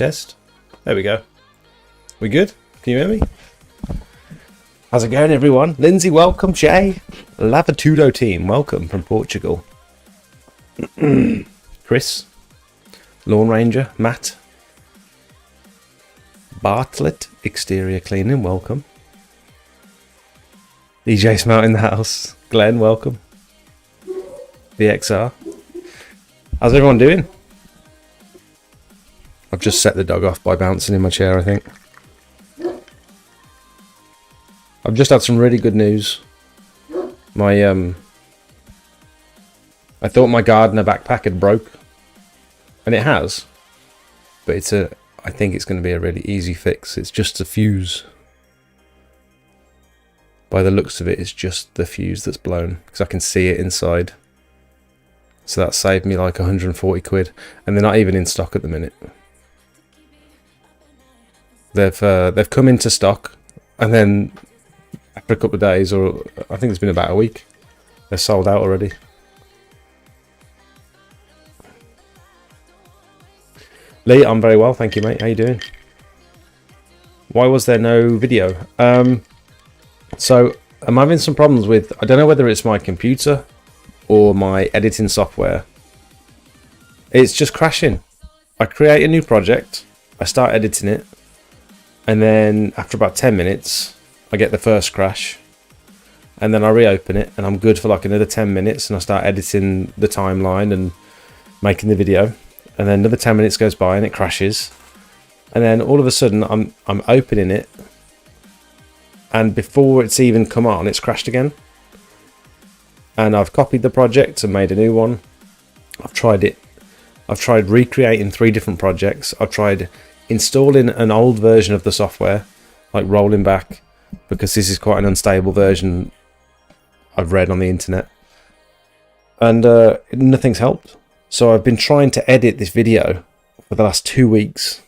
Test. There we go. We good? Can you hear me? How's it going, everyone? Lindsay, welcome. Jay, Lavatudo team, welcome from Portugal. Chris, Lawn Ranger, Matt, Bartlett, exterior cleaning, welcome. DJ Smelt in the house. Glenn, welcome. VXR. How's everyone doing? I've just set the dog off by bouncing in my chair, I think. I've just had some really good news. I thought my gardener backpack had broke, and it has, but I think it's going to be a really easy fix. It's just a fuse. By the looks of it, it's just the fuse that's blown, because I can see it inside. So that saved me like 140 quid, and they're not even in stock at the minute. They've come into stock, and then after a couple of days, or I think it's been about a week, they're sold out already. Lee, I'm very well, thank you, mate. How you doing? Why was there no video? So I'm having some problems with, I don't know whether it's my computer or my editing software. It's just crashing. I create a new project, I start editing it, and then after about 10 minutes, I get the first crash, and then I reopen it, and I'm good for like another 10 minutes, and I start editing the timeline and making the video, and then another 10 minutes goes by and it crashes, and then all of a sudden I'm opening it, and before it's even come on, it's crashed again. And I've copied the project and made a new one. I've tried recreating 3 different projects. I've tried installing an old version of the software, like rolling back, because this is quite an unstable version I've read on the internet. And nothing's helped. So I've been trying to edit this video for the last 2 weeks,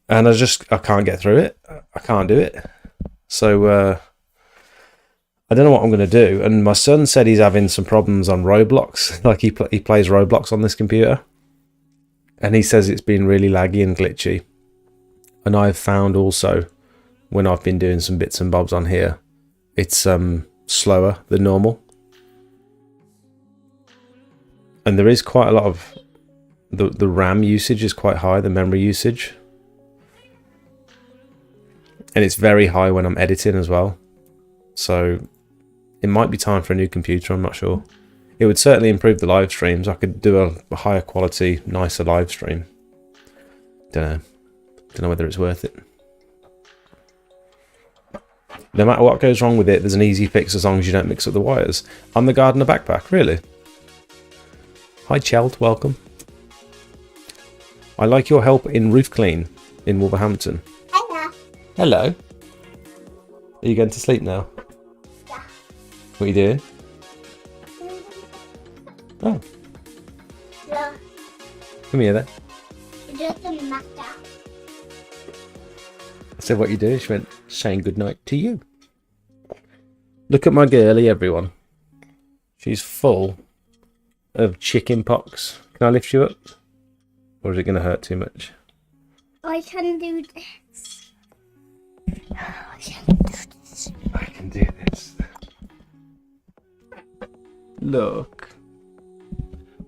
and I can't get through it. I can't do it. So I don't know what I'm going to do. And my son said he's having some problems on Roblox. Like he plays Roblox on this computer, and he says it's been really laggy and glitchy. And I've found also, when I've been doing some bits and bobs on here, it's slower than normal. And there is quite a lot of the RAM usage is quite high, the memory usage. And it's very high when I'm editing as well. So it might be time for a new computer, I'm not sure. It would certainly improve the live streams. I could do a higher quality, nicer live stream. Don't know whether it's worth it. No matter what goes wrong with it, there's an easy fix as long as you don't mix up the wires. I'm the gardener backpack, really? Hi Chelt, welcome. I like your help in roof clean in Wolverhampton. Hello. Are you going to sleep now? Yeah. What are you doing? Oh. Yeah. Come here then. It doesn't matter. I said what you do. She went saying goodnight to you. Look at my girlie, everyone. She's full of chicken pox. Can I lift you up? Or is it going to hurt too much? I can do this. I can do this. Look.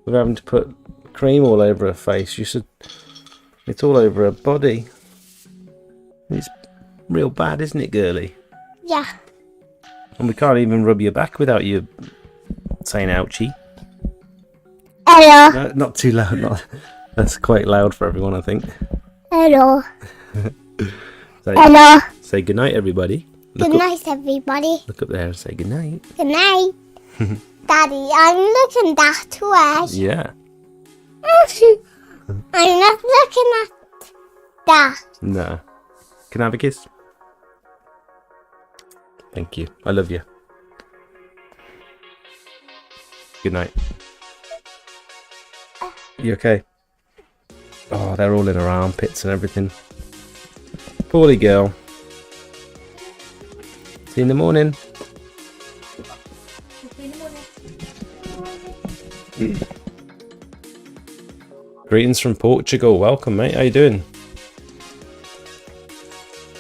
We're having to put cream all over her face. It's all over her body. It's real bad, isn't it, girlie? Yeah. And we can't even rub your back without you saying ouchie. Hello. No, not too loud. That's quite loud for everyone, I think. Hello. Hello. Say goodnight, everybody. Good night, everybody. Look up there and say goodnight. Good night. Daddy, I'm looking that way. Yeah. I'm not looking at that. No. Can I have a kiss? Thank you. I love you. Good night. You okay? Oh, they're all in her armpits and everything. Poorly girl. See you in the morning. Greetings from Portugal. Welcome, mate. How you doing?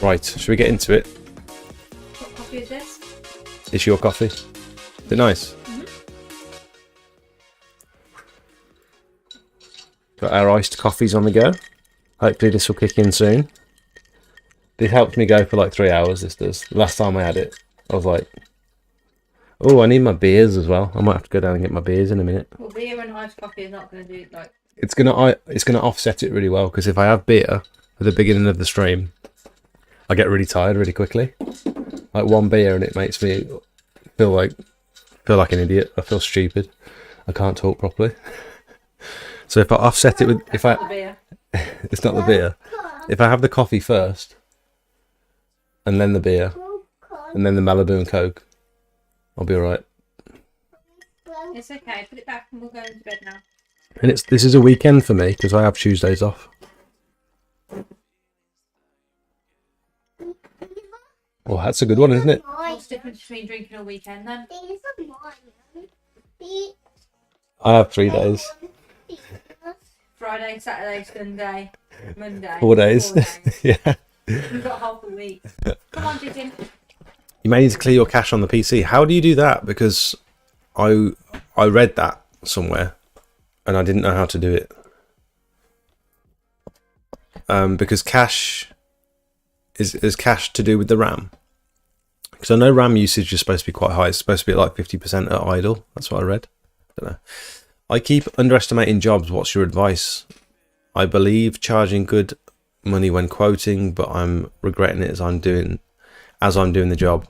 Right, should we get into it? What coffee is this? It's your coffee. Is it nice? Got our iced coffees on the go. Hopefully this will kick in soon. This helped me go for like 3 hours, this does. Last time I had it, I was like, oh, I need my beers as well. I might have to go down and get my beers in a minute. Well, beer and iced coffee is not going to do like... It's gonna offset it really well, because if I have beer at the beginning of the stream, I get really tired really quickly. Like one beer and it makes me feel like an idiot. I feel stupid. I can't talk properly. So if I offset it with The beer. it's not the beer. If I have the coffee first, and then the beer, and then the Malibu and Coke, I'll be alright. It's okay. Put it back and we'll go into bed now. And this is a weekend for me because I have Tuesdays off. Oh, that's a good one, isn't it? What's the difference between drinking all weekend then? I have 3 days. Friday, Saturday, Sunday, Monday. 4 days. Yeah. We've got half a week. Come on, Jitin. You may need to clear your cache on the PC. How do you do that? Because I read that somewhere and I didn't know how to do it. Because cache is cache to do with the RAM. Because I know RAM usage is supposed to be quite high. It's supposed to be at like 50% at idle. That's what I read. I don't know. I keep underestimating jobs. What's your advice? I believe charging good money when quoting, but I'm regretting it as I'm doing the job.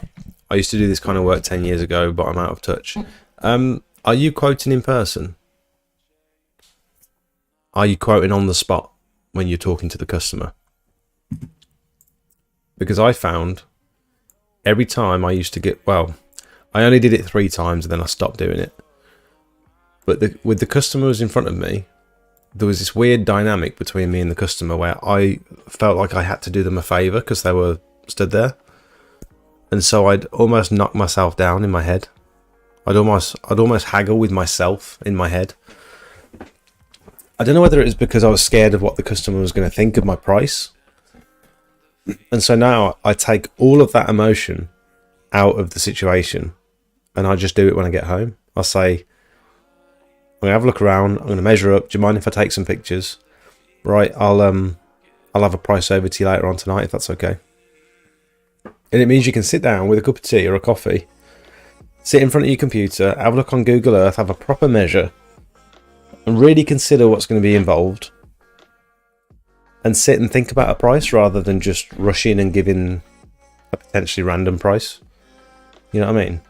I used to do this kind of work 10 years ago, but I'm out of touch. Are you quoting in person? Are you quoting on the spot when you're talking to the customer? Because I found every time I used to get, well, I only did it 3 times and then I stopped doing it. But with the customers in front of me, there was this weird dynamic between me and the customer where I felt like I had to do them a favour because they were stood there. And so I'd almost knock myself down in my head. I'd almost haggle with myself in my head. I don't know whether it was because I was scared of what the customer was going to think of my price. And so now I take all of that emotion out of the situation and I just do it when I get home. I'll say, I'm going to have a look around. I'm going to measure up. Do you mind if I take some pictures? Right, I'll have a price over to you later on tonight if that's okay. And it means you can sit down with a cup of tea or a coffee, sit in front of your computer, have a look on Google Earth, have a proper measure, and really consider what's going to be involved, and sit and think about a price rather than just rush in and giving a potentially random price. You know what I mean?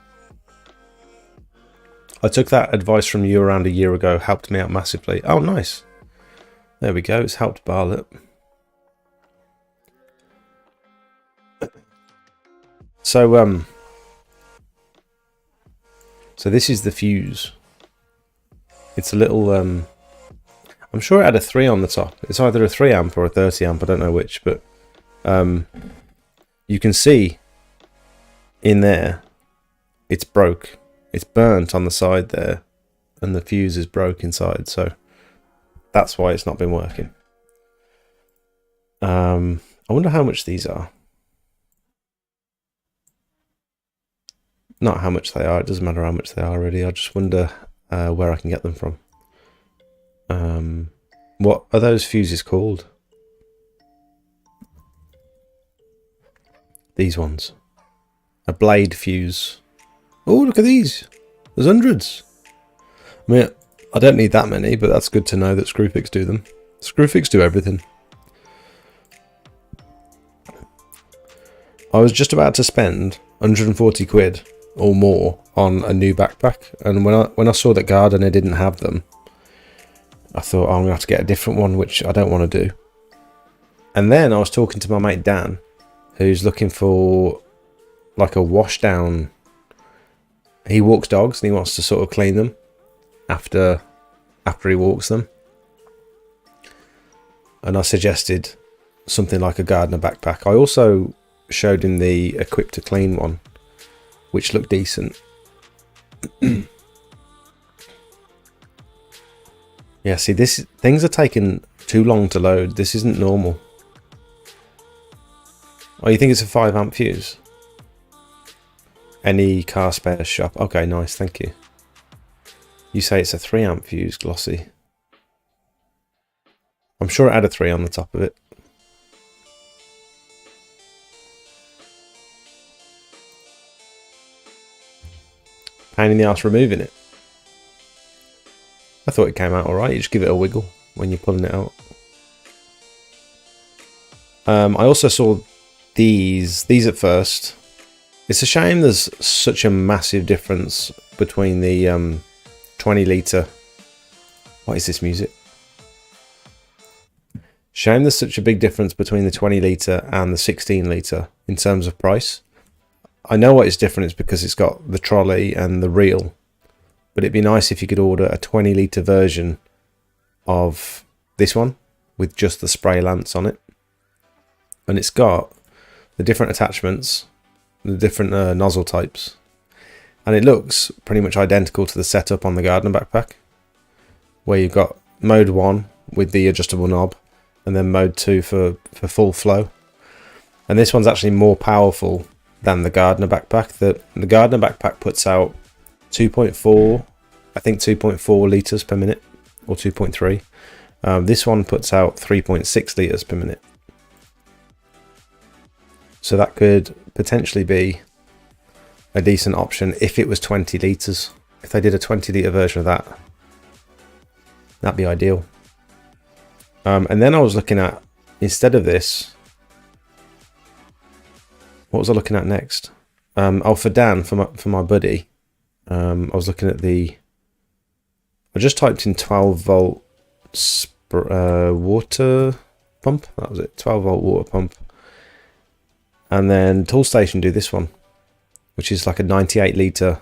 I took that advice from you around a year ago, helped me out massively. Oh, nice. There we go. It's helped Barlet. So this is the fuse. It's a little, I'm sure it had a 3 on the top. It's either a 3 amp or a 30 amp. I don't know which, but you can see in there, it's broke. It's burnt on the side there, and the fuse is broke inside, so that's why it's not been working. I wonder how much these are. Not how much they are, it doesn't matter how much they are really. I just wonder where I can get them from. What are those fuses called? These ones. A blade fuse. Oh, look at these. There's hundreds. I mean, I don't need that many, but that's good to know that Screwfix do them. Screwfix do everything. I was just about to spend 140 quid or more on a new backpack, and when I saw that Gardner didn't have them, I thought, oh, I'm going to have to get a different one, which I don't want to do. And then I was talking to my mate Dan, who's looking for like a wash down. He walks dogs and he wants to sort of clean them after he walks them. And I suggested something like a Gardner backpack. I also showed him the Equip to Clean one, which looked decent. Yeah, see, things are taking too long to load. This isn't normal. Oh, you think it's a 5 amp fuse? Any car spares shop. Okay, nice, thank you. You say it's a 3 amp fuse, glossy. I'm sure it had a 3 on the top of it. Pain in the arse removing it. I thought it came out alright. You just give it a wiggle when you're pulling it out. I also saw these at first. It's a shame there's such a massive difference between the 20 litre. What is this music? Shame there's such a big difference between the 20 litre and the 16 litre in terms of price. I know what is different is because it's got the trolley and the reel, but it'd be nice if you could order a 20 litre version of this one with just the spray lance on it. And it's got the different attachments, the different nozzle types, and it looks pretty much identical to the setup on the Gardener backpack, where you've got mode 1 with the adjustable knob, and then mode 2 for full flow. And this one's actually more powerful than the Gardener backpack. The Gardener backpack puts out 2.4, I think 2.4 litres per minute, or 2.3. This one puts out 3.6 litres per minute. So that could potentially be a decent option if it was 20 litres. If they did a 20 litre version of that, that'd be ideal. And then I was looking at, instead of this, what was I looking at next? Oh, for Dan, for my buddy, I was looking at I just typed in 12 volt water pump. That was it, 12 volt water pump. And then Toolstation do this one, which is like a 98 litre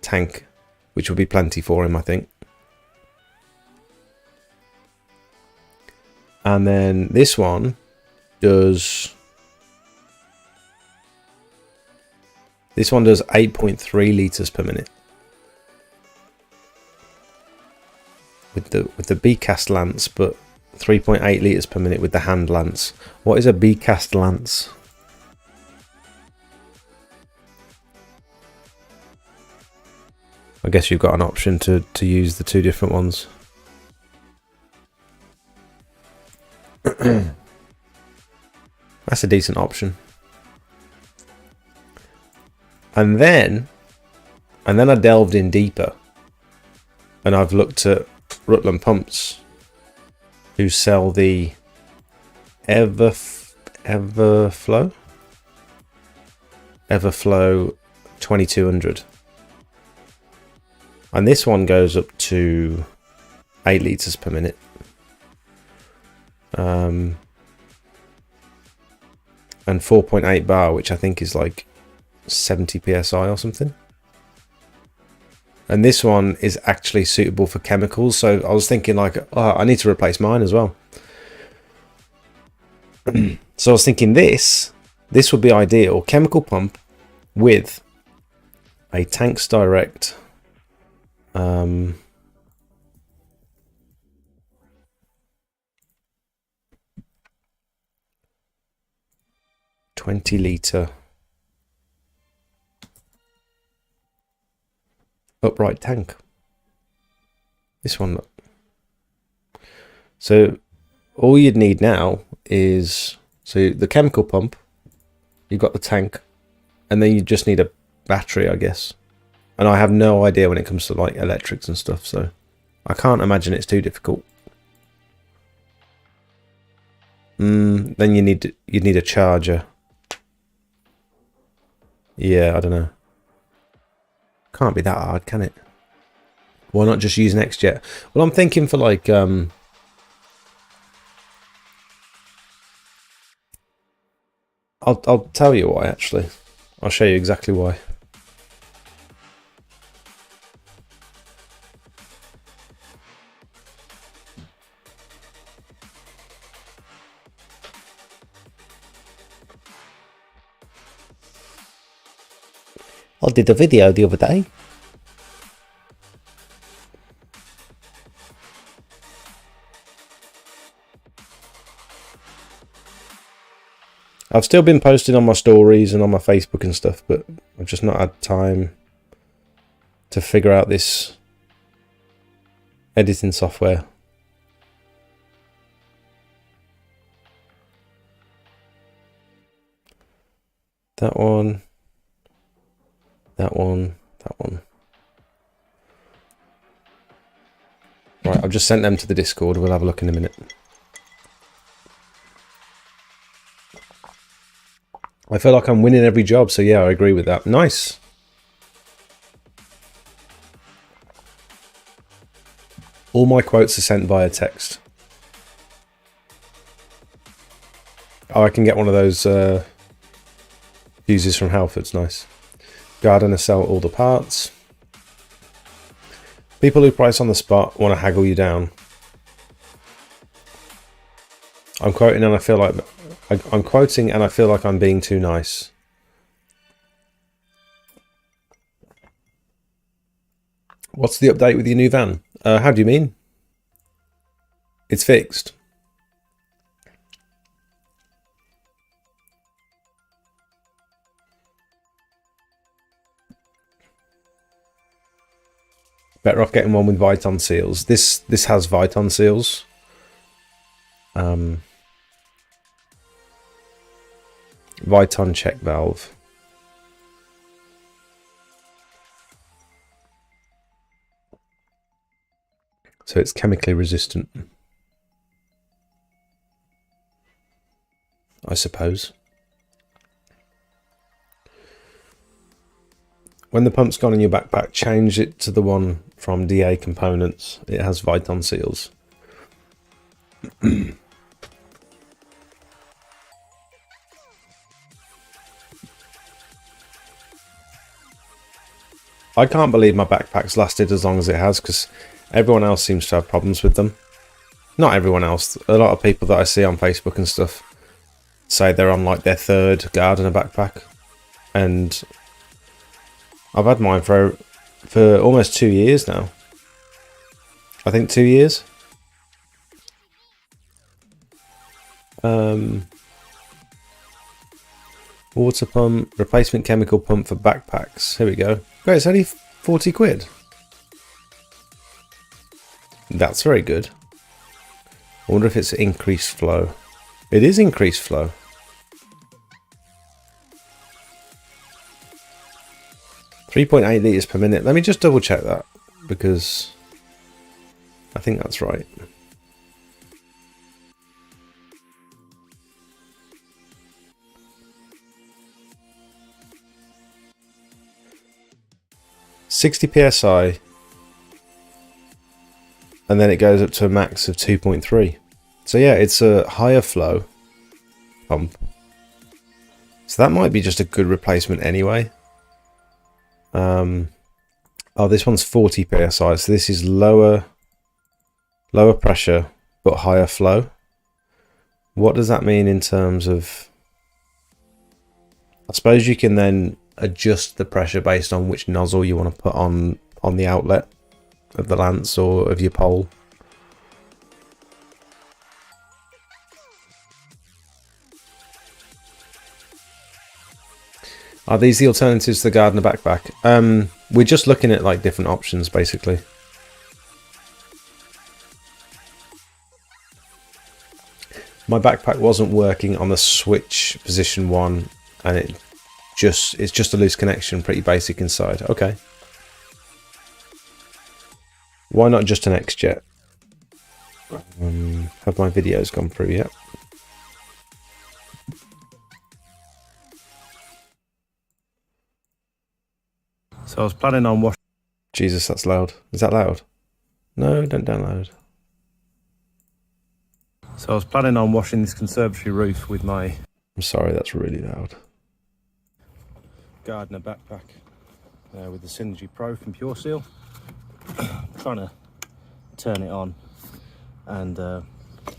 tank, which will be plenty for him, I think. And then this one does 8.3 litres per minute. With the B-cast lance, but 3.8 litres per minute with the hand lance. What is a B-cast lance? I guess you've got an option to use the two different ones. That's a decent option. And then I delved in deeper, and I've looked at Rutland Pumps, who sell the Everflow 2200. And this one goes up to 8 litres per minute. And 4.8 bar, which I think is like 70 psi or something. And this one is actually suitable for chemicals. So I was thinking like, oh, I need to replace mine as well. So I was thinking this would be ideal. Chemical pump with a Tanks Direct 20 litre upright tank. This one, look. So all you'd need now is, so the chemical pump, you've got the tank, and then you just need a battery, I guess. And I have no idea when it comes to like electrics and stuff, so I can't imagine it's too difficult. Then you'd need a charger. Yeah, I don't know. Can't be that hard, can it? Why not just use NextJet? Well, I'm thinking for like I'll tell you why, actually. I'll show you exactly why. I did a video the other day. I've still been posting on my stories and on my Facebook and stuff, but I've just not had time to figure out this editing software. That one, that one, that one. Right, I've just sent them to the Discord. We'll have a look in a minute. I feel like I'm winning every job, so yeah, I agree with that. Nice. All my quotes are sent via text. Oh, I can get one of those fuses from Halfords. Nice. Gardener sell all the parts. People who price on the spot want to haggle you down. I'm quoting and I feel like I'm being too nice. What's the update with your new van? How do you mean? It's fixed. Better off getting one with Viton seals. This has Viton seals. Viton check valve. So it's chemically resistant, I suppose. When the pump's gone in your backpack, change it to the one from DA Components. It has Viton seals. I can't believe my backpack's lasted as long as it has, because everyone else seems to have problems with them. Not everyone else. A lot of people that I see on Facebook and stuff say they're on like their third gardener backpack. And I've had mine for almost 2 years now. I think 2 years. Water pump, replacement chemical pump for backpacks. Here we go. Great, it's only 40 quid. That's very good. I wonder if it's increased flow. It is increased flow. .8 litres per minute. Let me just double check that, because I think that's right. .60 psi, and then it goes up to a max of 2.3. So yeah, it's a higher flow pump. So that might be just a good replacement anyway. Oh, this one's 40 psi, so this is lower pressure but higher flow. What does that mean in terms of... I suppose you can then adjust the pressure based on which nozzle you want to put on the outlet of the lance or of your pole. Are these the alternatives to the gardener backpack? We're just looking at like different options basically. My backpack wasn't working on the switch position 1, and it's just a loose connection, pretty basic inside. Okay. Why not just an X-Jet? Have my videos gone through yet? So I was planning on washing... Jesus, that's loud. Is that loud? No, don't download. So I was planning on washing this conservatory roof with my... I'm sorry, that's really loud. Gardener backpack with the Synergy Pro from Pure Seal. Trying to turn it on, and I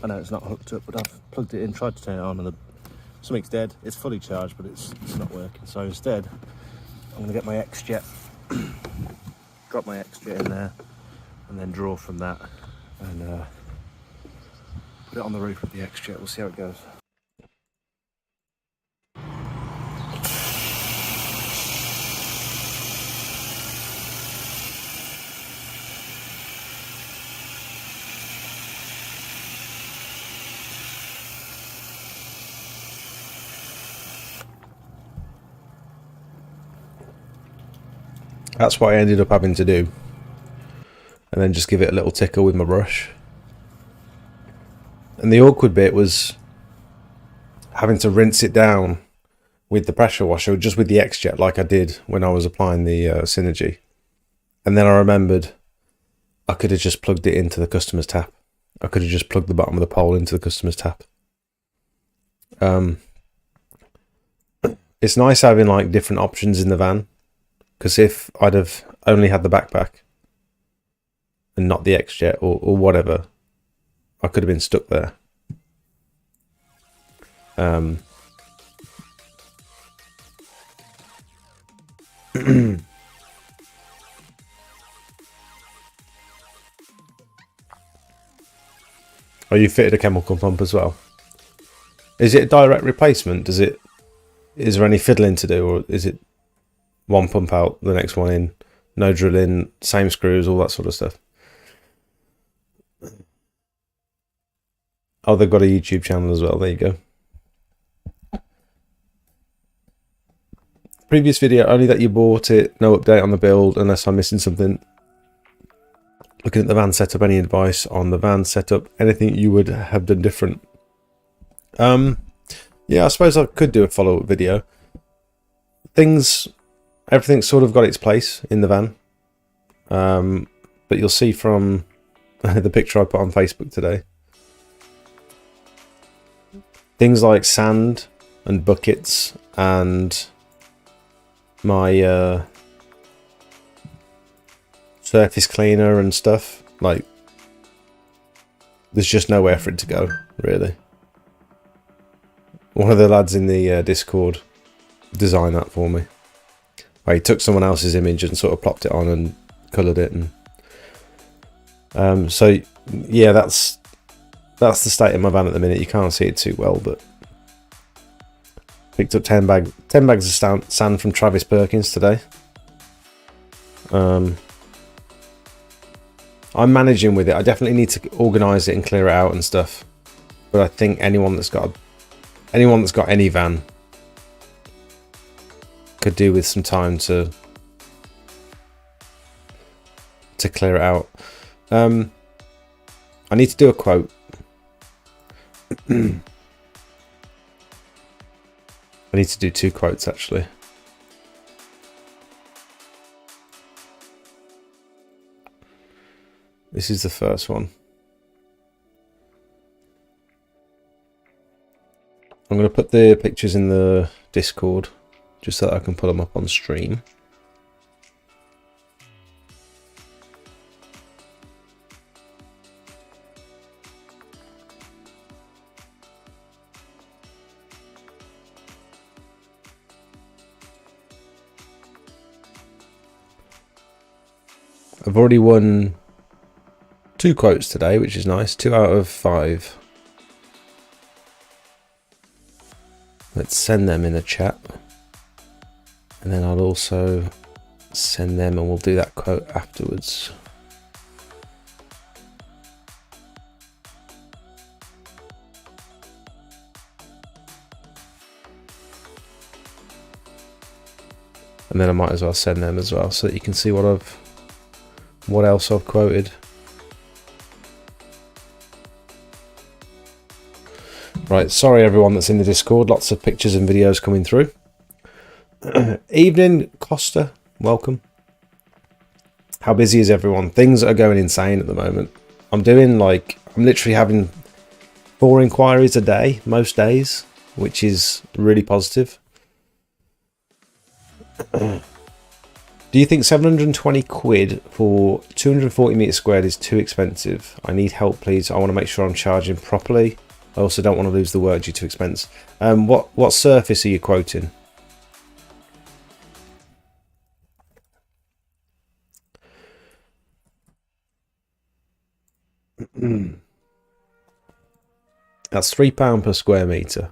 know it's not hooked up, but I've plugged it in, tried to turn it on, and something's dead. It's fully charged, but it's not working. So instead, I'm going to get my X-Jet, drop my X-Jet in there, and then draw from that, and put it on the roof with the X-Jet. We'll see how it goes. That's what I ended up having to do. And then just give it a little tickle with my brush. And the awkward bit was having to rinse it down with the pressure washer, just with the X-Jet, like I did when I was applying the Synergy. And then I remembered I could have just plugged it into the customer's tap. I could have just plugged the bottom of the pole into the customer's tap. It's nice having like different options in the van, because if I'd have only had the backpack and not the X-Jet or whatever, I could have been stuck there. Oh, you fitted a chemical pump as well. Is it a direct replacement? Is there any fiddling to do, or is it one pump out, the next one in, no drilling, same screws, all that sort of stuff? Oh, they've got a YouTube channel as well. There you go. Previous video, only that you bought it, no update on the build, unless I'm missing something. Looking at the van setup, any advice on the van setup? Anything you would have done different? Yeah, I suppose I could do a follow-up video. Everything's sort of got its place in the van. But you'll see from the picture I put on Facebook today, things like sand and buckets and my surface cleaner and stuff, like, there's just nowhere for it to go, really. One of the lads in the Discord designed that for me. He took someone else's image and sort of plopped it on and coloured it, and so yeah, that's the state of my van at the minute. You can't see it too well, but picked up 10 bags of sand from Travis Perkins today. I'm managing with it. I definitely need to organise it and clear it out and stuff. But I think anyone that's got any van could do with some time to clear it out. I need to do a quote. I need to do 2 quotes actually. This is the first one. I'm going to put the pictures in the Discord just so that I can put them up on stream. I've already won 2 quotes today, which is nice. 2 out of 5. Let's send them in the chat. And then I'll also send them and we'll do that quote afterwards. And then I might as well send them as well so that you can see what else I've quoted. Right, sorry everyone that's in the Discord, lots of pictures and videos coming through. Evening, Costa, welcome. How busy is everyone? Things are going insane at the moment. I'm literally having 4 inquiries a day, most days, which is really positive. Do you think 720 quid for 240 meters squared is too expensive? I need help, please. I want to make sure I'm charging properly. I also don't want to lose the work due to expense. What surface are you quoting? That's £3 per square metre.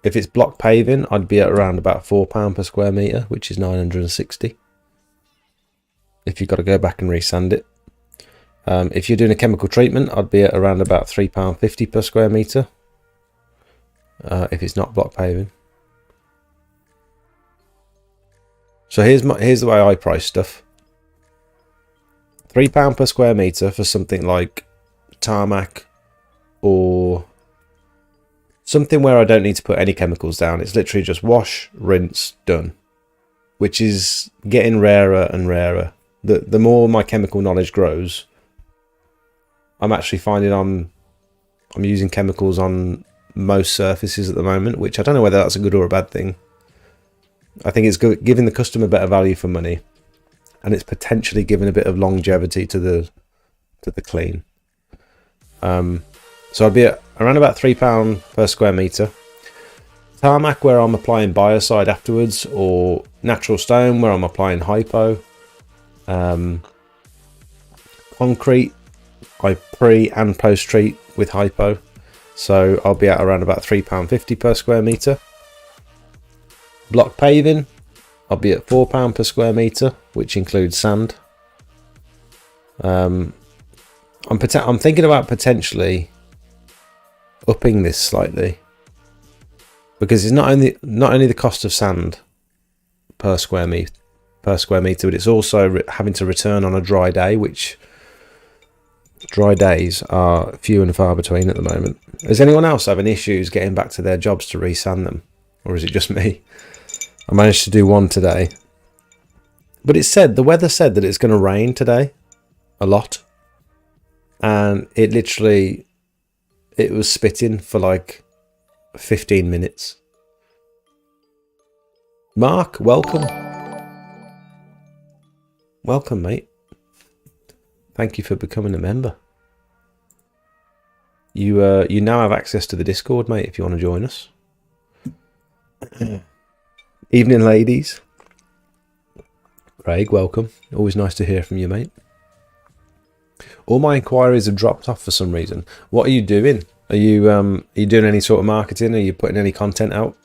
If it's block paving, I'd be at around about £4 per square metre, which is 960. If you've got to go back and resand it. If you're doing a chemical treatment, I'd be at around about £3.50 per square metre. If it's not block paving. So here's the way I price stuff. £3 per square metre for something like tarmac or something where I don't need to put any chemicals down. It's literally just wash, rinse, done. Which is getting rarer and rarer. The more my chemical knowledge grows, I'm actually finding I'm using chemicals on most surfaces at the moment, which I don't know whether that's a good or a bad thing. I think it's giving the customer better value for money, and it's potentially giving a bit of longevity to the clean. So I'd be at around about £3 per square metre. Tarmac where I'm applying biocide afterwards, or natural stone where I'm applying hypo. Concrete I pre and post treat with hypo, so I'll be at around about £3.50 per square metre. Block paving, I'll be at £4 per square metre, which includes sand. I'm thinking about potentially upping this slightly, because it's not only the cost of sand per square metre, but it's also having to return on a dry day, which dry days are few and far between at the moment. Is anyone else having issues getting back to their jobs to resand them, or is it just me? I managed to do one today, but the weather said that it's going to rain today a lot, and it was spitting for like 15 minutes. Mark, welcome. Welcome, mate. Thank you for becoming a member. You now have access to the Discord, mate, if you want to join us. Evening, ladies. Craig, welcome. Always nice to hear from you, mate. All my inquiries have dropped off for some reason. What are you doing? Are you doing any sort of marketing? Are you putting any content out?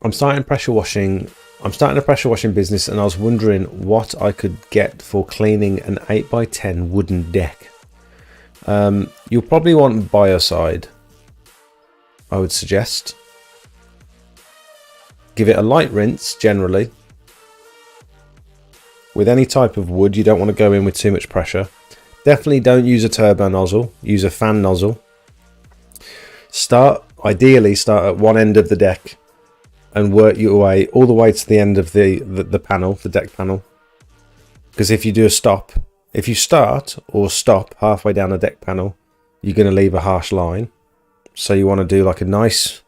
I'm starting a pressure washing business, and I was wondering what I could get for cleaning an 8x10 wooden deck. You'll probably want biocide, I would suggest. Give it a light rinse generally. With any type of wood, you don't want to go in with too much pressure. Definitely don't use a turbo nozzle, use a fan nozzle. Ideally start at one end of the deck and work your way all the way to the end of the panel, the deck panel. Because if you start or stop halfway down a deck panel, you're going to leave a harsh line. So you want to do like a nice...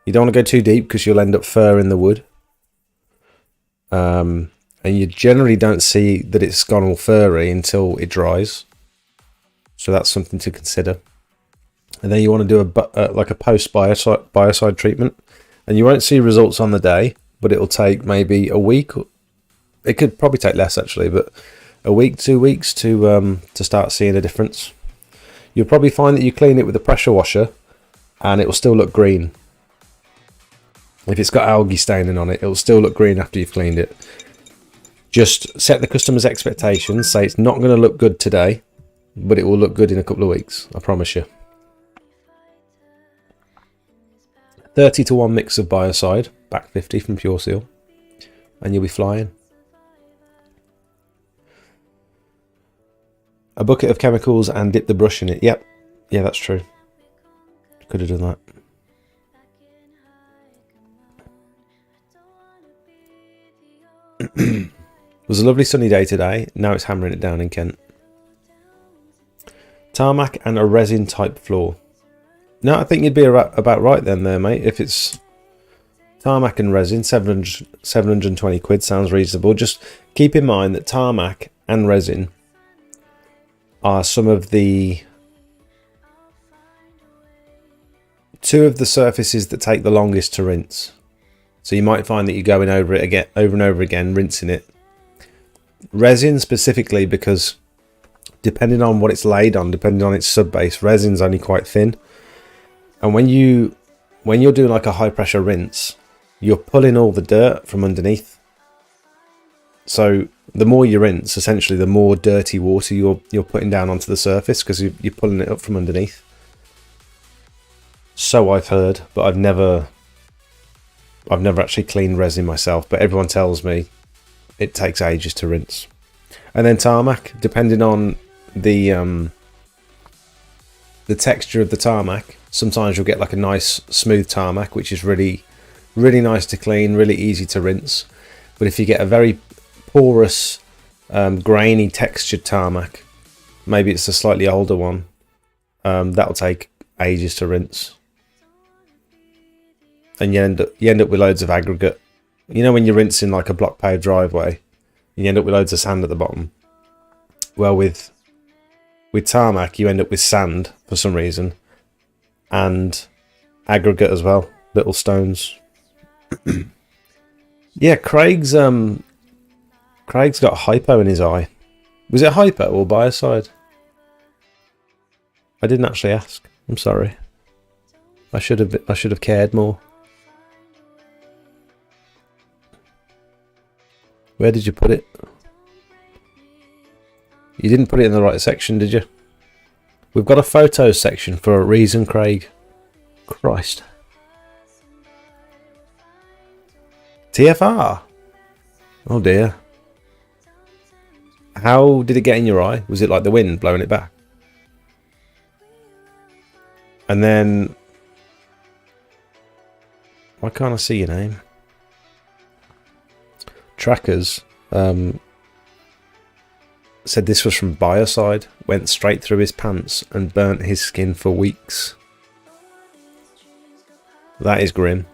You don't want to go too deep because you'll end up furring the wood. And you generally don't see that it's gone all furry until it dries. So that's something to consider. And then you want to do like a post biocide treatment. And you won't see results on the day, but it'll take maybe a week. It could probably take less actually, but a week, 2 weeks to start seeing a difference. You'll probably find that you clean it with a pressure washer and it will still look green. If it's got algae staining on it, it'll still look green after you've cleaned it. Just set the customer's expectations. Say it's not going to look good today, but it will look good in a couple of weeks. I promise you. 30-1 mix of biocide, back 50 from Pure Seal, and you'll be flying. A bucket of chemicals and dip the brush in it. Yep. Yeah, that's true. Could have done that. It was a lovely sunny day today. Now it's hammering it down in Kent. Tarmac and a resin type floor. No, I think you'd be about right then there, mate. If it's tarmac and resin, 720 quid sounds reasonable. Just keep in mind that tarmac and resin are two of the surfaces that take the longest to rinse. So you might find that you're going over it again, over and over again, rinsing it. Resin specifically, because depending on what it's laid on, depending on its sub-base, resin's only quite thin. And when you're doing like a high pressure rinse, you're pulling all the dirt from underneath. So the more you rinse, essentially, the more dirty water you're putting down onto the surface, because you're pulling it up from underneath. So I've heard, but I've never I've never actually cleaned resin myself, but everyone tells me it takes ages to rinse. And then tarmac, depending on the texture of the tarmac, sometimes you'll get like a nice smooth tarmac, which is really nice to clean, really easy to rinse. But if you get a very porous, grainy textured tarmac, maybe it's a slightly older one, that'll take ages to rinse. And you end up with loads of aggregate. You know when you're rinsing like a block paved driveway, you end up with loads of sand at the bottom. Well, with tarmac, you end up with sand for some reason, and aggregate as well, little stones. Yeah, Craig's got hypo in his eye. Was it hypo or biocide? I didn't actually ask. I'm sorry. I should have cared more. Where did you put it? You didn't put it in the right section, did you? We've got a photos section for a reason, Craig. Christ. TFR. Oh dear. How did it get in your eye? Was it like the wind blowing it back? And then... why can't I see your name? Trackers said this was from biocide, went straight through his pants and burnt his skin for weeks. That is grim.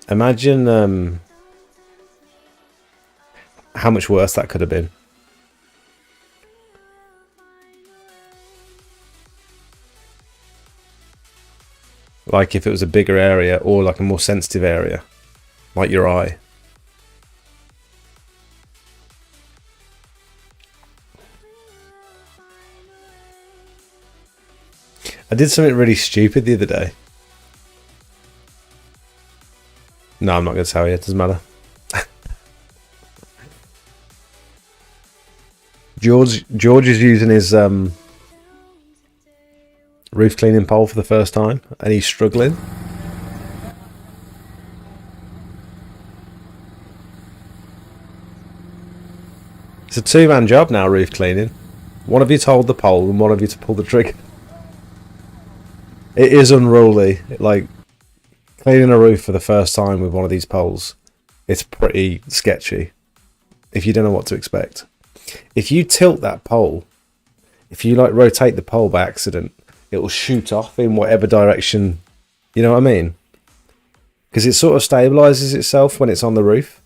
Imagine how much worse that could have been. Like if it was a bigger area or like a more sensitive area, like your eye. I did something really stupid the other day. No, I'm not going to tell you. It doesn't matter. George is using his roof cleaning pole for the first time, and he's struggling. It's a two-man job now, roof cleaning. One of you to hold the pole and one of you to pull the trigger. It is unruly. Like, cleaning a roof for the first time with one of these poles, it's pretty sketchy if you don't know what to expect. If you tilt that pole, if you like rotate the pole by accident, it will shoot off in whatever direction, you know what I mean? Because it sort of stabilizes itself when it's on the roof,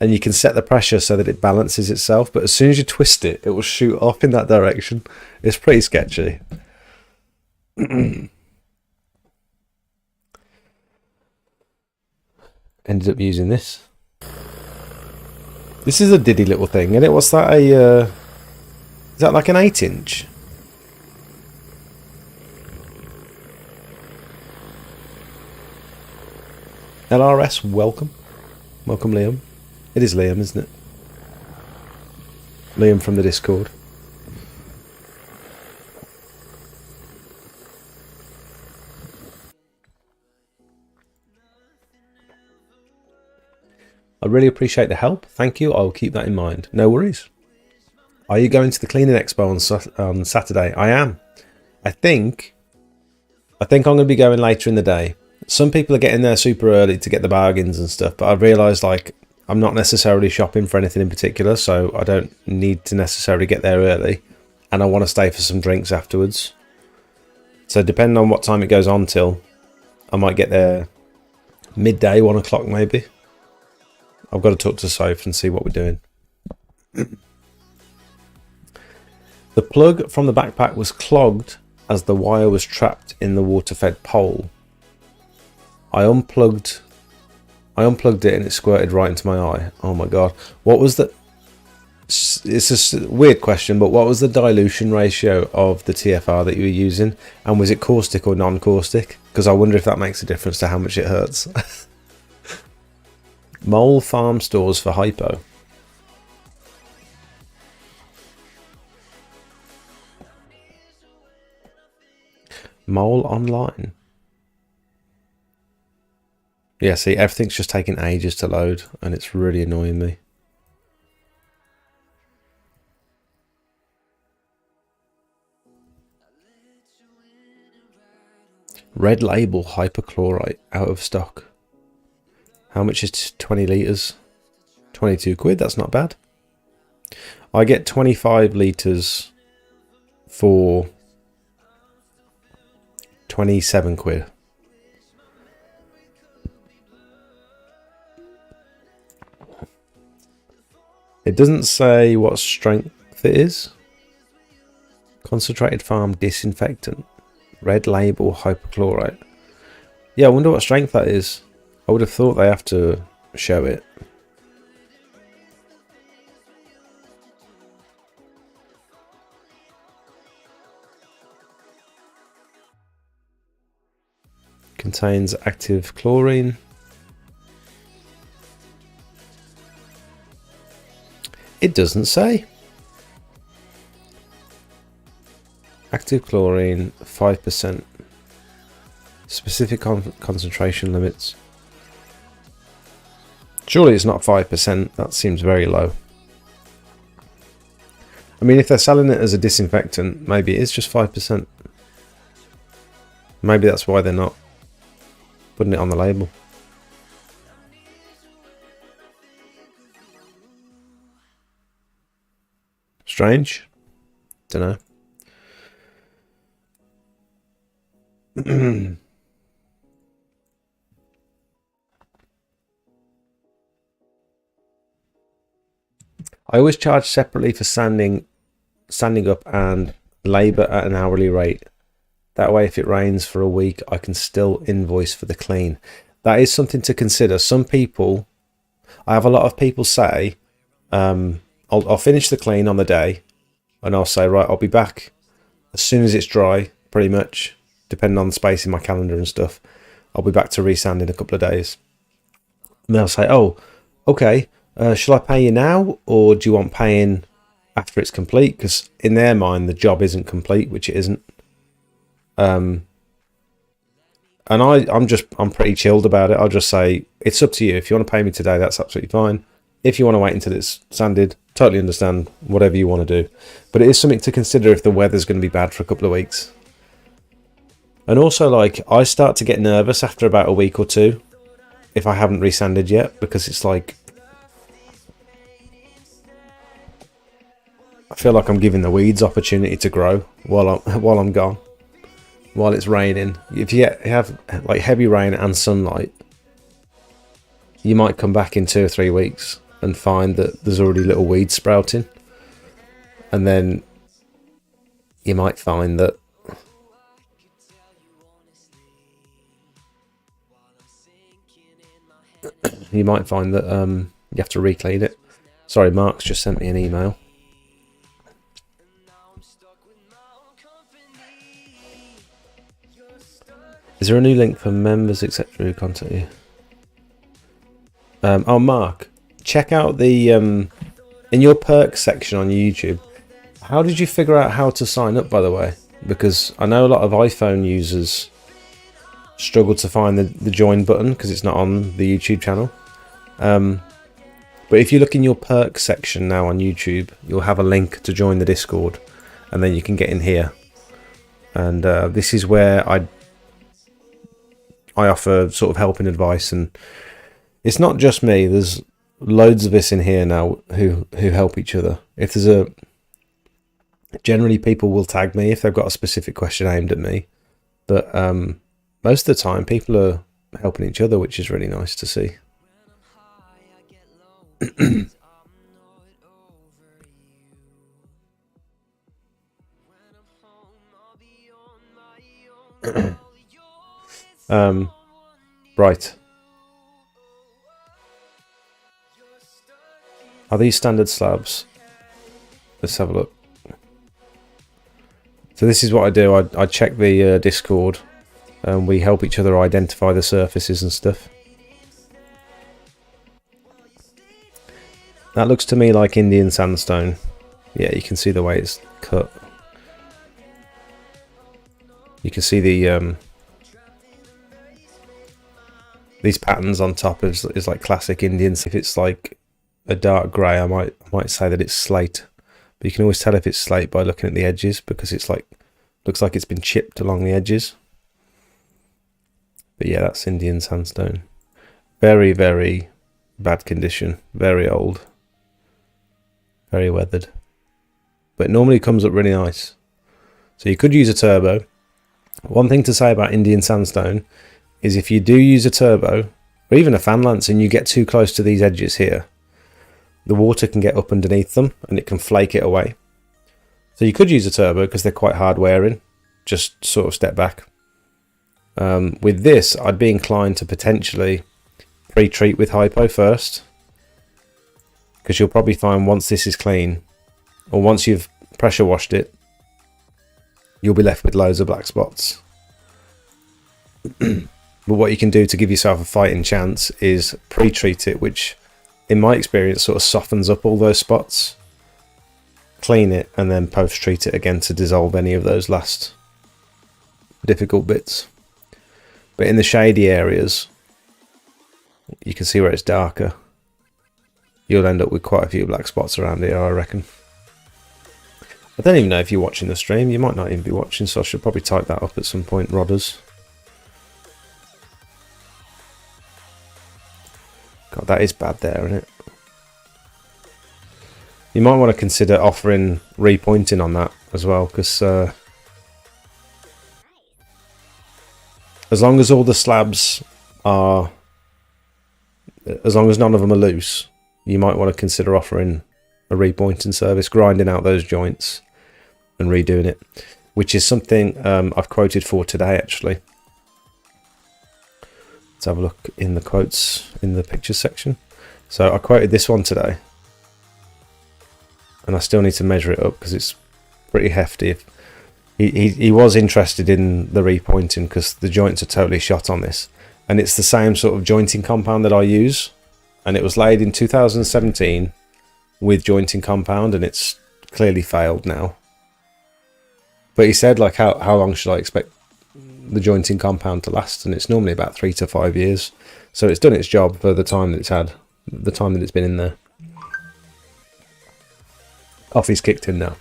and you can set the pressure so that it balances itself, but as soon as you twist it, it will shoot off in that direction. It's pretty sketchy. Ended up using this. This is a diddy little thing, isn't it? What's that? Is that like an 8-inch? LRS, welcome. Welcome, Liam. It is Liam, isn't it? Liam from the Discord. I really appreciate the help. Thank you. I'll keep that in mind. No worries. Are you going to the cleaning expo on Saturday? I am. I think I'm going to be going later in the day. Some people are getting there super early to get the bargains and stuff, but I've realised like I'm not necessarily shopping for anything in particular, so I don't need to necessarily get there early, and I want to stay for some drinks afterwards. So depending on what time it goes on till, I might get there midday, 1 o'clock maybe. I've got to talk to Soph and see what we're doing. The plug from the backpack was clogged as the wire was trapped in the water-fed pole. I unplugged it and it squirted right into my eye. Oh my god. What was the... It's a weird question, but what was the dilution ratio of the TFR that you were using? And was it caustic or non-caustic? Because I wonder if that makes a difference to how much it hurts. Mole farm stores for hypo. Mole online. Yeah, see, everything's just taking ages to load, and it's really annoying me. Red label hypochlorite out of stock. How much is 20 litres? 22 quid, that's not bad. I get 25 litres for 27 quid. It doesn't say what strength it is. Concentrated farm disinfectant. Red label hypochlorite. Yeah, I wonder what strength that is. I would have thought they have to show it. Contains active chlorine. It doesn't say. Active chlorine 5%. Specific concentration limits. Surely it's not 5%. That seems very low. I mean, if they're selling it as a disinfectant, maybe it is just 5%. Maybe that's why they're not putting it on the label. Strange. Don't know. I always charge separately for sanding up and labour at an hourly rate. That way, if it rains for a week, I can still invoice for the clean. That is something to consider. Some people, I have a lot of people say, I'll finish the clean on the day, and I'll say, right, I'll be back as soon as it's dry, pretty much, depending on the space in my calendar and stuff. I'll be back to resand in a couple of days. And they'll say, oh, okay, shall I pay you now, or do you want paying after it's complete? Because in their mind, the job isn't complete, which it isn't. And I'm pretty chilled about it. I'll just say, it's up to you. If you want to pay me today, that's absolutely fine. If you want to wait until it's sanded, totally understand, whatever you want to do. But it is something to consider if the weather's going to be bad for a couple of weeks. And also, like, I start to get nervous after about a week or two if I haven't resanded yet, because it's like, I feel like I'm giving the weeds opportunity to grow while I'm gone, while it's raining. If you have like heavy rain and sunlight, you might come back in 2 or 3 weeks and find that there's already little weeds sprouting, and then you might find that you have to reclean it. Sorry, Mark's just sent me an email. Is there a new link for members, etc. who contact you? Oh, Mark, check out the in your perks section on YouTube. How did you figure out how to sign up, by the way? Because I know a lot of iPhone users struggle to find the join button because it's not on the YouTube channel. But if you look in your perks section now on YouTube, you'll have a link to join the Discord, and then you can get in here. And this is where I offer sort of help and advice, and it's not just me. There's loads of us in here now who help each other. If there's generally people will tag me if they've got a specific question aimed at me, but most of the time people are helping each other, which is really nice to see. Right. Are these standard slabs? Let's have a look. So this is what I do. I check the Discord, and we help each other identify the surfaces and stuff. That looks to me like Indian sandstone. Yeah, you can see the way it's cut. You can see the these patterns on top is like classic Indians. If it's like a dark grey, I might say that it's slate. But you can always tell if it's slate by looking at the edges, because it's like, looks like it's been chipped along the edges. But yeah, that's Indian sandstone. Very, very bad condition. Very old. Very weathered. But it normally comes up really nice. So you could use a turbo. One thing to say about Indian sandstone is if you do use a turbo, or even a fan lance, and you get too close to these edges here, the water can get up underneath them and it can flake it away. So you could use a turbo because they're quite hard wearing. Just sort of step back. With this, I'd be inclined to potentially pre-treat with hypo first, because you'll probably find once this is clean, or once you've pressure washed it, you'll be left with loads of black spots. But what you can do to give yourself a fighting chance is pre-treat it, which in my experience sort of softens up all those spots. Clean it and then post-treat it again to dissolve any of those last difficult bits. But in the shady areas, you can see where it's darker. You'll end up with quite a few black spots around here, I reckon. I don't even know if you're watching the stream. You might not even be watching, so I should probably type that up at some point, Rodders. God, that is bad there, isn't it? You might want to consider offering repointing on that as well, because as long as all the slabs are, as long as none of them are loose, you might want to consider offering a repointing service, grinding out those joints and redoing it, which is something I've quoted for today actually. Let's have a look in the quotes in the pictures section. So I quoted this one today, and I still need to measure it up because it's pretty hefty. He was interested in the repointing because the joints are totally shot on this, and it's the same sort of jointing compound that I use, and it was laid in 2017 with jointing compound, and it's clearly failed now. But he said, like, how long should I expect the jointing compound to last? And it's normally about 3 to 5 years, so it's done its job for the time that it's had, the time that it's been in there. Coffee's kicked in now.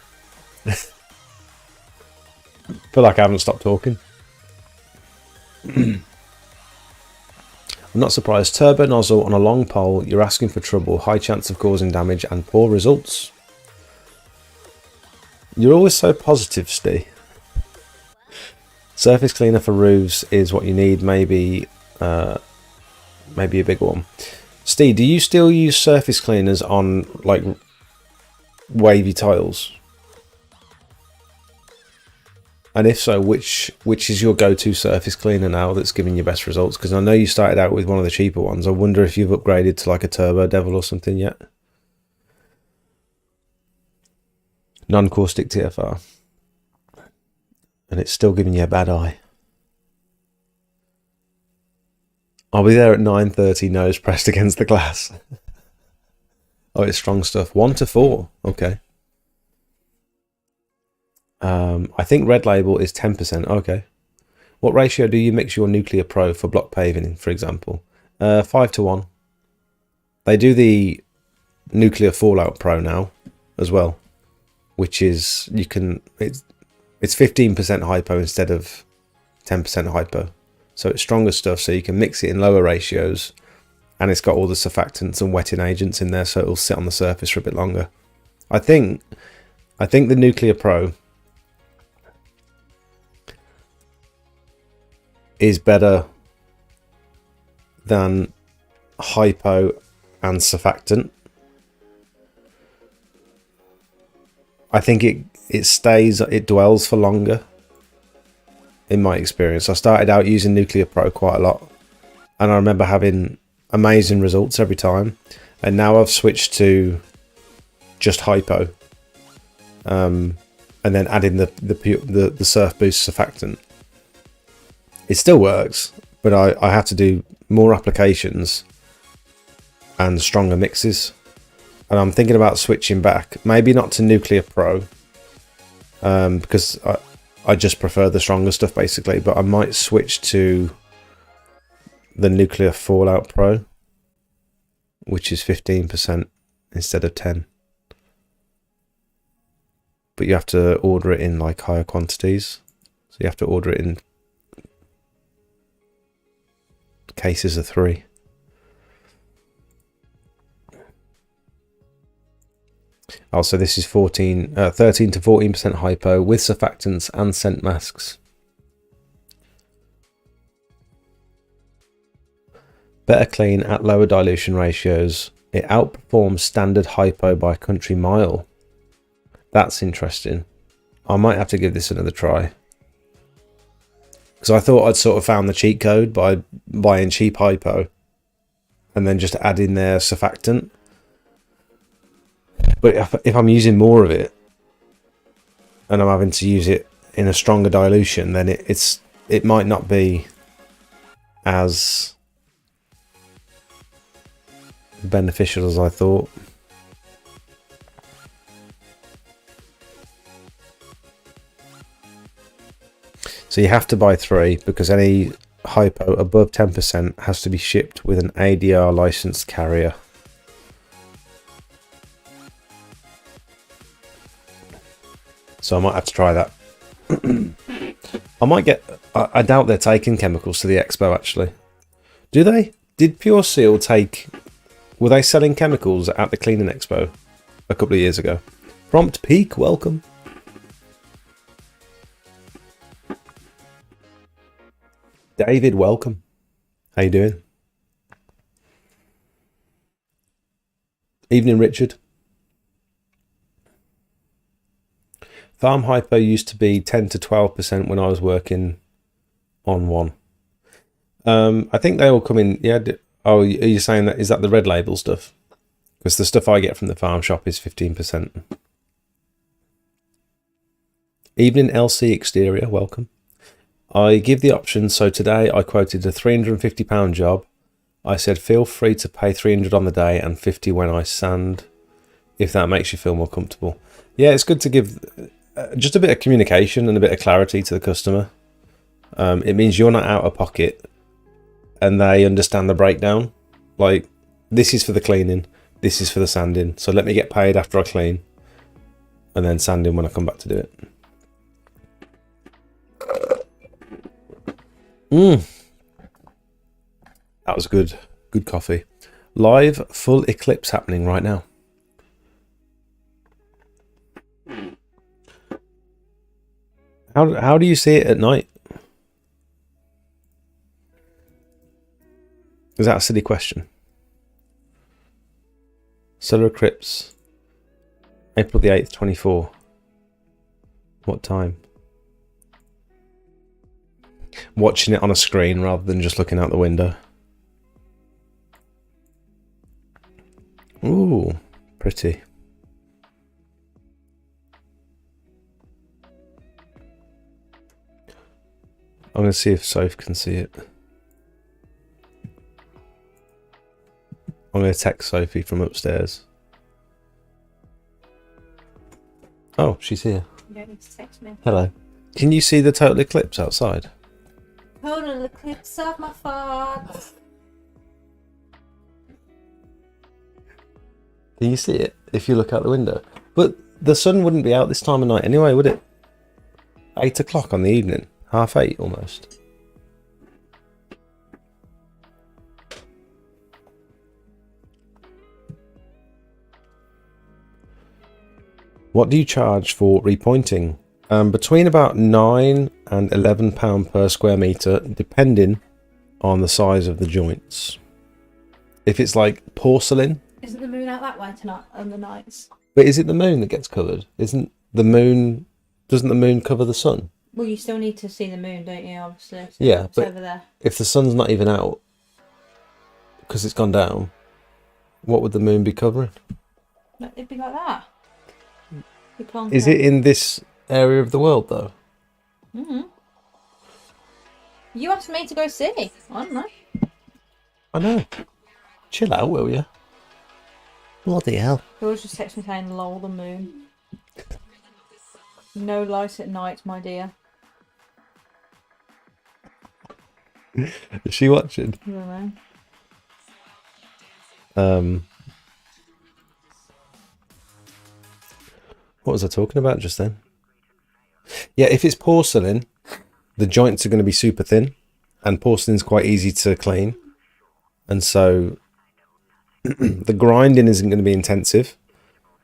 Feel like I haven't stopped talking. I'm not surprised. Turbo nozzle on a long pole, you're asking for trouble, high chance of causing damage and poor results. You're always so positive, Steve. Surface cleaner for roofs is what you need, maybe a bigger one. Steve, do you still use surface cleaners on like wavy tiles? And if so, which is your go-to surface cleaner now that's giving you best results? Because I know you started out with one of the cheaper ones. I wonder if you've upgraded to like a Turbo Devil or something yet. Non-caustic TFR. And it's still giving you a bad eye. I'll be there at 9:30, nose pressed against the glass. Oh, it's strong stuff. 1 to 4. Okay. I think red label is 10%. Okay. What ratio do you mix your Nuclear Pro for block paving, for example? 5 to 1. They do the Nuclear Fallout Pro now as well, which is, you can, it's 15% hypo instead of 10% hypo. So it's stronger stuff, so you can mix it in lower ratios, and it's got all the surfactants and wetting agents in there, so it'll sit on the surface for a bit longer. I think the Nuclear Pro is better than hypo and surfactant. I think it dwells for longer, in my experience. I started out using Nuclear Pro quite a lot, and I remember having amazing results every time, and now I've switched to just hypo, and then adding the Surf Boost surfactant. It still works, but I have to do more applications and stronger mixes, and I'm thinking about switching back, maybe not to Nuclear Pro, because I just prefer the stronger stuff basically, but I might switch to the Nuclear Fallout Pro, which is 15% instead of 10. But you have to order it in like higher quantities. So you have to order it in cases of 3. Also, this is 13 to 14% hypo with surfactants and scent masks. Better clean at lower dilution ratios. It outperforms standard hypo by country mile. That's interesting. I might have to give this another try. Because I thought I'd sort of found the cheat code by buying cheap hypo and then just add in their surfactant. But if I'm using more of it and I'm having to use it in a stronger dilution, then it might not be as beneficial as I thought. So you have to buy 3 because any hypo above 10% has to be shipped with an ADR licensed carrier. So I might have to try that. I might get... I doubt they're taking chemicals to the expo, actually. Do they? Did Pure Seal take... Were they selling chemicals at the Cleaning Expo a couple of years ago? Prompt Peak, welcome. David, welcome. How you doing? Evening, Richard. Farm hypo used to be 10 to 12% when I was working on one. I think they all come in. Yeah. Oh, are you saying that? Is that the red label stuff? Because the stuff I get from the farm shop is 15%. Evening LC exterior, welcome. I give the option. So today I quoted a £350 job. I said feel free to pay 300 on the day and 50 when I sand, if that makes you feel more comfortable. Yeah, it's good to give just a bit of communication and a bit of clarity to the customer. It means you're not out of pocket and they understand the breakdown. Like, this is for the cleaning, this is for the sanding. So let me get paid after I clean and then sanding when I come back to do it. That was good. Good coffee. Live full eclipse happening right now. How do you see it at night? Is that a silly question? Solar eclipse, April the 8th, 24. What time? Watching it on a screen rather than just looking out the window. Ooh, pretty. I'm going to see if Soph can see it. I'm going to text Sophie from upstairs. Oh, she's here. You don't need to text me. Hello. Can you see the total eclipse outside? Total eclipse of my thoughts. Can you see it if you look out the window? But the sun wouldn't be out this time of night anyway, would it? 8 o'clock on the evening. 8:30 almost. What do you charge for repointing? Between about £9 and £11 per square metre, depending on the size of the joints. If it's like porcelain... Isn't the moon out that way tonight on the nights? But is it the moon that gets covered? Isn't the moon... Doesn't the moon cover the sun? Well, you still need to see the moon, don't you, obviously? So Yeah, it's but over there. if the sun's not even out, because it's gone down, what would the moon be covering? It'd be like that. Is it in this area of the world, though? You asked me to go see. I don't know. I know. Chill out, will you? Bloody hell. George just texted me saying, lol, the moon. No light at night, my dear. Is she watching? Yeah. What was I talking about just then? Yeah, if it's porcelain, the joints are going to be super thin, and porcelain's quite easy to clean, and so the grinding isn't going to be intensive.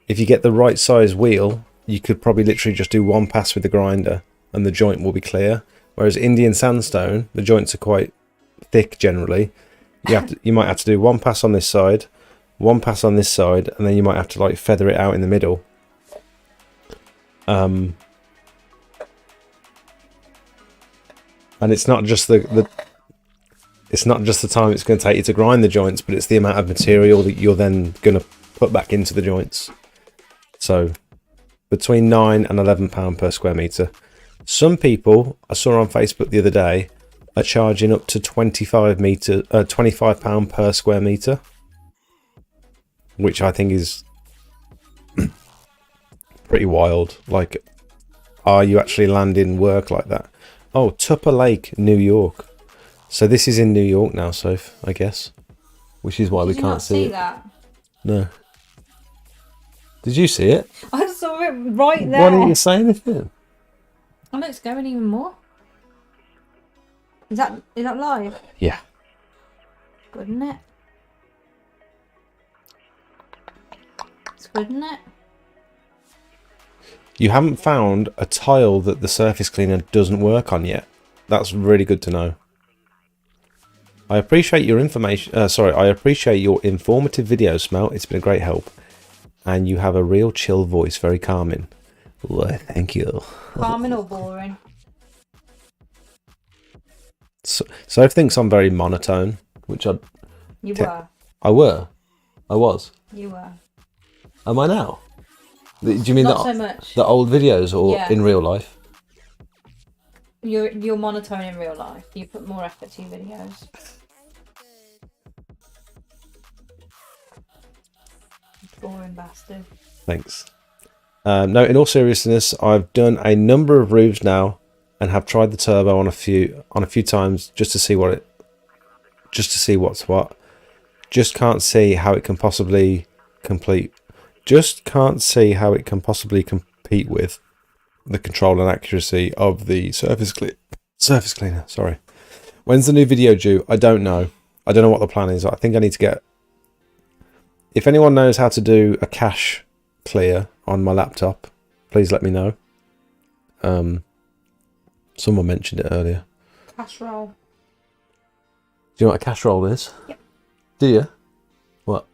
If you get the right size wheel, you could probably literally just do one pass with the grinder, and the joint will be clear. Whereas Indian sandstone, the joints are quite thick generally. You might have to do one pass on this side, one pass on this side, and then you might have to like feather it out in the middle. And it's not just it's not just the time it's going to take you to grind the joints, but it's the amount of material that you're then going to put back into the joints. So between £9 and £11 per square metre. Some people I saw on Facebook the other day are charging up to £25 per square metre, which I think is pretty wild. Like, are you actually landing work like that? Oh, Tupper Lake, New York. So this is in New York now, Soph, I guess. Which is why we can't see it. That? No. Did you see it? I saw it right there. Why didn't you say anything? Oh, no, it's going even more. Is that live? Yeah. Good, isn't it? It's good, isn't it? You haven't found a tile that the surface cleaner doesn't work on yet. That's really good to know. I appreciate your information. I appreciate your informative video, Smelt. It's been a great help. And you have a real chill voice, very calming. Well, thank you. Calming or boring? So thinks I'm very monotone, which I was. You were. Am I now? Do you mean Not so much. the old videos or in real life? You're monotone in real life. You put more effort to your videos. Boring bastard. Thanks. No, in all seriousness, I've done a number of roofs now and have tried the turbo on a few times just to see what's what. Just can't see how it can possibly compete with the control and accuracy of the surface cleaner. Sorry. When's the new video due? I don't know. I don't know what the plan is. I think I need to get. If anyone knows how to do a cache clear on my laptop, please let me know. Someone mentioned it earlier. Cash roll. Do you know what a cache roll is? Yep. Do you? What?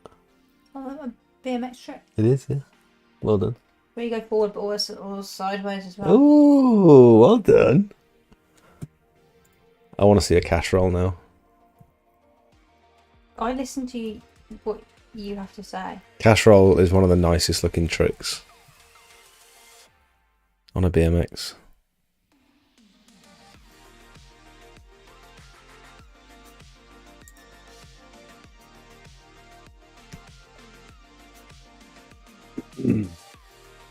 A BMX trick. It is, yeah. Well done. Where you go forward but also sideways as well. Oh, well done. I want to see a cache roll now. I listen to what you have to say. Cache roll is one of the nicest looking tricks on a BMX.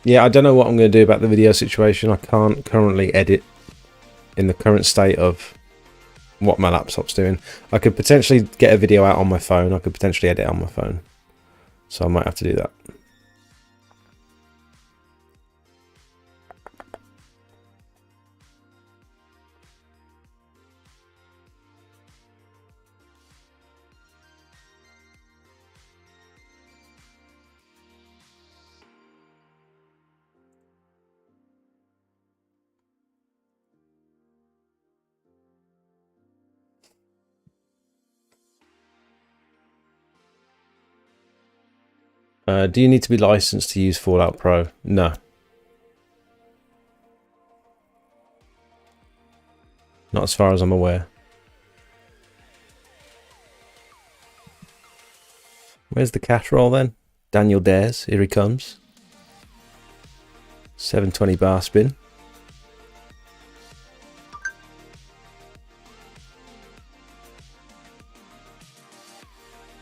Yeah, I don't know what I'm going to do about the video situation. I can't currently edit in the current state of what my laptop's doing. I could potentially get a video out on my phone. I could potentially edit on my phone. So I might have to do that. Do you need to be licensed to use Fallout Pro? No. Not as far as I'm aware. Where's the cash roll then? Daniel Dares, here he comes. 720 bar spin.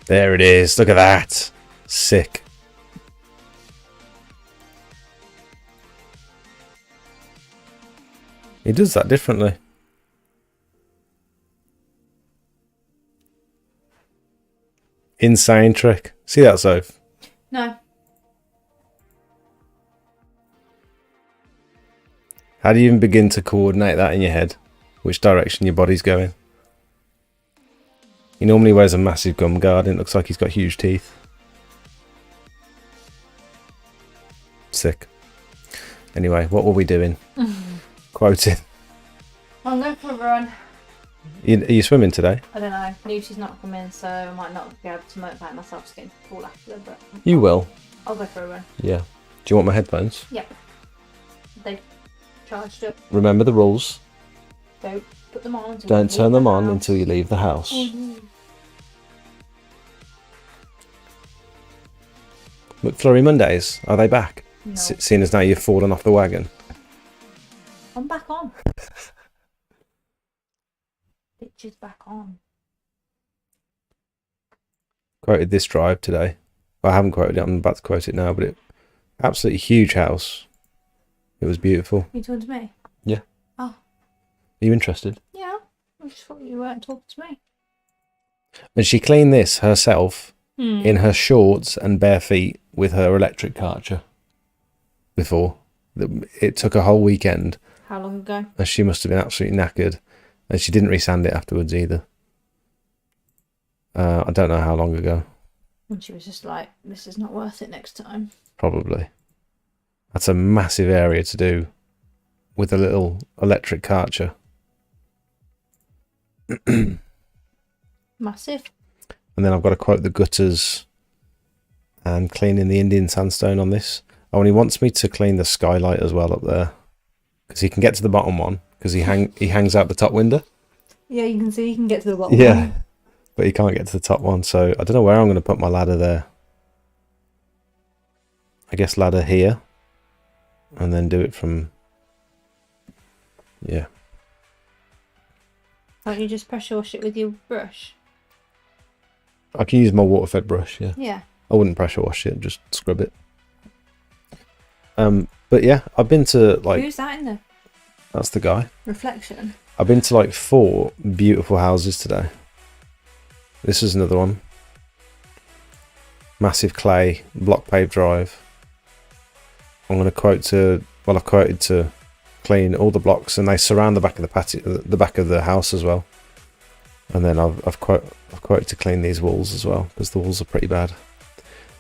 There it is, look at that. Sick. He does that differently. Insane trick. See that, Soph? No. How do you even begin to coordinate that in your head? Which direction your body's going? He normally wears a massive gum guard and it looks like he's got huge teeth. Sick. Anyway, what were we doing? Quoting. I'm going for a run. Are you swimming today? I don't know. Lucy's not coming, so I might not be able to motivate myself to get into the pool after. But You will. I'll go for a run. Yeah. Do you want my headphones? Yep. They charged up. Remember the rules. Don't put them on. Until Don't you turn leave them the on house. until you leave the house. McFlurry Mondays, are they back? No. Seeing as now you've fallen off the wagon. I'm back on. Bitch is back on. Quoted this drive today. Well, I haven't quoted it, I'm about to quote it now, but it absolutely huge house. It was beautiful. You talking to me? Yeah. Oh. Are you interested? Yeah. I just thought you weren't talking to me. And she cleaned this herself in her shorts and bare feet with her electric karcher before. It took a whole weekend. How long ago? And she must have been absolutely knackered. And she didn't resand it afterwards either. I don't know how long ago. And she was just like, this is not worth it next time. Probably. That's a massive area to do with a little electric karcher. Massive. And then I've got to quote the gutters and cleaning the Indian sandstone on this. Oh, and he wants me to clean the skylight as well up there. Because he can get to the bottom one. Because he hangs out the top window. Yeah, you can see you can get to the bottom. Yeah. One. But he can't get to the top one. So I don't know where I'm going to put my ladder there. I guess ladder here. And then do it from... Yeah. Can't you just pressure wash it with your brush? I can use my water-fed brush, yeah. Yeah. I wouldn't pressure wash it, just scrub it. But yeah, I've been to like... Who's that in the That's the guy. reflection? I've been to like 4 beautiful houses today. This is another one. Massive clay, block paved drive. I'm going to quote to... Well, I've quoted to clean all the blocks and they surround the back of the patio, the back of the house as well. And then I've quoted to clean these walls as well because the walls are pretty bad.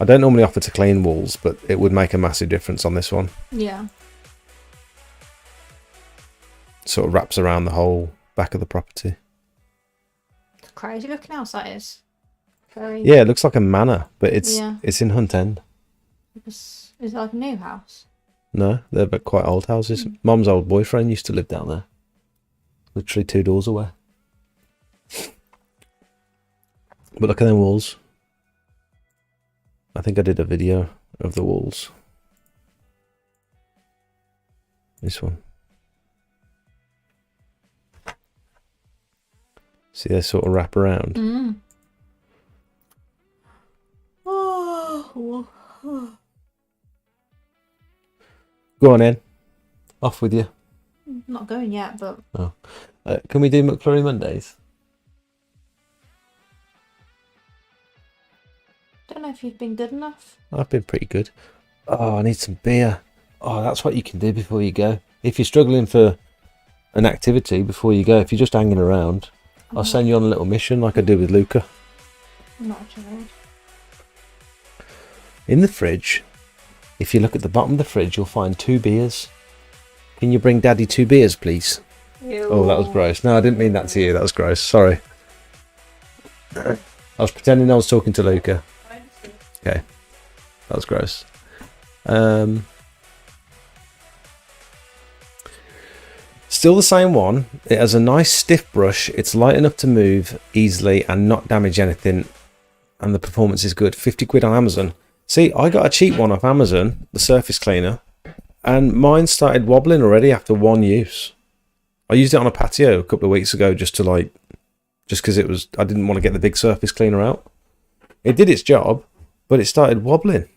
I don't normally offer to clean walls, but it would make a massive difference on this one. Yeah. Sort of wraps around the whole back of the property. It's crazy looking house that is. Very. Yeah, it looks like a manor, but it's Yeah. it's in Hunt End. Is it like a new house? No, they're but quite old houses. Mum's old boyfriend used to live down there. Literally 2 doors away. But look at them walls. I think I did a video of the walls. This one. See, they sort of wrap around. Mm. Oh. Go on in. Off with you. Not going yet, but Can we do McFlurry Mondays? don't know if you've been good enough. I've been pretty good. Oh, I need some beer. Oh, that's what you can do before you go. If you're struggling for an activity before you go, if you're just hanging around, I'll send you on a little mission like I did with Luca. I'm not a child. In the fridge, if you look at the bottom of the fridge, you'll find 2 beers. Can you bring Daddy 2 beers, please? Ew. Oh, that was gross. No, I didn't mean that to you. That was gross. Sorry. I was pretending I was talking to Luca. Okay. That was gross. Still the same one. It has a nice stiff brush. It's light enough to move easily and not damage anything. And the performance is good. 50 quid on Amazon. See, I got a cheap one off Amazon, the surface cleaner. And mine started wobbling already after 1 use. I used it on a patio a couple of weeks ago just because it was, I didn't want to get the big surface cleaner out. It did its job, but it started wobbling.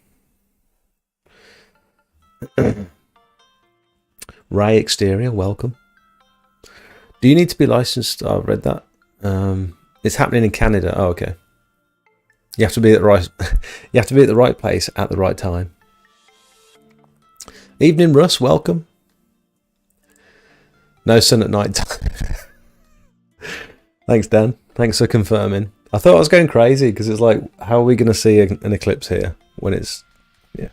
Ray Exterior, welcome. Do you need to be licensed? Oh, I've read that. It's happening in Canada. Oh, okay. You have to be at the right. You have to be at the right place at the right time. Evening, Russ. Welcome. No sun at night time. Thanks, Dan. Thanks for confirming. I thought I was going crazy because it's like, how are we going to see an eclipse here when it's, yeah.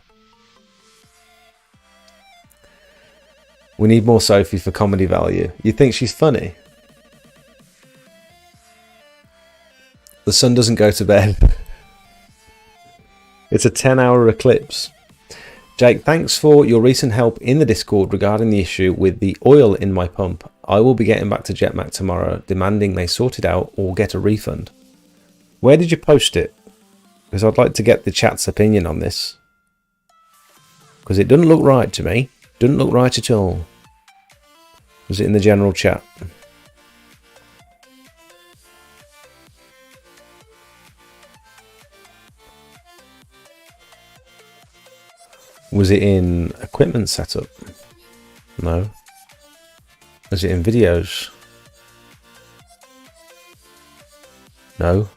We need more Sophie for comedy value. You think she's funny? The sun doesn't go to bed. It's a 10-hour eclipse. Jake, thanks for your recent help in the Discord regarding the issue with the oil in my pump. I will be getting back to Jetmac tomorrow, demanding they sort it out or get a refund. Where did you post it? Because I'd like to get the chat's opinion on this. Because it doesn't look right to me. Doesn't look right at all. Was it in the general chat? Was it in equipment setup? No. Was it in videos? No.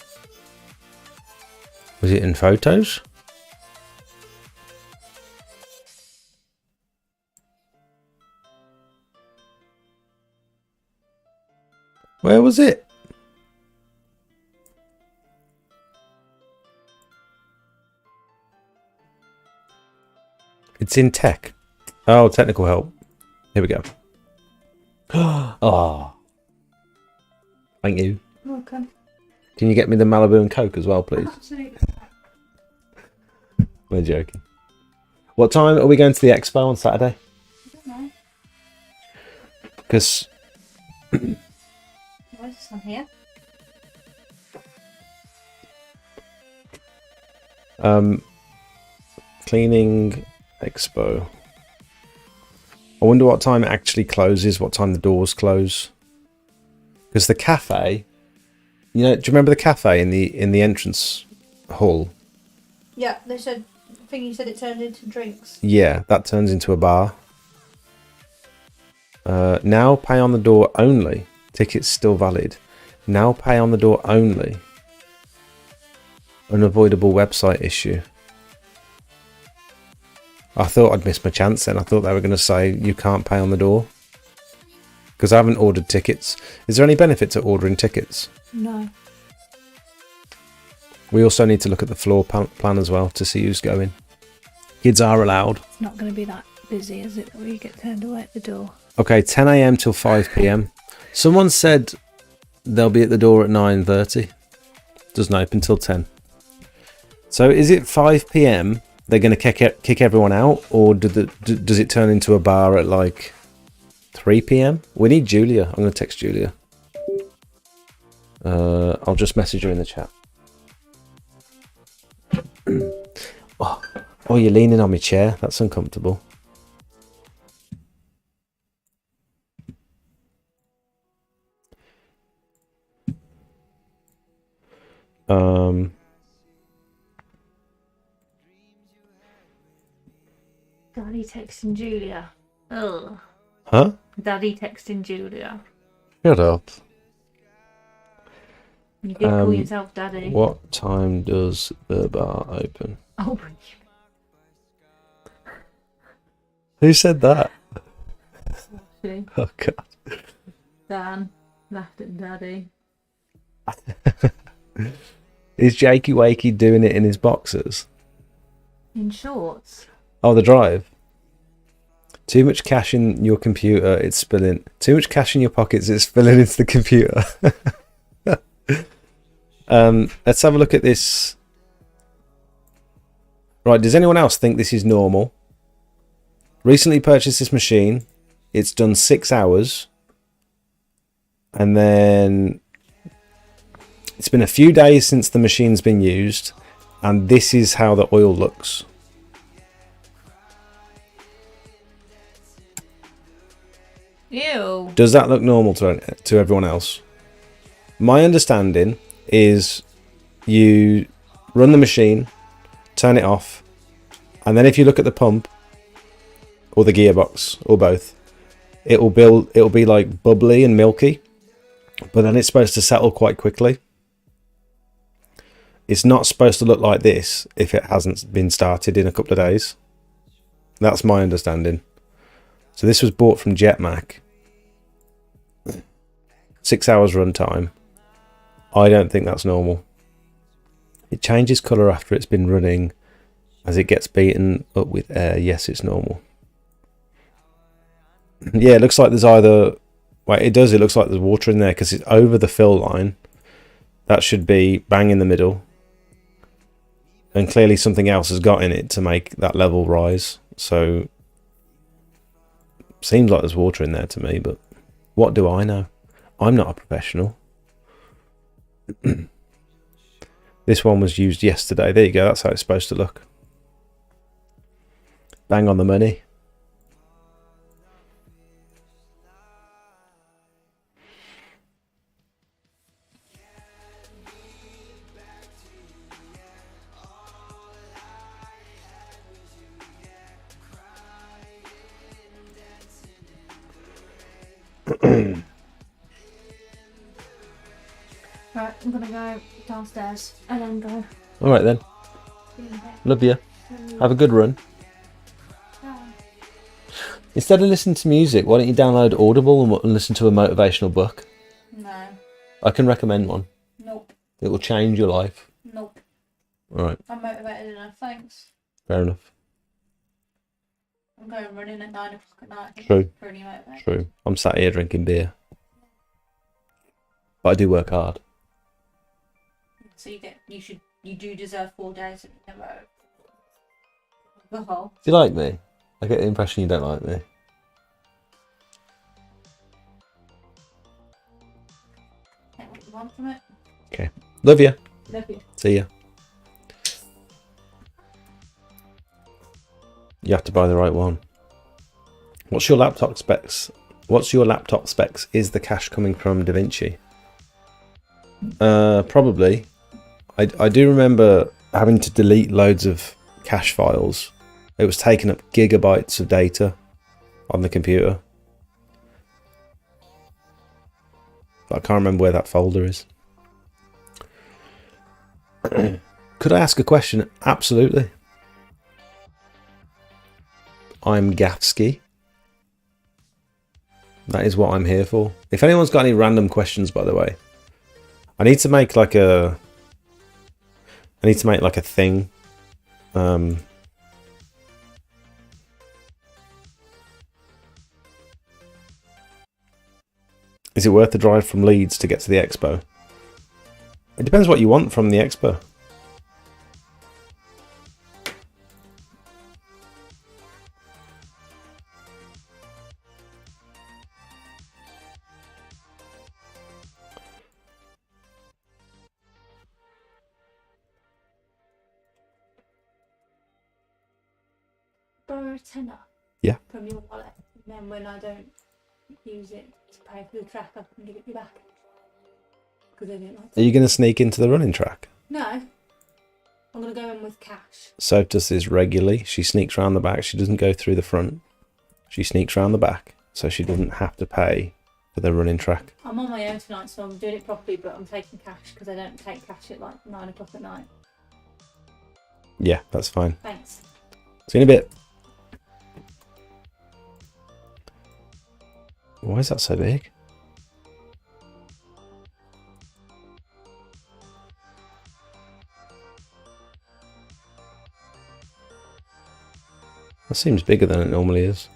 Was it in photos? Where was it? It's in tech. Oh, technical help. Here we go. Oh. Thank you. Welcome. Can you get me the Malibu and Coke as well, please? Absolutely. We're joking. What time are we going to the expo on Saturday? I don't know. Because Why is this one here? cleaning expo. I wonder what time it actually closes, what time the doors close. Because the cafe, you know, do you remember the cafe in the entrance hall? Yeah, they said. I think you said it turned into drinks. Yeah, that turns into a bar. Now pay on the door only. Tickets still valid. Now pay on the door only. Unavoidable website issue. I thought I'd missed my chance then. I thought they were going to say you can't pay on the door. Because I haven't ordered tickets. Is there any benefit to ordering tickets? No. We also need to look at the floor plan as well to see who's going. Kids are allowed. It's not going to be that busy, is it, where you get turned away at the door? Okay, 10 a.m. till 5 p.m. Someone said they'll be at the door at 9:30. Doesn't open till 10. So is it 5 p.m. they're going to kick everyone out, or does it turn into a bar at like 3 p.m? We need Julia. I'm going to text Julia. I'll just message her in the chat. Oh, you're leaning on my chair. That's uncomfortable. Daddy texting Julia. Ugh. Huh? Daddy texting Julia. Shut up. You did call yourself Daddy. What time does the bar open? Oh, Who said that? actually, Oh god. Dan laughed at Daddy. Is Jakey Wakey doing it in his boxers? In shorts. Oh, the drive. Too much cash in your computer, it's spilling. Too much cash in your pockets, it's spilling into the computer. Let's have a look at this. Right, does anyone else think this is normal? Recently purchased this machine. It's done 6 hours. And then it's been a few days since the machine's been used. And this is how the oil looks. Ew. Does that look normal to everyone else? My understanding is you run the machine, turn it off, and then if you look at the pump or the gearbox or both, it'll be like bubbly and milky, but then it's supposed to settle quite quickly. it's not supposed to look like this if it hasn't been started in a couple of days. That's my understanding. So this was bought from Jetmac. 6 hours runtime. I don't think that's normal. It changes colour after it's been running as it gets beaten up with air. Yes, it's normal. Yeah, it looks like there's either... Well, it does. It looks like there's water in there because it's over the fill line. That should be bang in the middle. And clearly something else has got in it to make that level rise. So, seems like there's water in there to me, but what do I know? I'm not a professional. This one was used yesterday. There you go. That's how it's supposed to look. Bang on the money. Right, I'm gonna go downstairs and then go. All right then. Love you. Have a good run. Instead of listening to music, why don't you download Audible and listen to a motivational book? No. I can recommend one. Nope. It will change your life. Nope. All right. I'm motivated enough, thanks. Fair enough. I'm going running at 9 o'clock at night. True. Pretty motivated. True. I'm sat here drinking beer. But I do work hard. So you do deserve 4 days in a row. The whole. Do you like me? I get the impression you don't like me. Take what you want from it. Okay. Love you. Love you. See ya. You have to buy the right one. What's your laptop specs? Is the cache coming from DaVinci? Probably. I do remember having to delete loads of cache files. It was taking up gigabytes of data on the computer. But I can't remember where that folder is. Could I ask a question? Absolutely. I'm Gatsky. That is what I'm here for. If anyone's got any random questions, by the way, I need to make like a thing. Is it worth the drive from Leeds to get to the expo? It depends what you want from the expo. Borrow a tenner. Yeah. From your wallet. And then when I don't use it to pay for the track, I can give it you back. Because I don't like Are you going to sneak into the running track? No. I'm going to go in with cash. So does this regularly. She sneaks around the back. She doesn't go through the front. She sneaks around the back so she doesn't have to pay for the running track. I'm on my own tonight, so I'm doing it properly, but I'm taking cash because I don't take cash at like 9 o'clock at night. Yeah, that's fine. Thanks. See you in a bit. Why is that so big? That seems bigger than it normally is.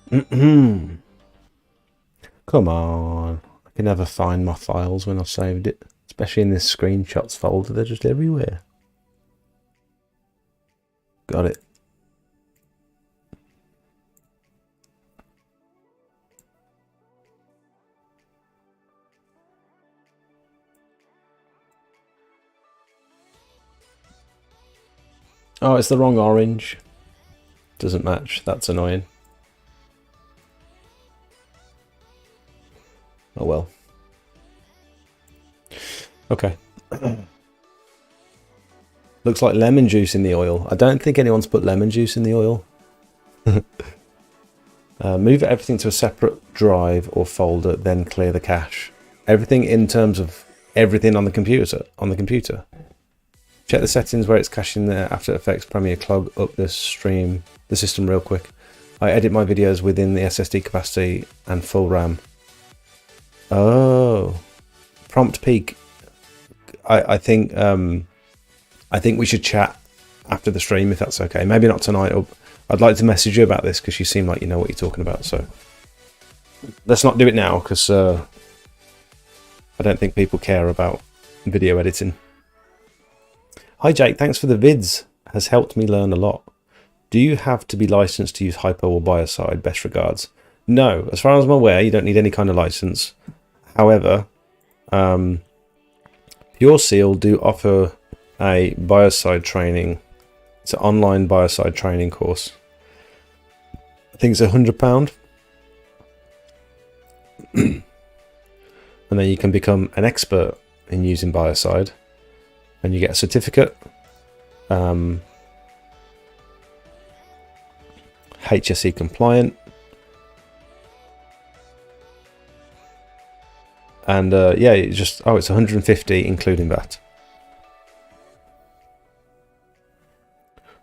Come on. I can never find my files when I've saved it. Especially in this screenshots folder. They're just everywhere. Got it. Oh, it's the wrong orange. Doesn't match. That's annoying. Oh well. Okay. Looks like lemon juice in the oil. I don't think anyone's put lemon juice in the oil. Move everything to a separate drive or folder, then clear the cache. Everything in terms of everything on the computer. Check the settings where it's caching there. After Effects, Premiere, clog up the system real quick. I edit my videos within the SSD capacity and full RAM. Oh, prompt peak. I think we should chat after the stream if that's okay. Maybe not tonight. I'd like to message you about this because you seem like you know what you're talking about. So let's not do it now because I don't think people care about video editing. Hi Jake, thanks for the vids. Has helped me learn a lot. Do you have to be licensed to use Hypo or Biocide? Best regards. No, as far as I'm aware, you don't need any kind of license. However, Pure Seal do offer a Biocide training. It's an online Biocide training course. I think it's £100. And then you can become an expert in using Biocide. And you get a certificate. HSE compliant. And yeah, it's 150 including that.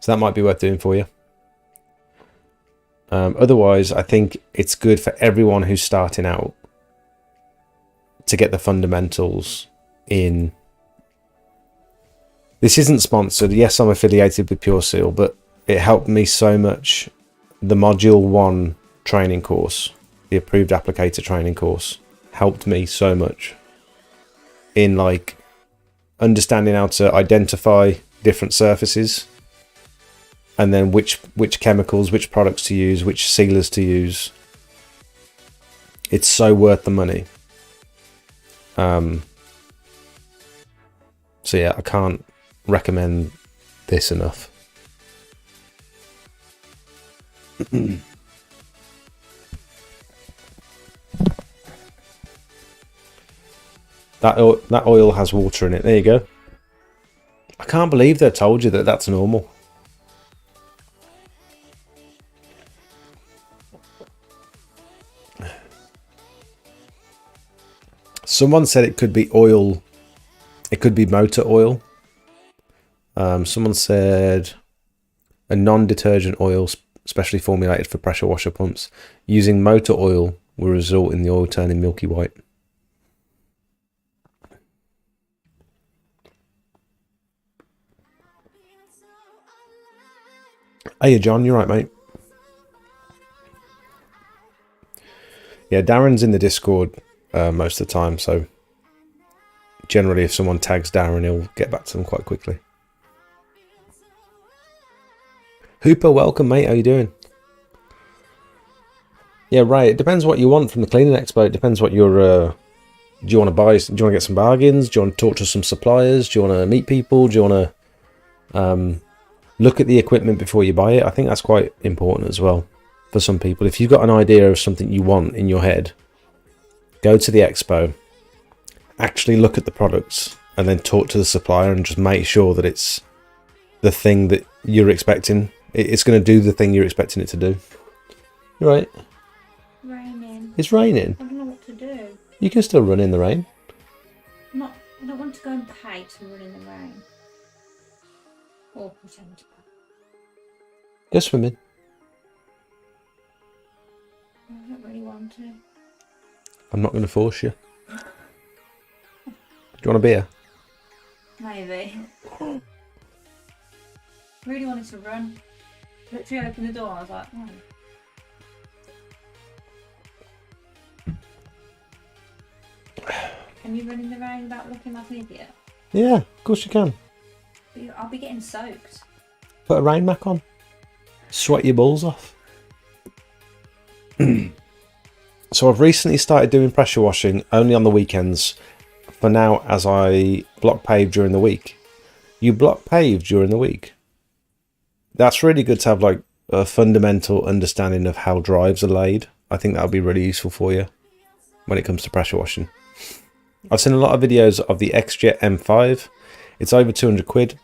So that might be worth doing for you. Otherwise, I think it's good for everyone who's starting out to get the fundamentals in. This isn't sponsored. Yes, I'm affiliated with Pure Seal, but it helped me so much. The Module 1 training course, the Approved Applicator training course, helped me so much in like understanding how to identify different surfaces and then which chemicals, which products to use, which sealers to use. It's so worth the money. So yeah, I can't recommend this enough. That oil has water in it. There you go. I can't believe they told you that that's normal. Someone said it could be oil. It could be motor oil. Someone said a non-detergent oil specially formulated for pressure washer pumps. Using motor oil will result in the oil turning milky white. Hey, John, you're right, mate. Yeah, Darren's in the Discord most of the time, so generally if someone tags Darren, he'll get back to them quite quickly. Hooper, welcome, mate. How you doing? Yeah, right. It depends what you want from the Cleaning Expo. It depends what you're... do you want to buy? Do you want to get some bargains? Do you want to talk to some suppliers? Do you want to meet people? Do you want to look at the equipment before you buy it? I think that's quite important as well for some people. If you've got an idea of something you want in your head, go to the expo, actually look at the products, and then talk to the supplier and just make sure that it's the thing that you're expecting. It's going to do the thing you're expecting it to do. You're right. Raining. It's raining. I don't know what to do. You can still run in the rain. I don't want to go and pay to run in the rain. Or pretend to. Go swimming. I don't really want to. I'm not going to force you. Do you want a beer? Maybe. Really wanted to run. Literally opened the door, I was like, oh. Can you run in the rain without looking like an idiot? Yeah, of course you can. I'll be getting soaked. Put a rain mac on. Sweat your balls off. So I've recently started doing pressure washing only on the weekends for now, as I block pave during the week. You block pave during the week? That's really good to have like a fundamental understanding of how drives are laid. I think that would be really useful for you when it comes to pressure washing. I've seen a lot of videos of the XJet M5. It's over 200 quid.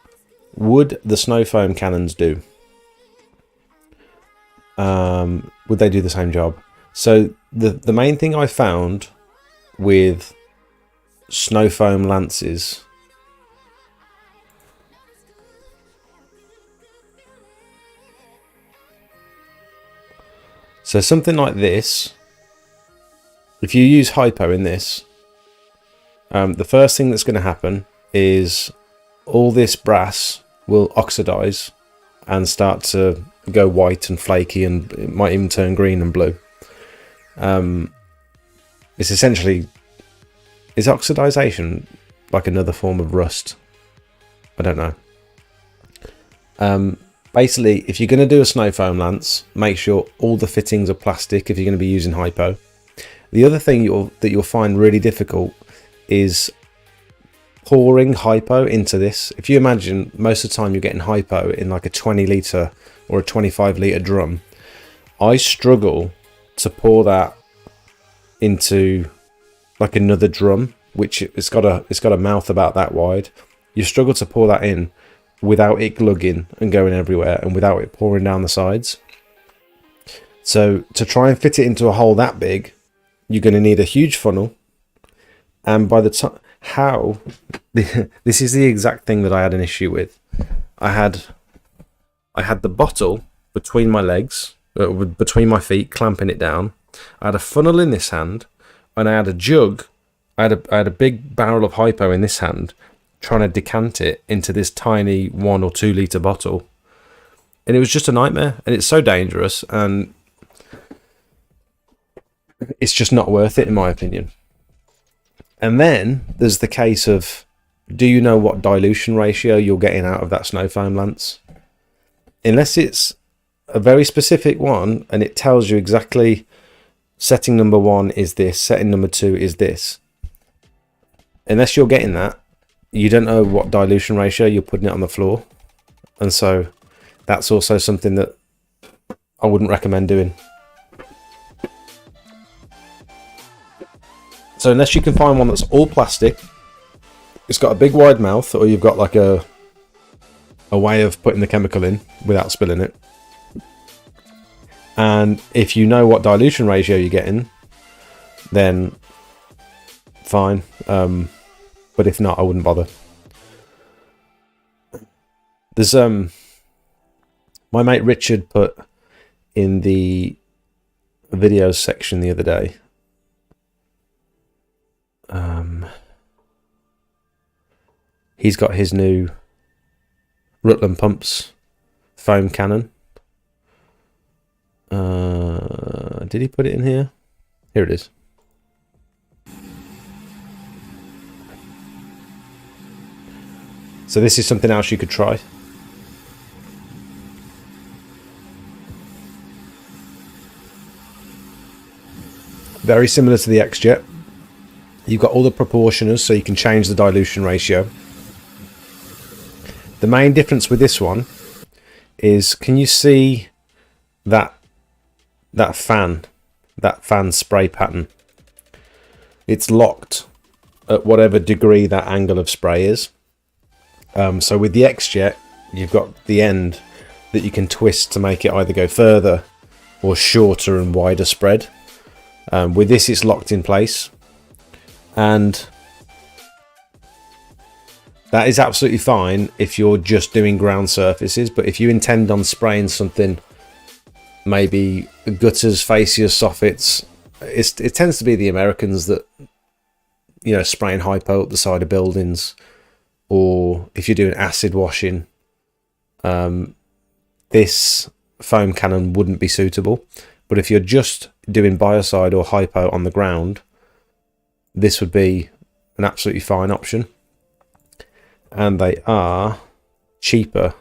Would the snow foam cannons do? Would they do the same job? So the main thing I found with snow foam lances so something like this, if you use hypo in this, the first thing that's going to happen is all this brass will oxidize and start to go white and flaky, and it might even turn green and blue. It's essentially, is oxidization like another form of rust? I don't know. Basically, if you're going to do a snow foam lance, make sure all the fittings are plastic if you're going to be using hypo. The other thing that you'll find really difficult is pouring hypo into this. If you imagine, most of the time you're getting hypo in like a 20 litre or a 25 litre drum. I struggle to pour that into like another drum, which it's got a mouth about that wide. You struggle to pour that in without it glugging and going everywhere, and without it pouring down the sides. So to try and fit it into a hole that big, you're going to need a huge funnel. And by the time, this is the exact thing that I had an issue with. I had the bottle between my legs, between my feet, clamping it down. I had a funnel in this hand, and I had a jug. I had a big barrel of hypo in this hand, trying to decant it into this tiny 1 or 2 litre bottle. And it was just a nightmare, and it's so dangerous, and it's just not worth it in my opinion. And then there's the case of, do you know what dilution ratio you're getting out of that snow foam lance? Unless it's a very specific one and it tells you exactly setting number 1 is this, setting number 2 is this. Unless you're getting that, you don't know what dilution ratio you're putting it on the floor. And so that's also something that I wouldn't recommend doing. So unless you can find one that's all plastic, it's got a big wide mouth, or you've got like a way of putting the chemical in without spilling it. And if you know what dilution ratio you're getting, then fine. But if not, I wouldn't bother. There's my mate Richard put in the videos section the other day. He's got his new Rutland Pumps foam cannon. Did he put it in here? Here it is. So this is something else you could try. Very similar to the XJet. You've got all the proportioners, so you can change the dilution ratio. The main difference with this one is, can you see that fan spray pattern? It's locked at whatever degree that angle of spray is. So with the XJet, you've got the end that you can twist to make it either go further or shorter and wider spread. With this, it's locked in place, and that is absolutely fine if you're just doing ground surfaces. But if you intend on spraying something, maybe gutters, fascias, soffits, it tends to be the Americans that, you know, spraying hypo up the side of buildings, or if you're doing acid washing, this foam cannon wouldn't be suitable. But if you're just doing biocide or hypo on the ground, this would be an absolutely fine option, and they are cheaper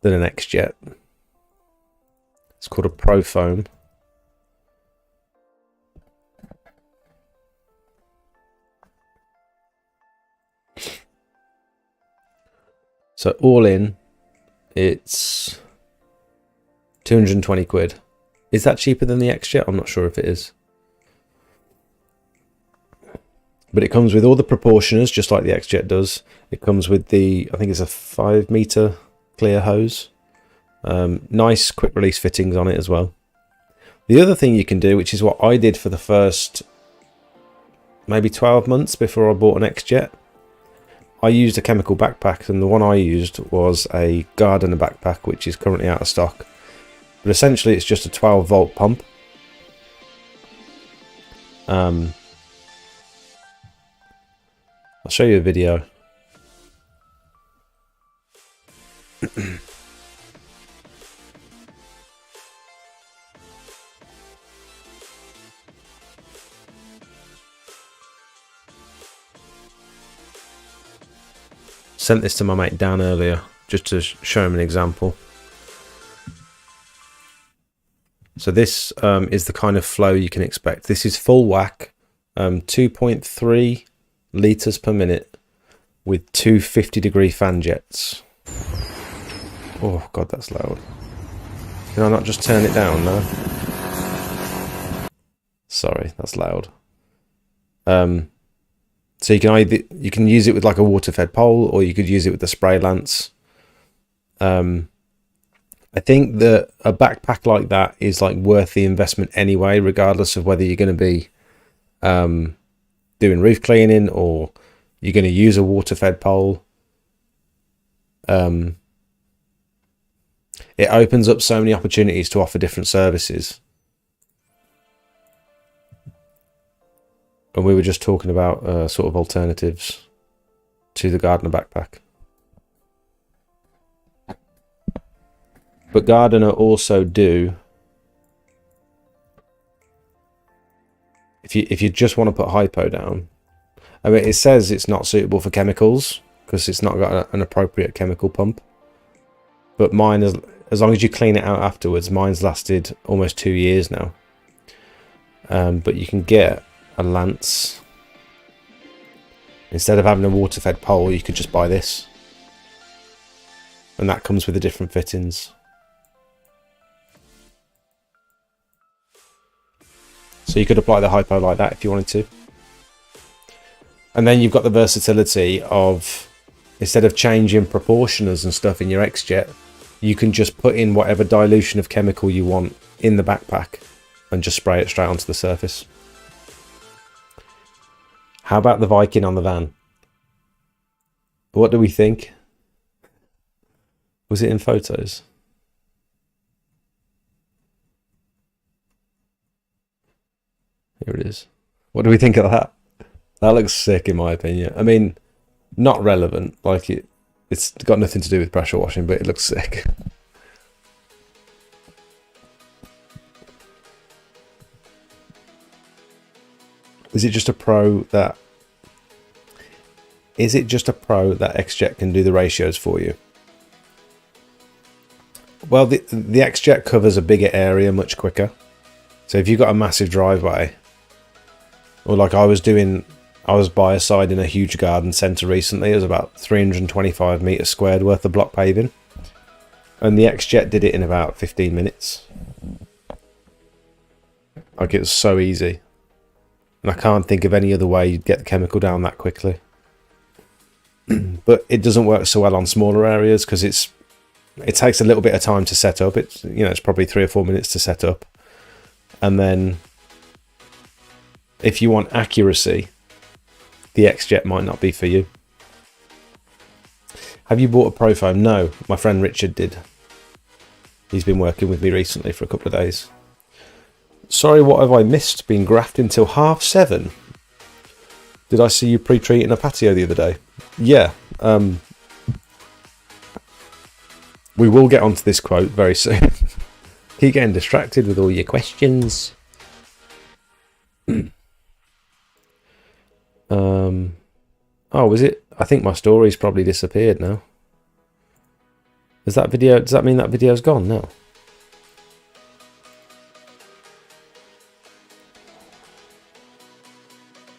than an X-Jet. It's called a Pro Foam. So all in, it's 220 quid. Is that cheaper than the X-Jet? I'm not sure if it is. But it comes with all the proportioners, just like the X-Jet does. It comes with the, I think it's a 5 meter clear hose. Nice quick release fittings on it as well. The other thing you can do, which is what I did for the first maybe 12 months before I bought an X-Jet, I used a chemical backpack, and the one I used was a Gardener backpack, which is currently out of stock. But essentially it's just a 12 volt pump. I'll show you a video. Sent this to my mate Dan earlier, just to show him an example. So this is the kind of flow you can expect. This is full whack, 2.3 litres per minute with 250-degree fan jets. Oh god, that's loud. Can I not just turn it down now? Sorry, that's loud. So you can use it with like a water-fed pole, or you could use it with the spray lance. I think that a backpack like that is like worth the investment anyway, regardless of whether you're going to be doing roof cleaning or you're going to use a water-fed pole. It opens up so many opportunities to offer different services. And we were just talking about sort of alternatives to the Gardener backpack. But Gardener also do, if you just want to put hypo down, I mean, it says it's not suitable for chemicals because it's not got an appropriate chemical pump. But mine, as long as you clean it out afterwards, mine's lasted almost 2 years now. But you can get a lance. Instead of having a water-fed pole, you could just buy this. And that comes with the different fittings. So you could apply the hypo like that if you wanted to. And then you've got the versatility of, instead of changing proportioners and stuff in your X-Jet, you can just put in whatever dilution of chemical you want in the backpack and just spray it straight onto the surface. How about the Viking on the van? What do we think? Was it in photos? Here it is. What do we think of that? That looks sick in my opinion. I mean, not relevant. Like it's got nothing to do with pressure washing, but it looks sick. Is it just a pro that X-Jet can do the ratios for you? Well, the X-Jet covers a bigger area much quicker. So if you've got a massive driveway, or like I was by a side in a huge garden centre recently. It was about 325 metres squared worth of block paving. And the X-Jet did it in about 15 minutes. Like, it was so easy. And I can't think of any other way you'd get the chemical down that quickly. But it doesn't work so well on smaller areas because it takes a little bit of time to set up. It's probably 3 or 4 minutes to set up. And then if you want accuracy, the X-Jet might not be for you. Have you bought a Pro Foam? No, my friend Richard did. He's been working with me recently for a couple of days. Sorry, what have I missed? Been grafting till 7:30. Did I see you pre-treating a patio the other day? Yeah. We will get onto this quote very soon. Keep getting distracted with all your questions. Oh, was it? I think my story's probably disappeared now. Is that video? Does that mean that video's gone now?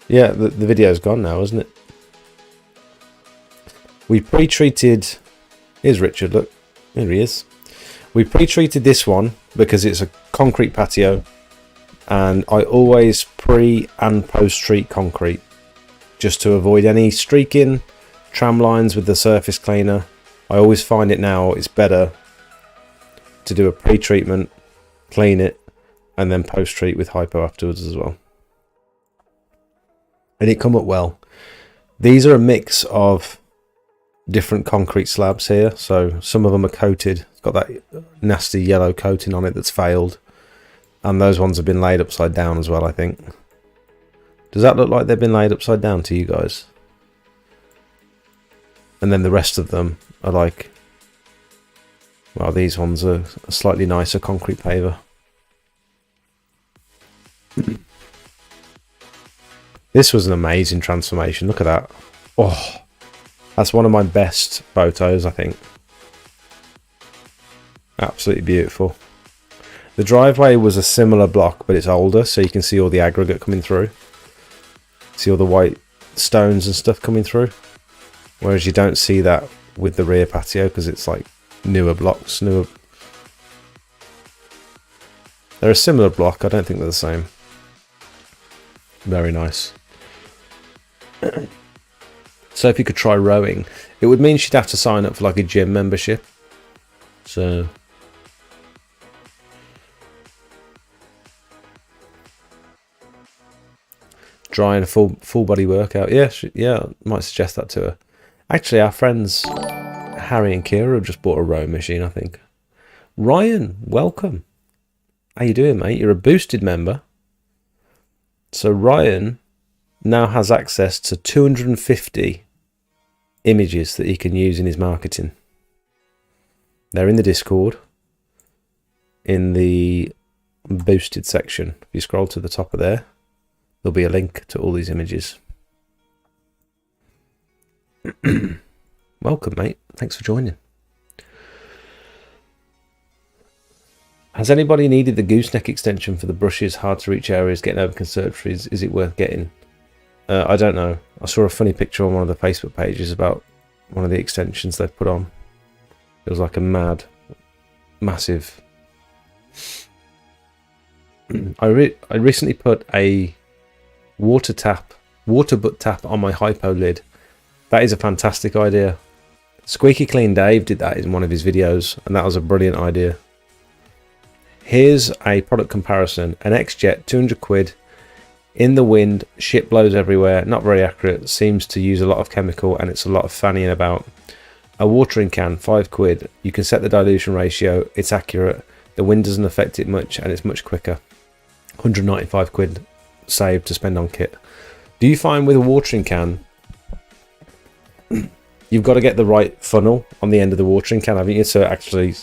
Yeah, the video's gone now, isn't it? We pre-treated... Here's Richard, look. Here he is. We pre-treated this one because it's a concrete patio, and I always pre and post-treat concrete just to avoid any streaking, tram lines with the surface cleaner. I always find it now it's better to do a pre-treatment, clean it, and then post-treat with hypo afterwards as well. And it come up well. These are a mix of different concrete slabs here, so some of them are coated. It's got that nasty yellow coating on it that's failed, and those ones have been laid upside down as well, I think. Does that look like they've been laid upside down to you guys? And then the rest of them are like, well, these ones are a slightly nicer concrete paver. This was an amazing transformation. Look at that. Oh, that's one of my best photos, I think. Absolutely beautiful. The driveway was a similar block, but it's older, so you can see all the aggregate coming through. See all the white stones and stuff coming through. Whereas you don't see that with the rear patio because it's like newer blocks. They're a similar block. I don't think they're the same. Very nice. So if you could try rowing, it would mean she'd have to sign up for like a gym membership. So trying a full body workout. Yeah, yeah, might suggest that to her. Actually, our friends Harry and Kira have just bought a rowing machine, I think. Ryan, welcome. How you doing, mate? You're a boosted member. So Ryan now has access to 250 images that he can use in his marketing. They're in the Discord, in the boosted section. If you scroll to the top of there, there'll be a link to all these images. Welcome, mate. Thanks for joining. Has anybody needed the gooseneck extension for the brushes, hard to reach areas, getting over conservatories? Is it worth getting? I don't know. I saw a funny picture on one of the Facebook pages about one of the extensions they've put on. It was like a massive... I recently put a water butt tap on my hypo lid. That is a fantastic idea. Squeaky Clean Dave did that in one of his videos, and that was a brilliant idea. Here's a product comparison. An X-Jet, 200 quid. In the wind, shit blows everywhere, not very accurate, seems to use a lot of chemical, and it's a lot of fannying about. A watering can, 5 quid. You can set the dilution ratio, it's accurate. The wind doesn't affect it much, and it's much quicker. 195 quid saved to spend on kit. Do you find with a watering can, you've got to get the right funnel on the end of the watering can, haven't you, to actually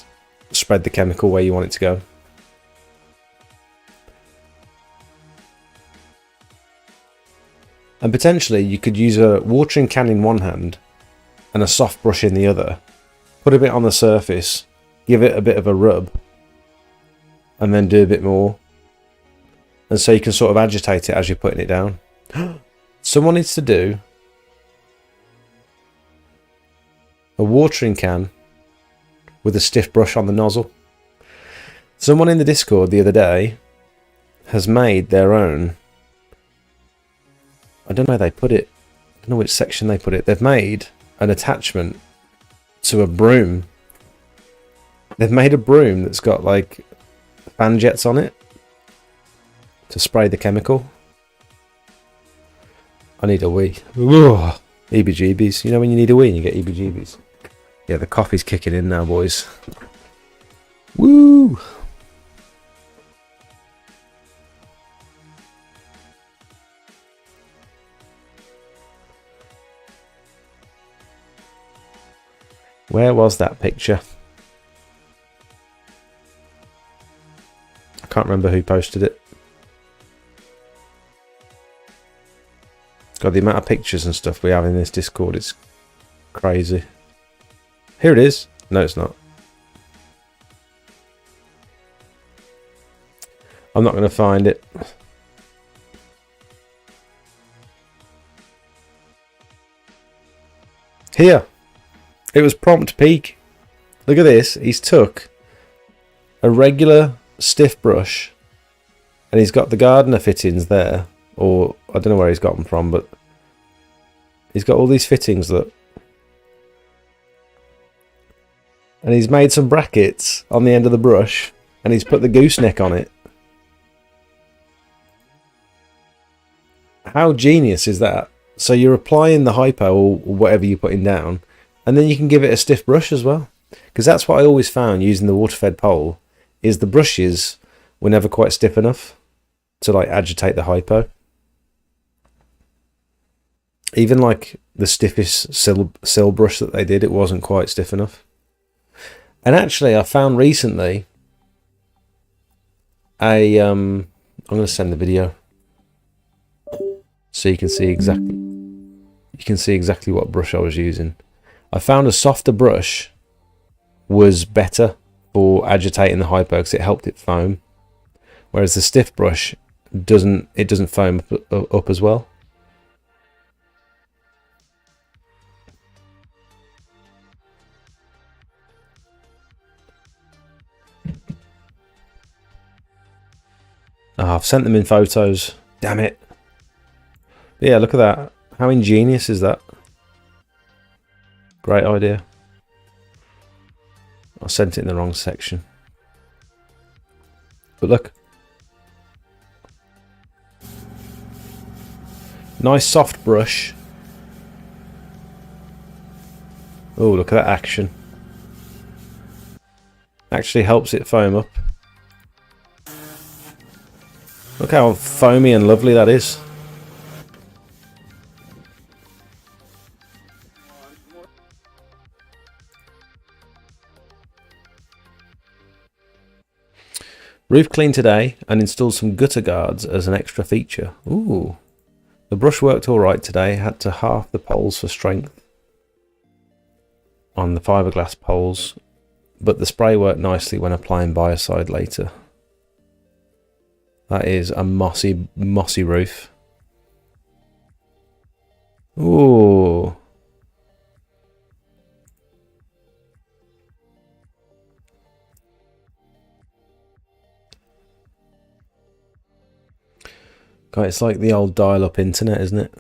spread the chemical where you want it to go? And potentially you could use a watering can in one hand and a soft brush in the other. Put a bit on the surface, give it a bit of a rub, and then do a bit more. And so you can sort of agitate it as you're putting it down. Someone needs to do a watering can with a stiff brush on the nozzle. Someone in the Discord the other day has made their own... I don't know where they put it. I don't know which section they put it. They've made an attachment to a broom. They've made a broom that's got like fan jets on it to spray the chemical. I need a wee. Ugh. EBGBs. You know when you need a wee and you get EBGBs? Yeah, the coffee's kicking in now, boys. Woo! Where was that picture? I can't remember who posted it. God, the amount of pictures and stuff we have in this Discord is crazy. Here it is. No, it's not. I'm not going to find it. Here. It was prompt peak. Look at this. He's took a regular stiff brush and he's got the gardener fittings there. Or I don't know where he's got them from, but he's got all these fittings, look. And he's made some brackets on the end of the brush and he's put the gooseneck on it. How genius is that? So you're applying the hypo or whatever you're putting down, and then you can give it a stiff brush as well. Because that's what I always found using the water-fed pole, is the brushes were never quite stiff enough to like agitate the hypo. Even like the stiffest sill brush that they did, it wasn't quite stiff enough. And actually, I found recently a I'm going to send the video so you can see exactly what brush I was using. I found a softer brush was better for agitating the hypo because it helped it foam, whereas the stiff brush doesn't foam up as well. Oh, I've sent them in photos. Damn it. But yeah, look at that. How ingenious is that? Great idea. I sent it in the wrong section. But look. Nice soft brush. Oh, look at that action. Actually helps it foam up. Look how foamy and lovely that is. Roof cleaned today and installed some gutter guards as an extra feature. Ooh. The brush worked alright today. Had to half the poles for strength on the fiberglass poles, but the spray worked nicely when applying biocide later. That is a mossy roof. Ooh. God, it's like the old dial-up internet, isn't it?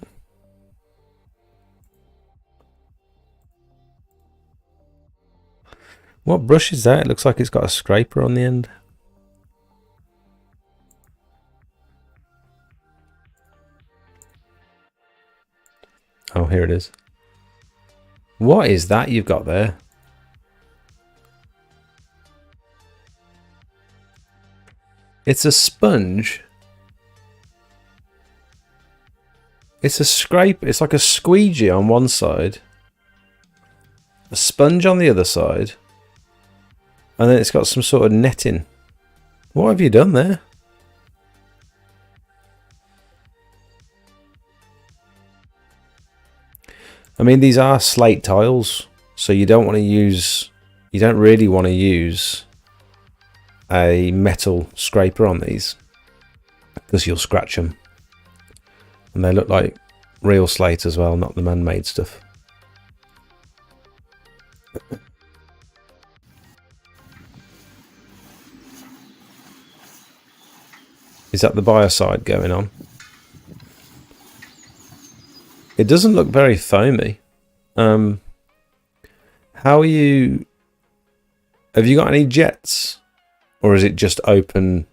What brush is that? It looks like it's got a scraper on the end. Oh, here it is. What is that you've got there? It's a sponge. It's a scrape. It's like a squeegee on one side, a sponge on the other side, and then it's got some sort of netting. What have you done there? I mean, these are slate tiles, so you don't really want to use a metal scraper on these because you'll scratch them. And they look like real slate as well, not the man-made stuff. Is that the biocide going on? It doesn't look very foamy. How are you... Have you got any jets? Or is it just open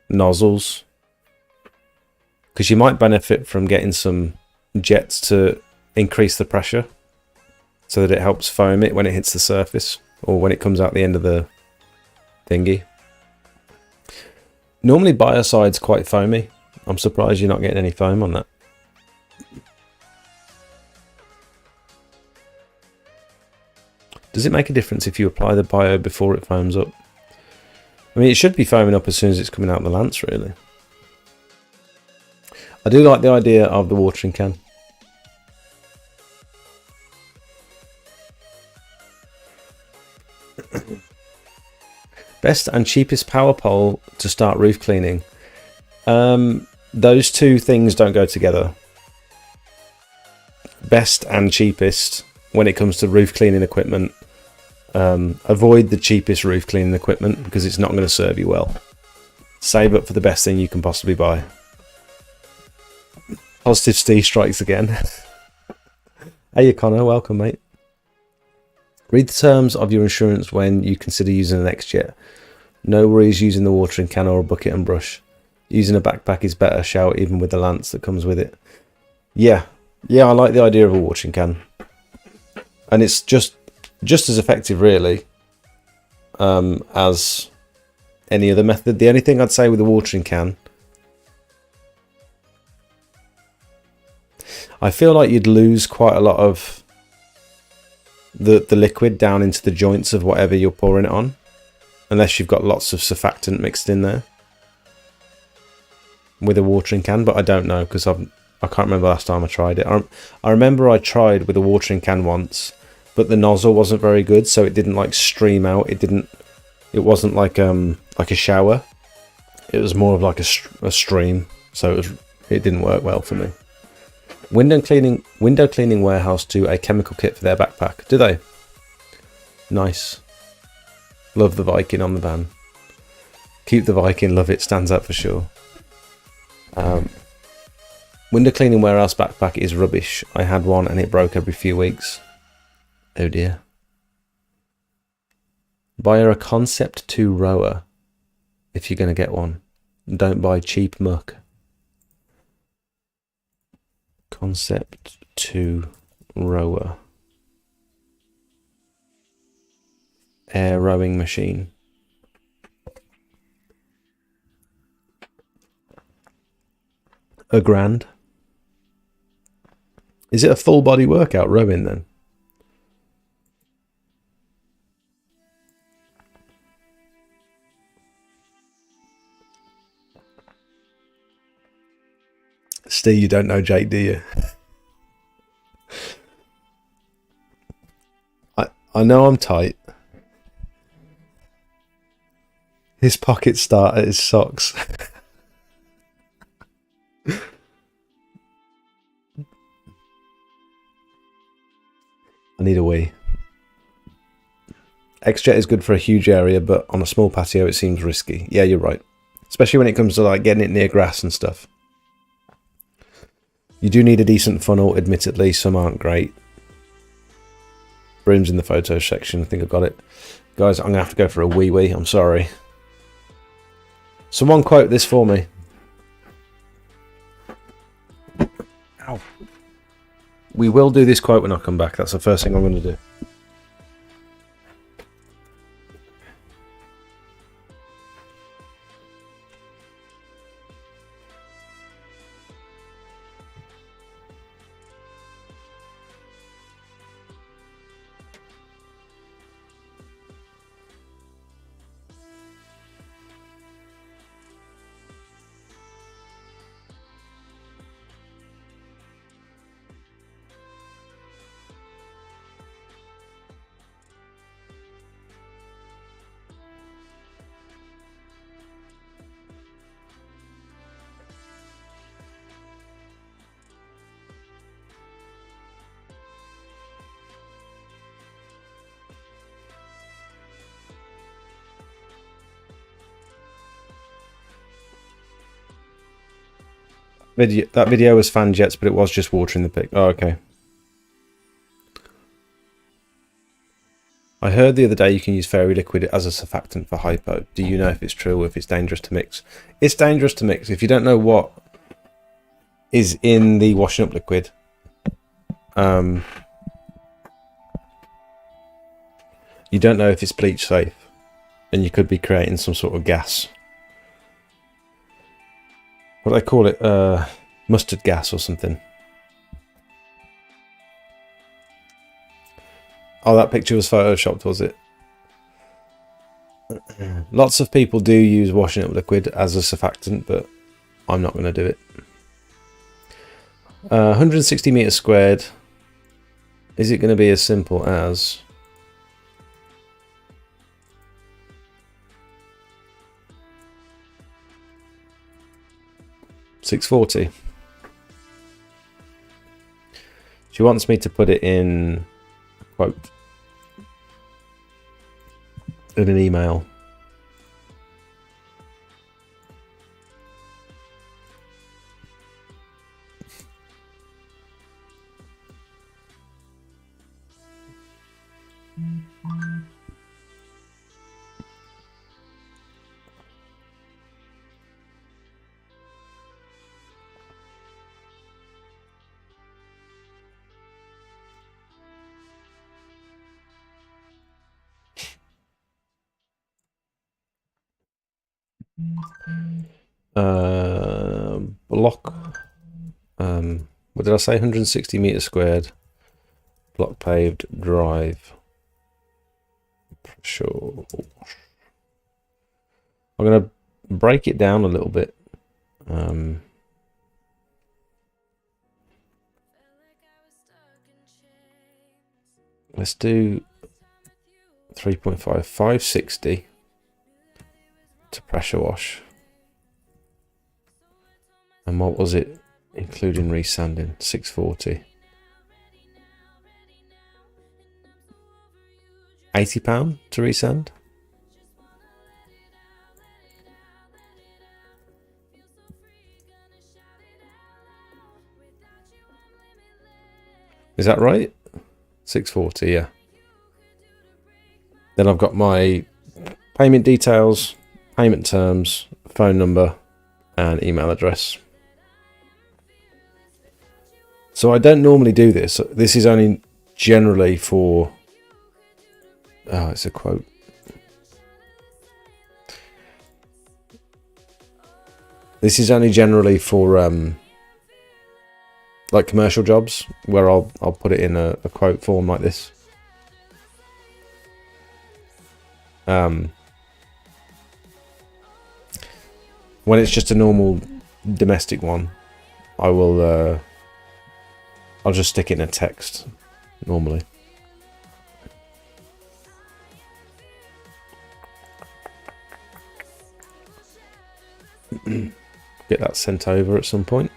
nozzles? Because you might benefit from getting some jets to increase the pressure so that it helps foam it when it hits the surface or when it comes out the end of the thingy. Normally biocide's quite foamy. I'm surprised you're not getting any foam on that. Does it make a difference if you apply the bio before it foams up? I mean, it should be foaming up as soon as it's coming out of the lance, really. I do like the idea of the watering can. Best and cheapest power pole to start roof cleaning. Those two things don't go together. Best and cheapest when it comes to roof cleaning equipment. Avoid the cheapest roof cleaning equipment because it's not going to serve you well. Save up for the best thing you can possibly buy. Positive Steve strikes again. Hey Connor, welcome mate. Read the terms of your insurance when you consider using an X-Jet. No worries using the watering can or a bucket and brush. Using a backpack is better, shout, even with the lance that comes with it. Yeah, I like the idea of a watering can. And it's just as effective really as any other method. The only thing I'd say with a watering can, I feel like you'd lose quite a lot of the liquid down into the joints of whatever you're pouring it on, unless you've got lots of surfactant mixed in there with a watering can. But I don't know because I can't remember last time I tried it. I remember I tried with a watering can once, but the nozzle wasn't very good, so it didn't like stream out. It wasn't like a shower. It was more of like a stream, so it didn't work well for me. Window cleaning warehouse do a chemical kit for their backpack. Do they? Nice. Love the Viking on the van. Keep the Viking, love it, stands out for sure. Window cleaning warehouse backpack is rubbish. I had one and it broke every few weeks. Oh dear. Buy a Concept 2 rower if you're going to get one. Don't buy cheap muck. Concept 2 rower. Air rowing machine. £1,000. Is it a full body workout rowing then? Steve, you don't know Jake, do you? I know I'm tight. His pockets start at his socks. I need a wee. X-Jet is good for a huge area, but on a small patio it seems risky. Yeah, you're right. Especially when it comes to like getting it near grass and stuff. You do need a decent funnel, admittedly. Some aren't great. Broom's in the photos section. I think I've got it. Guys, I'm going to have to go for a wee-wee. I'm sorry. Someone quote this for me. Ow. We will do this quote when I come back. That's the first thing I'm going to do. That video was fan jets, but it was just watering the pig. Oh, okay. I heard the other day you can use fairy liquid as a surfactant for hypo. Do you know if it's true or if it's dangerous to mix? It's dangerous to mix. If you don't know what is in the washing up liquid, you don't know if it's bleach safe, and you could be creating some sort of gas. What do they call it? Mustard gas or something. Oh, that picture was photoshopped, was it? Lots of people do use washing up liquid as a surfactant, but I'm not going to do it. 160 meters squared. Is it going to be as simple as 640. She wants me to put it in a quote in an email. Block. What did I say? 160 meters squared. Block paved drive. Sure. I'm gonna break it down a little bit. Let's do 3.5, 560 to pressure wash. And what was it, including resanding? 640. £80 to resand. Is that right? 640, yeah. Then I've got my payment details, payment terms, phone number, and email address. So I don't normally do this. This is only generally for... Oh, it's a quote. This is only generally for like commercial jobs where I'll put it in a quote form like this. When it's just a normal domestic one, I will I'll just stick it in a text normally. Get that sent over at some point.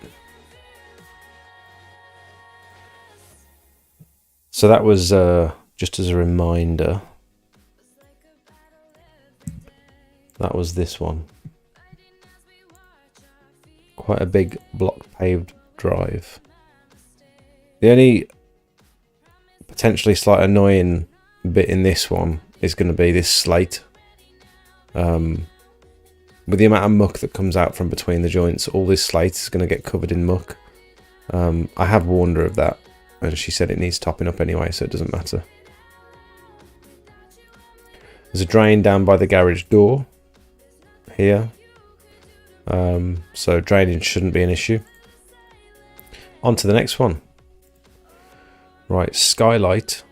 So that was just as a reminder. That was this one. Quite a big block paved drive. The only potentially slight annoying bit in this one is going to be this slate. With the amount of muck that comes out from between the joints, all this slate is going to get covered in muck. I have warned her of that, and she said it needs topping up anyway, so it doesn't matter. There's a drain down by the garage door here, so draining shouldn't be an issue. On to the next one. Right, skylight.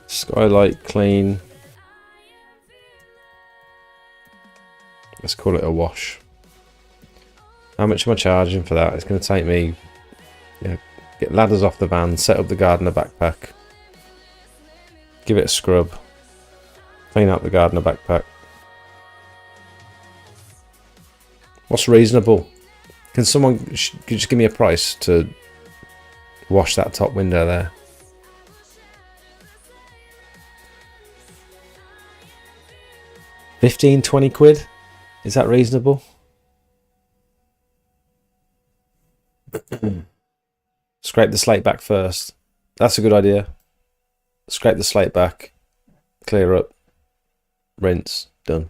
Skylight clean. Let's call it a wash. How much am I charging for that? It's going to take me, get ladders off the van, set up the gardener backpack, give it a scrub, clean out the gardener backpack. What's reasonable? Can someone just give me a price to wash that top window there? 15, 20 quid? Is that reasonable? Scrape the slate back first. That's a good idea. Scrape the slate back, clear up, rinse, done.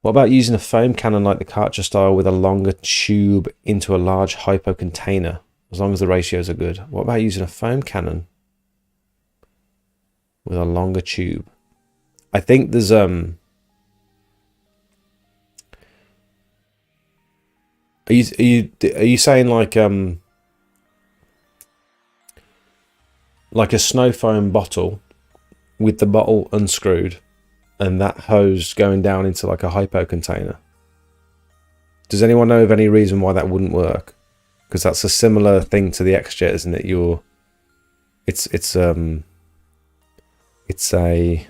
What about using a foam cannon like the Karcher style with a longer tube into a large hypo container, as long as the ratios are good? What about using a foam cannon with a longer tube? I think there's Are you saying like a snow foam bottle with the bottle unscrewed and that hose going down into like a hypo container? Does anyone know of any reason why that wouldn't work? because that's a similar thing to the X-Jet, isn't it? It's a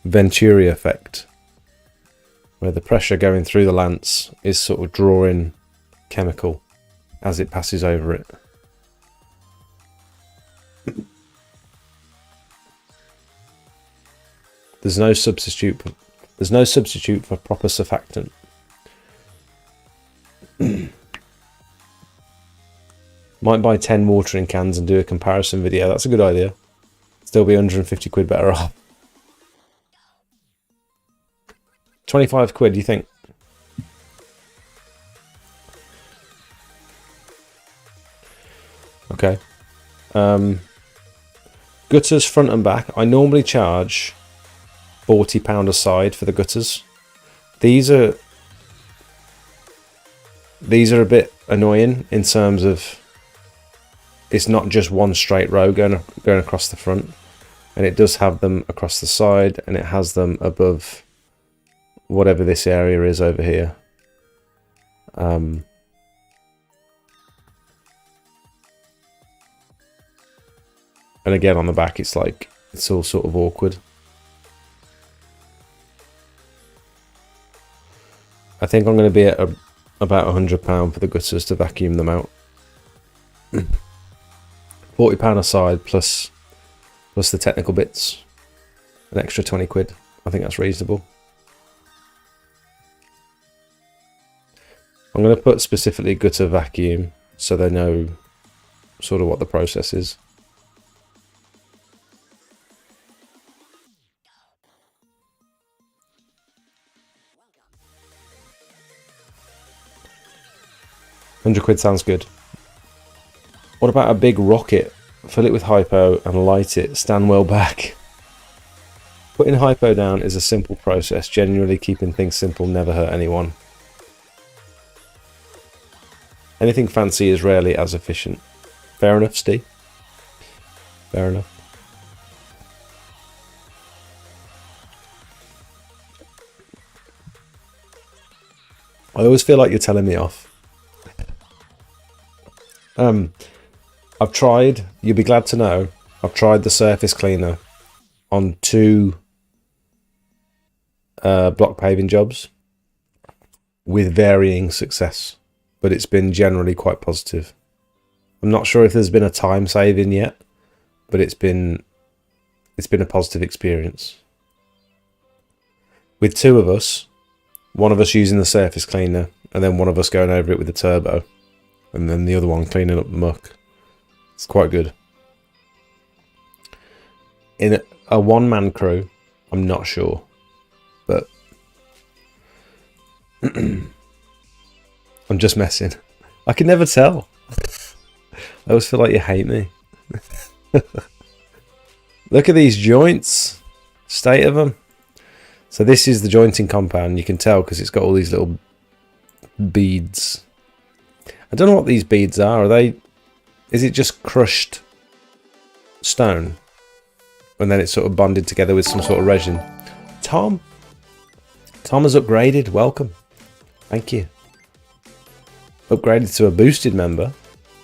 Venturi effect, where the pressure going through the lance is sort of drawing chemical as it passes over it. There's no substitute for proper surfactant. Might buy 10 watering cans and do a comparison video. That's a good idea. Still be 150 quid better off. 25 quid, you think? Okay. Gutters front and back. I normally charge £40 a side for the gutters. These are a bit annoying in terms of it's not just one straight row going across the front, and it does have them across the side, and it has them above whatever this area is over here. And again on the back, it's like it's all sort of awkward. I think I'm going to be at about £100 for the gutters to vacuum them out. £40 a side plus the technical bits, an extra 20 quid. I think that's reasonable. I'm going to put specifically gutter vacuum so they know sort of what the process is. £100 sounds good. What about a big rocket? Fill it with hypo and light it. Stand well back. Putting hypo down is a simple process. Generally keeping things simple never hurt anyone. Anything fancy is rarely as efficient. Fair enough, Steve. Fair enough. I always feel like you're telling me off. I've tried, you'll be glad to know, I've tried the surface cleaner on 2 block paving jobs with varying success, but it's been generally quite positive. I'm not sure if there's been a time saving yet, but it's been a positive experience. With 2 of us, one of us using the surface cleaner and then one of us going over it with the turbo, and then the other one cleaning up the muck. It's quite good. In a one-man crew, I'm not sure, but I'm just messing. I can never tell. I always feel like you hate me. Look at these joints. State of them. So this is the jointing compound. You can tell because it's got all these little beads. I don't know what these beads are. Are they... Is it just crushed stone? And then it's sort of bonded together with some sort of resin. Tom has upgraded. Welcome. Thank you. Upgraded to a boosted member.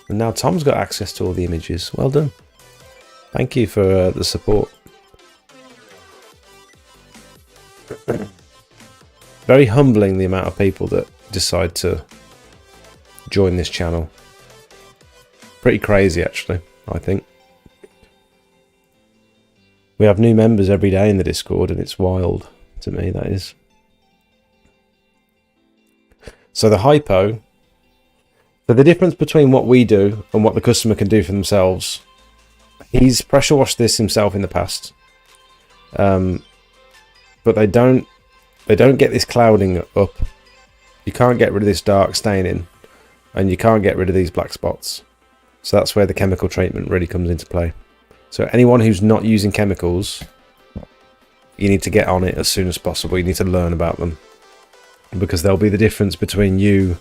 And now Tom's got access to all the images. Well done. Thank you for the support. Very humbling, the amount of people that decide to join this channel. Pretty crazy, actually, I think. We have new members every day in the Discord, and it's wild to me, that is. So the hypo. So the difference between what we do and what the customer can do for themselves. He's pressure washed this himself in the past. But they don't get this clouding up. You can't get rid of this dark staining, and you can't get rid of these black spots. So that's where the chemical treatment really comes into play. So anyone who's not using chemicals, you need to get on it as soon as possible. You need to learn about them, because there'll be the difference between you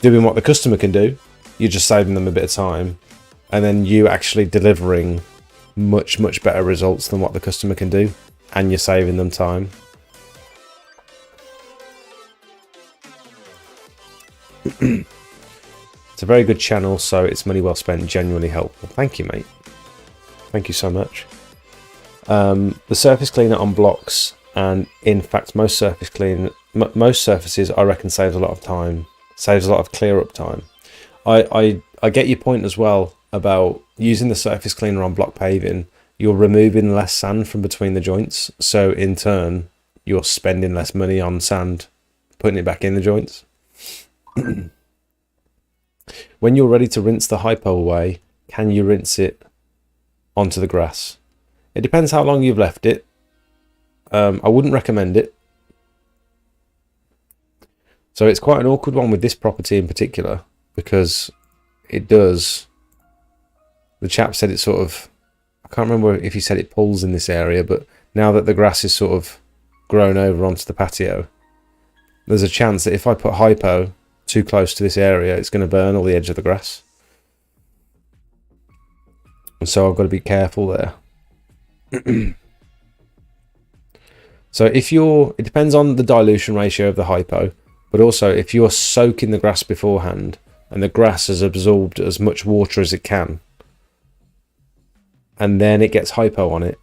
doing what the customer can do, you're just saving them a bit of time, and then you actually delivering much better results than what the customer can do, and you're saving them time. It's a very good channel, so it's money well spent, genuinely helpful. Thank you, mate. Thank you so much. The surface cleaner on blocks, and in fact most surfaces I reckon saves a lot of time, saves a lot of clear up time. I get your point as well about using the surface cleaner on block paving. You're removing less sand from between the joints, so in turn you're spending less money on sand putting it back in the joints. When you're ready to rinse the hypo away, can you rinse it onto the grass? It depends how long you've left it. I wouldn't recommend it. So it's quite an awkward one with this property in particular, because it does, the chap said it sort of, I can't remember if he said it pulls in this area, but now that the grass is sort of grown over onto the patio, there's a chance that if I put hypo too close to this area, it's going to burn all the edge of the grass. And so I've got to be careful there. So if you're, it depends on the dilution ratio of the hypo, but also if you're soaking the grass beforehand and the grass has absorbed as much water as it can, and then it gets hypo on it,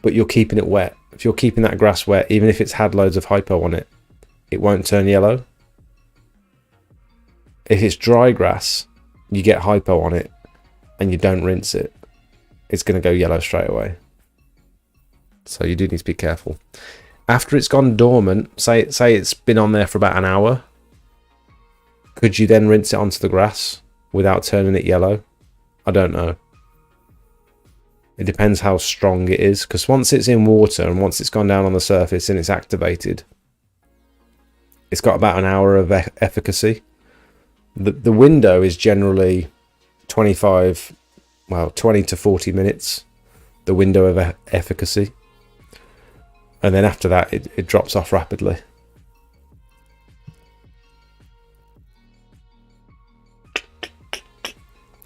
but you're keeping it wet. If you're keeping that grass wet, even if it's had loads of hypo on it, it won't turn yellow. If it's dry grass, you get hypo on it and you don't rinse it, it's going to go yellow straight away. So you do need to be careful. After it's gone dormant, say it's been on there for about an hour, could you then rinse it onto the grass without turning it yellow? I don't know. It depends how strong it is, because once it's in water and once it's gone down on the surface and it's activated, it's got about an hour of efficacy. The window is generally 20 to 40 minutes, the window of efficacy. And then after that, it drops off rapidly.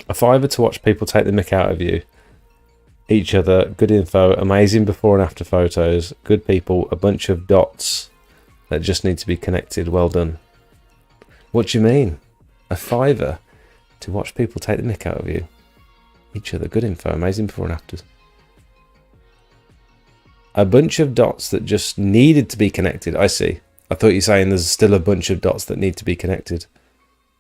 A fiver to watch people take the mick out of you. Each other, good info, amazing before and after photos, good people, a bunch of dots that just need to be connected. Well done. What do you mean? A fiver to watch people take the mick out of you. Each other, good info, amazing before and afters. A bunch of dots that just needed to be connected. I see. I thought you were saying there's still a bunch of dots that need to be connected.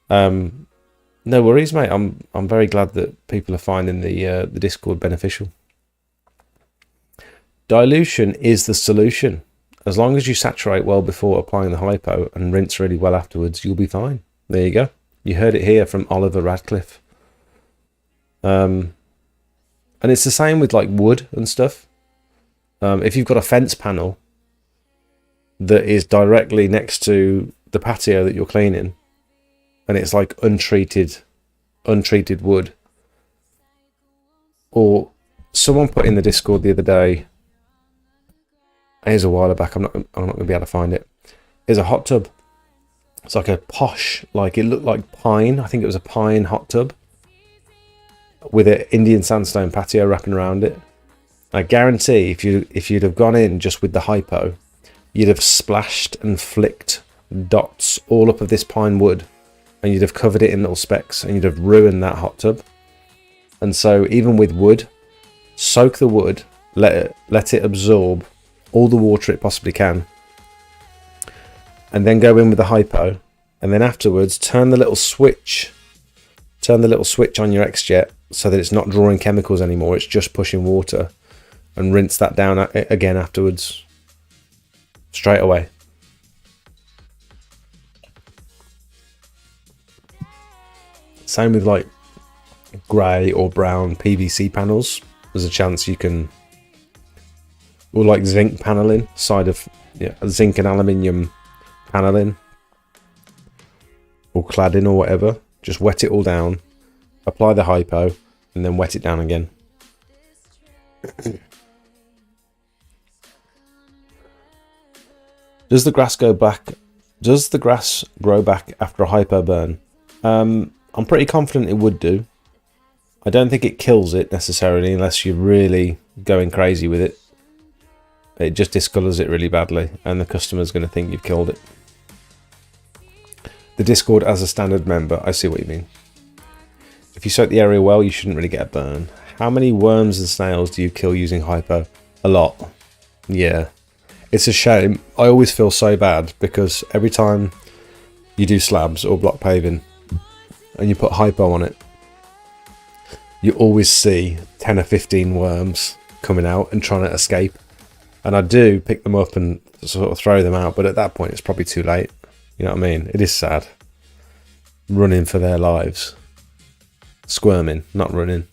No worries, mate. I'm very glad that people are finding the Discord beneficial. Dilution is the solution. As long as you saturate well before applying the hypo and rinse really well afterwards, you'll be fine. There you go. You heard it here from Oliver Radcliffe. And it's the same with like wood and stuff. If you've got a fence panel that is directly next to the patio that you're cleaning, and it's like untreated wood, or someone put in the Discord the other day, here's a while back, I'm not going to be able to find it, is a hot tub. It's like a posh, like it looked like pine, I think it was a pine hot tub with an Indian sandstone patio wrapping around it. I guarantee if you'd have gone in just with the hypo, you'd have splashed and flicked dots all up of this pine wood, and you'd have covered it in little specks, and you'd have ruined that hot tub. And so even with wood, soak the wood, let it absorb all the water it possibly can, and then go in with the hypo, and then afterwards turn the little switch on your X-Jet so that it's not drawing chemicals anymore, it's just pushing water, and rinse that down again afterwards, straight away. Same with like grey or brown PVC panels. There's a chance you can, or like zinc paneling, zinc and aluminium paneling or cladding or whatever. Just wet it all down, apply the hypo, and then wet it down again. Does the grass grow back after a hypo burn? I'm pretty confident it would do. I don't think it kills it necessarily unless you're really going crazy with it. It just discolours it really badly, and the customer's going to think you've killed it. The Discord as a standard member, I see what you mean. you soak the area well, you shouldn't really get a burn. How many worms and snails do you kill using hypo? A lot. Yeah. It's a shame. I always feel so bad because every time you do slabs or block paving and you put hypo on it, you always see 10 or 15 worms coming out and trying to escape. And I do pick them up and sort of throw them out, but at that point it's probably too late. You know what I mean? It is sad. Running for their lives. Squirming, not running.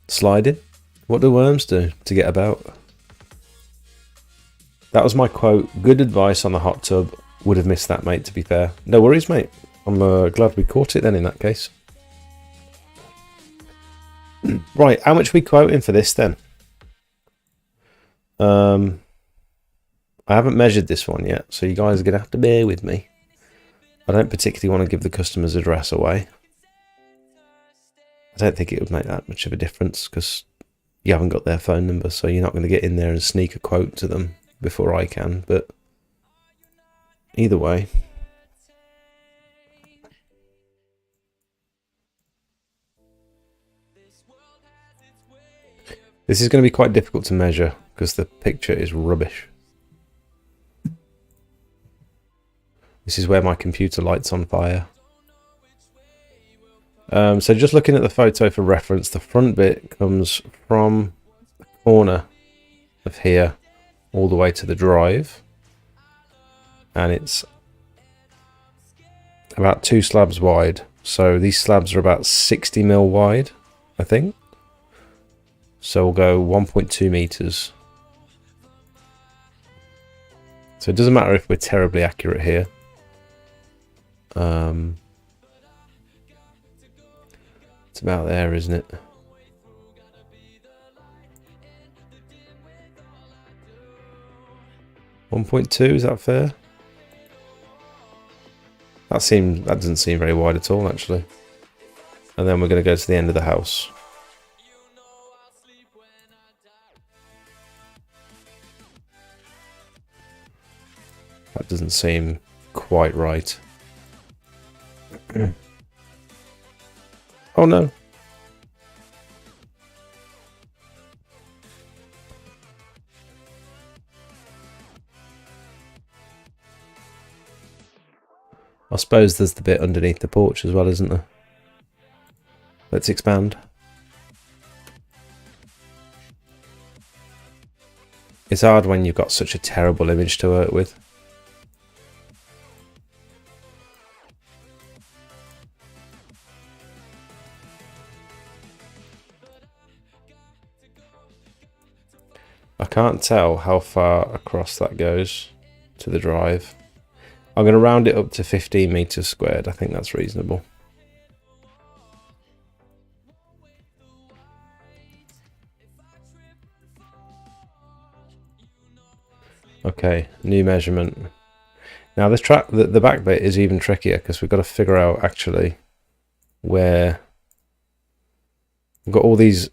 Sliding? What do worms do to get about? That was my quote. Good advice on the hot tub. Would have missed that, mate, to be fair. No worries, mate. I'm glad we caught it then in that case. Right, how much are we quoting for this then? I haven't measured this one yet, so you guys are going to have to bear with me. I don't particularly want to give the customer's address away. I don't think it would make that much of a difference because you haven't got their phone number, so you're not going to get in there and sneak a quote to them before I can, but either way. This is going to be quite difficult to measure because the picture is rubbish. This is where my computer lights on fire. So just looking at the photo for reference, the front bit comes from the corner of here all the way to the drive. And it's about 2 slabs wide. So these slabs are about 60 mil wide, I think. So we'll go 1.2 meters. So it doesn't matter if we're terribly accurate here. It's about there, isn't it? .2, is that fair? That doesn't seem very wide at all, actually. And then we're going to go to the end of the house. That doesn't seem quite right. Oh no. I suppose there's the bit underneath the porch as well, isn't there? Let's expand. It's hard when you've got such a terrible image to work with. I can't tell how far across that goes to the drive. I'm going to round it up to 15 meters squared. I think that's reasonable. Okay, new measurement. Now this the back bit is even trickier because we've got to figure out actually where we've got all these.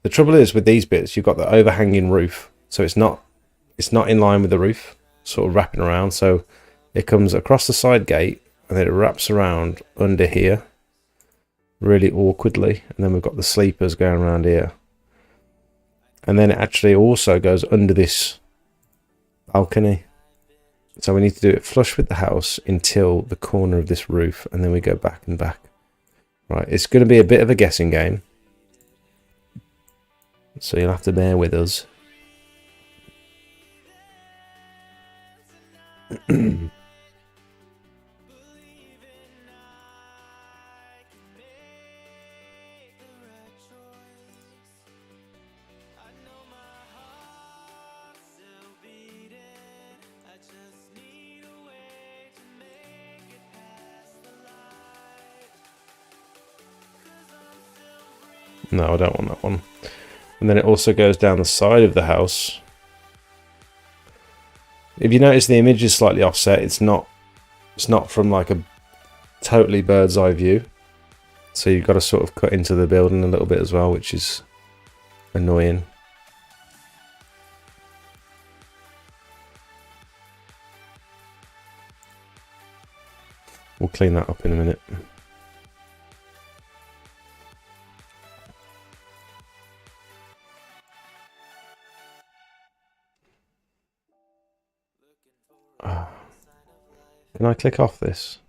The trouble is with these bits, you've got the overhanging roof, so it's not in line with the roof, sort of wrapping around. So it comes across the side gate and then it wraps around under here, really awkwardly, and then we've got the sleepers going around here, and then it actually also goes under this balcony. So we need to do it flush with the house until the corner of this roof, and then we go back and back. Right, it's going to be a bit of a guessing game. So you'll have to bear with us. No, I don't want that one. And then it also goes down the side of the house. If you notice the image is slightly offset, it's not from like a totally bird's eye view. So you've got to sort of cut into the building a little bit as well, which is annoying. We'll clean that up in a minute. Can I click off this?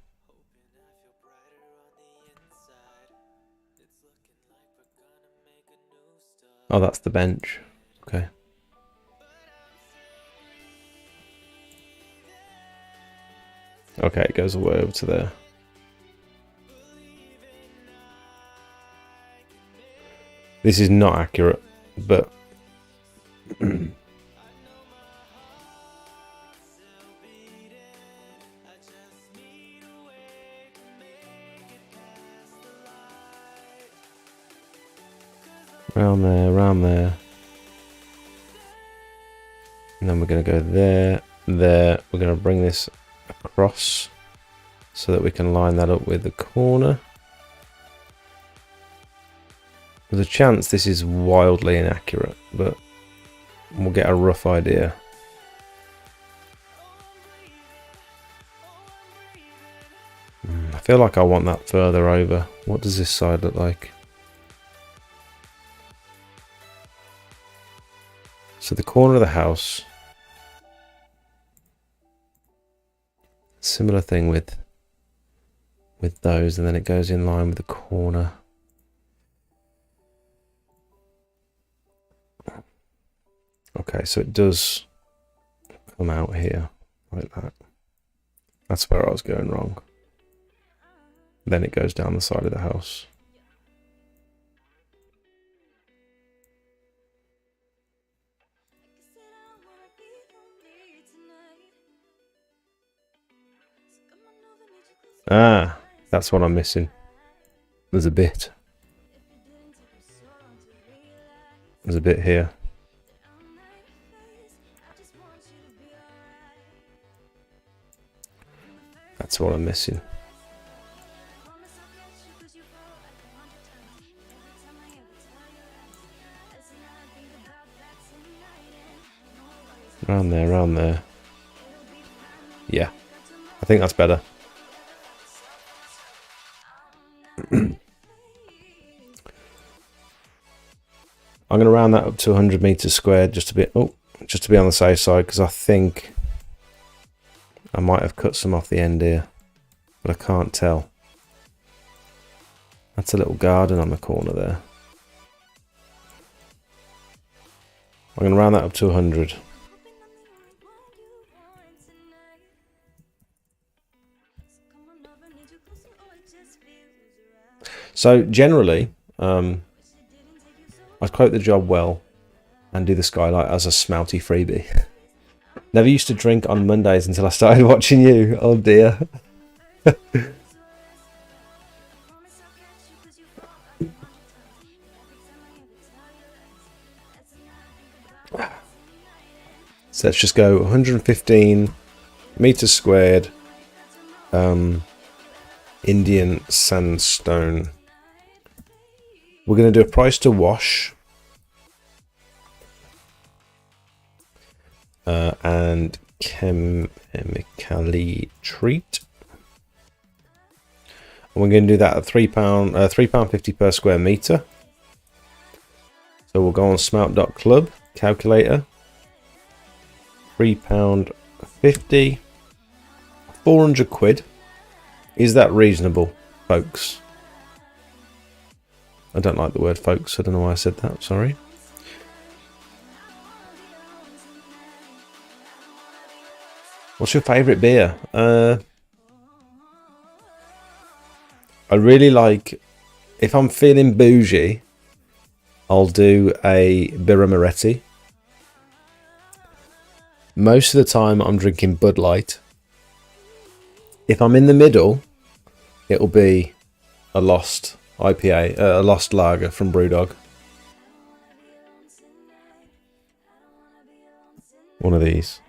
Oh, that's the bench. Okay. Okay, it goes all the way over to there. This is not accurate, but around there. And then we're going to go there, there. We're going to bring this across so that we can line that up with the corner. There's a chance this is wildly inaccurate, but we'll get a rough idea. I feel like I want that further over. What does this side look like? So the corner of the house, similar thing with those, and then it goes in line with the corner. Okay, so it does come out here like that. That's where I was going wrong. Then it goes down the side of the house. Ah, that's what I'm missing. There's a bit. There's a bit here. That's what I'm missing. Around there. Yeah, I think that's better. I'm going to round that up to 100 meters squared just to be on the safe side, because I think I might have cut some off the end here, but I can't tell. That's a little garden on the corner there. I'm going to round that up to 100. So generally, I'd quote the job well and do the skylight as a smelty freebie. Never used to drink on Mondays until I started watching you. Oh dear. So let's just go 115 meters squared, Indian sandstone. We're going to do a price to wash. And chemically treat. And we're going to do that at £3.50 per square meter. So we'll go on smelt.club calculator. £3.50. 400 quid. Is that reasonable, folks? I don't like the word folks. I don't know why I said that. Sorry. What's your favourite beer? I really like, if I'm feeling bougie, I'll do a Birra Moretti. Most of the time I'm drinking Bud Light. If I'm in the middle, it'll be a Lost IPA, a Lost Lager from Brewdog. One of these.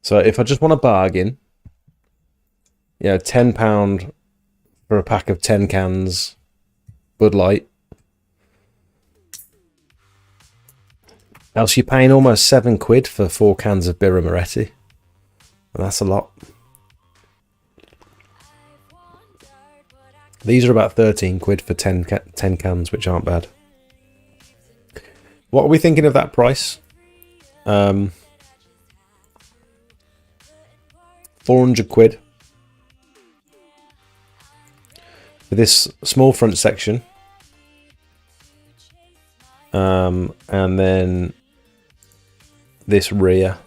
So if I just want a bargain, you know, £10 for a pack of 10 cans Bud Light. Else you're paying almost £7 for 4 cans of Birra Moretti. And that's a lot. These are about £13 for 10 cans, which aren't bad. What are we thinking of that price? £400 for this small front section, and then this rear,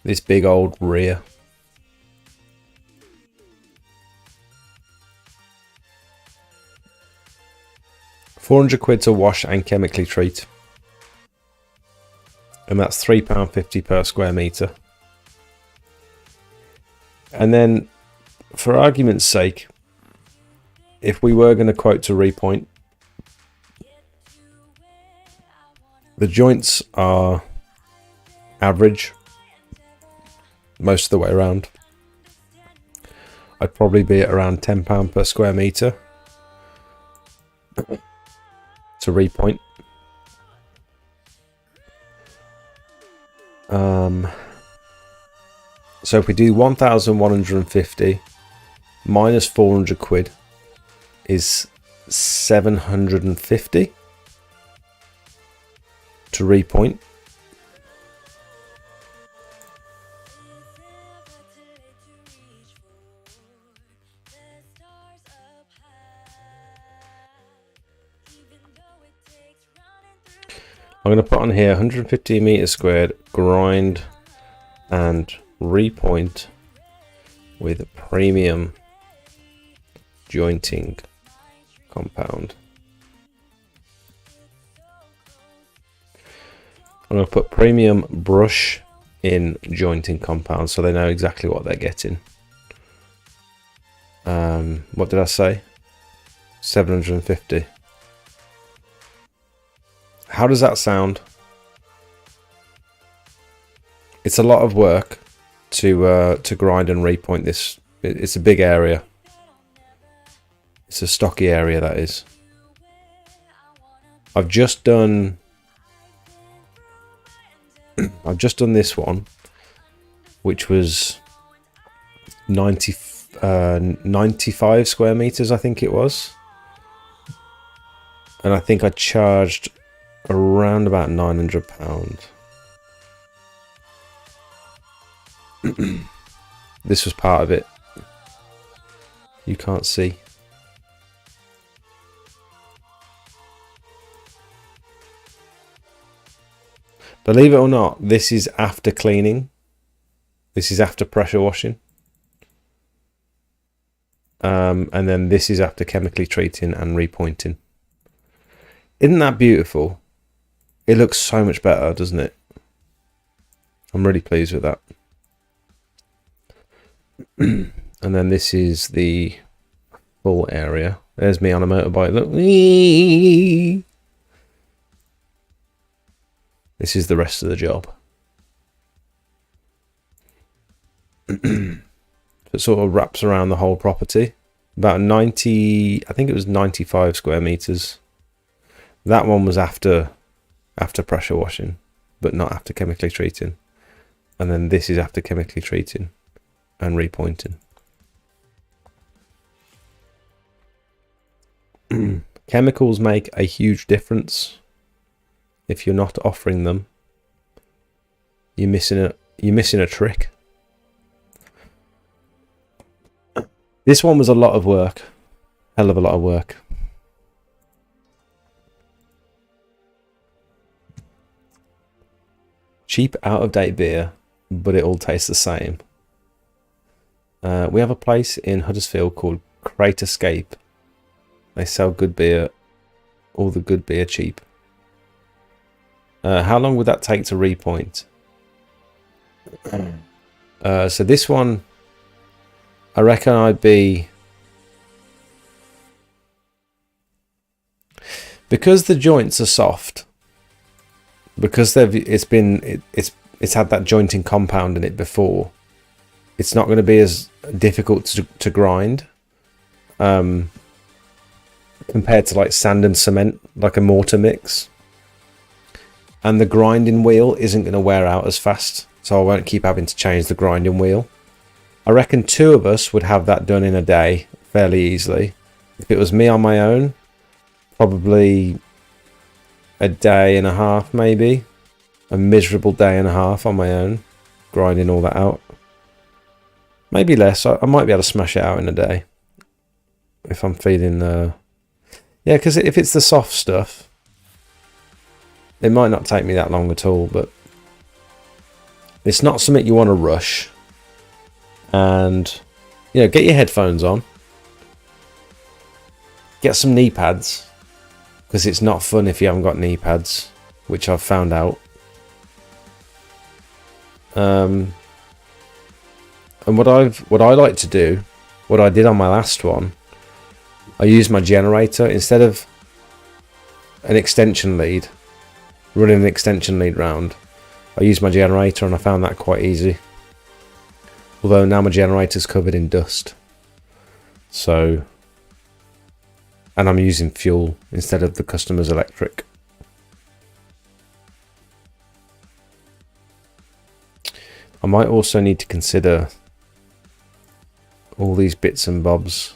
this big old rear. £400 to wash and chemically treat, and that's £3.50 per square metre. And then, for argument's sake, if we were going to quote to Repoint, the joints are average most of the way around. I'd probably be at around £10 per square metre to Repoint. So if we do 1,150 minus £400 is 750 to Repoint. I'm going to put on here 150 meters squared, grind and repoint with premium jointing compound. I'm going to put premium brush in jointing compound so they know exactly what they're getting. What did I say? 750. How does that sound? It's a lot of work to grind and repoint this. It's a big area. It's a stocky area, that is. I've just done this one, which was 95 square meters, I think it was, and I think I charged around about £900. This was part of it. You can't see. Believe it or not, this is after cleaning. This is after pressure washing. And then this is after chemically treating and repointing. Isn't that beautiful? It looks so much better, doesn't it? I'm really pleased with that. And then this is the full area. There's me on a motorbike. Look. This is the rest of the job. It sort of wraps around the whole property. About 90, I think it was 95 square meters. That one was after pressure washing, but not after chemically treating. And then this is after chemically treating and repointing. Chemicals make a huge difference. If you're not offering them, you're missing a trick. This one was a lot of work. Hell of a lot of work. Cheap, out-of-date beer, but it all tastes the same. We have a place in Huddersfield called Crate Escape. They sell good beer, all the good beer cheap. How long would that take to repoint? So this one, I reckon I'd be... Because the joints are soft, because it's had that jointing compound in it before, it's not going to be as difficult to grind compared to like sand and cement, like a mortar mix. And the grinding wheel isn't going to wear out as fast, so I won't keep having to change the grinding wheel. I reckon 2 of us would have that done in a day fairly easily. If it was me on my own, probably a day and a half, maybe. A miserable day and a half on my own, grinding all that out. Maybe less. I might be able to smash it out in a day if I'm feeling yeah, because if it's the soft stuff, it might not take me that long at all, but it's not something you want to rush. And you know, get your headphones on, get some knee pads, because it's not fun if you haven't got knee pads, which I've found out. And what I like to do, what I did on my last one, I used my generator instead of an extension lead, running an extension lead round. I used my generator and I found that quite easy. Although now my generator's covered in dust. So, and I'm using fuel instead of the customer's electric. I might also need to consider all these bits and bobs.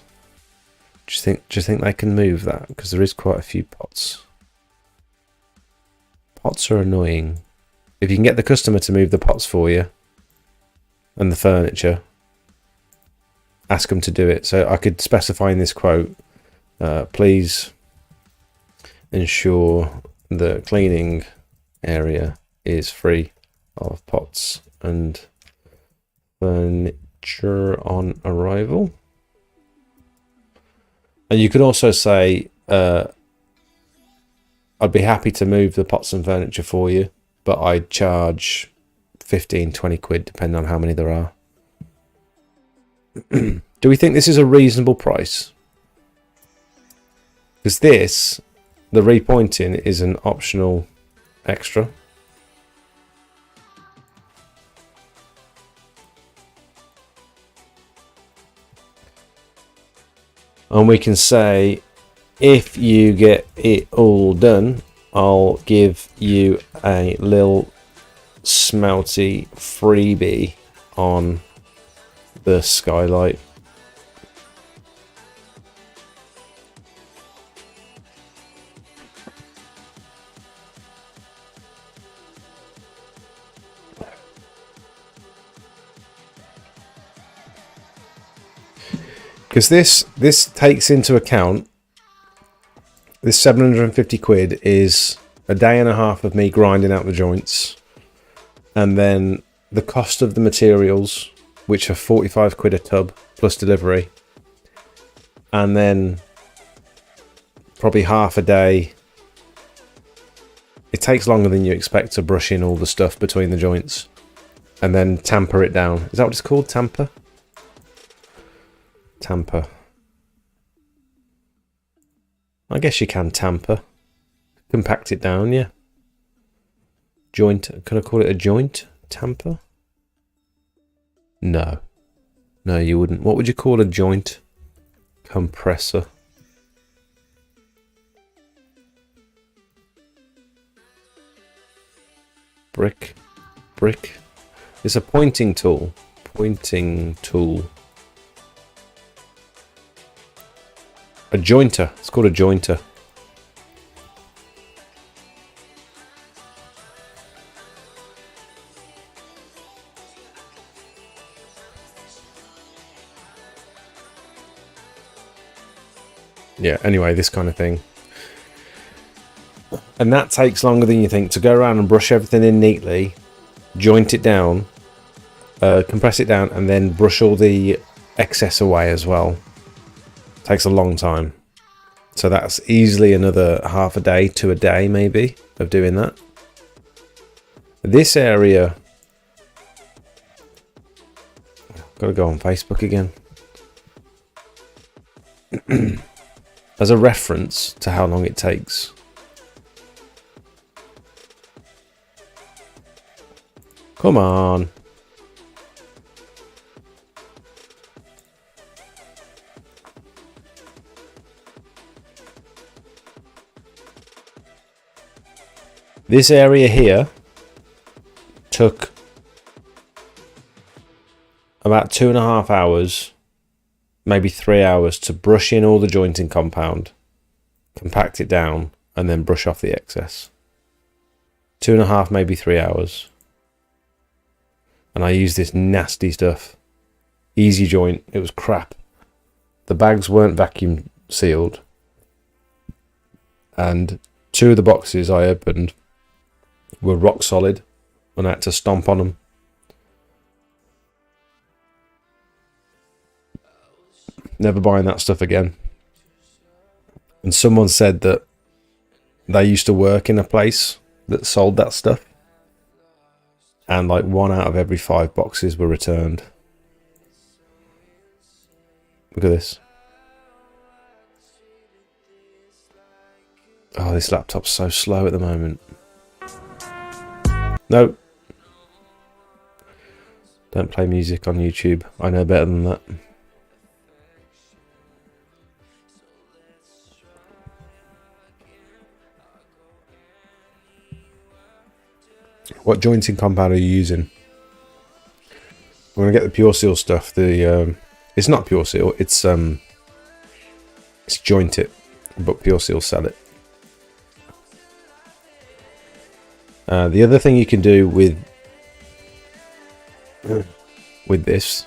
Do you think they can move that? Because there is quite a few pots. Pots are annoying. If you can get the customer to move the pots for you and the furniture, ask them to do it. So I could specify in this quote, please ensure the cleaning area is free of pots and furniture on arrival. And you could also say, I'd be happy to move the pots and furniture for you, but I'd charge 15-20 quid depending on how many there are. Do we think this is a reasonable price? Because this, the repointing, is an optional extra. And we can say, if you get it all done, I'll give you a little smelty freebie on the skylight. Because this takes into account, this 750 quid is a day and a half of me grinding out the joints, and then the cost of the materials, which are 45 quid a tub plus delivery, and then probably half a day. It takes longer than you expect to brush in all the stuff between the joints and then tamper it down. Is that what it's called? Tamper? Tamper. I guess you can tamper. Compact it down, yeah. Joint. Can I call it a joint? Tamper? No. No, you wouldn't. What would you call a joint? Compressor. Brick. Brick. It's a pointing tool. Pointing tool. A jointer. It's called a jointer. Yeah, anyway, this kind of thing. And that takes longer than you think to go around and brush everything in neatly, joint it down, compress it down, and then brush all the excess away as well. Takes a long time. So that's easily another half a day to a day maybe of doing that. This area, gotta go on Facebook again. As a reference to how long it takes. Come on. This area here took about 2.5 hours, maybe 3 hours to brush in all the jointing compound, compact it down, and then brush off the excess. 2.5, maybe 3 hours. And I used this nasty stuff. Easy joint. It was crap. The bags weren't vacuum sealed. And 2 of the boxes I opened were rock solid. And I had to stomp on them. Never buying that stuff again. And someone said that they used to work in a place that sold that stuff. And like 1 out of every 5 boxes were returned. Look at this. Oh, this laptop's so slow at the moment. No. Don't play music on YouTube. I know better than that. What jointing compound are you using? I'm gonna get the Pure Seal stuff. It's not Pure Seal. It's Joint It, but Pure Seal sell it. The other thing you can do with this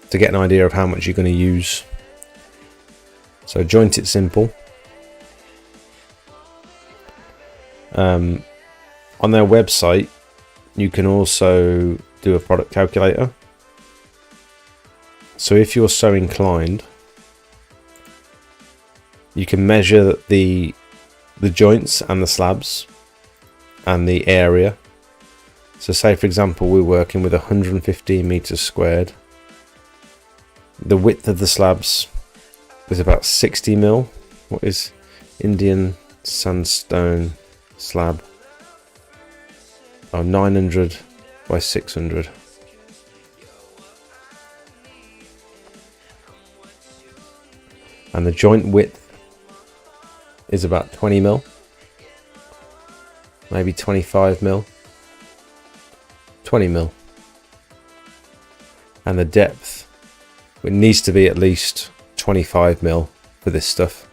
to get an idea of how much you're going to use. So Joint It Simple. On their website, you can also do a product calculator. So if you're so inclined, you can measure the joints and the slabs and the area. So say for example we're working with 115 meters squared. The width of the slabs is about 60 mil. What is Indian sandstone slab? Oh, 900 by 600. And the joint width is about 20 mil. Maybe 25 mil. 20 mil. And the depth, it needs to be at least 25 mil for this stuff.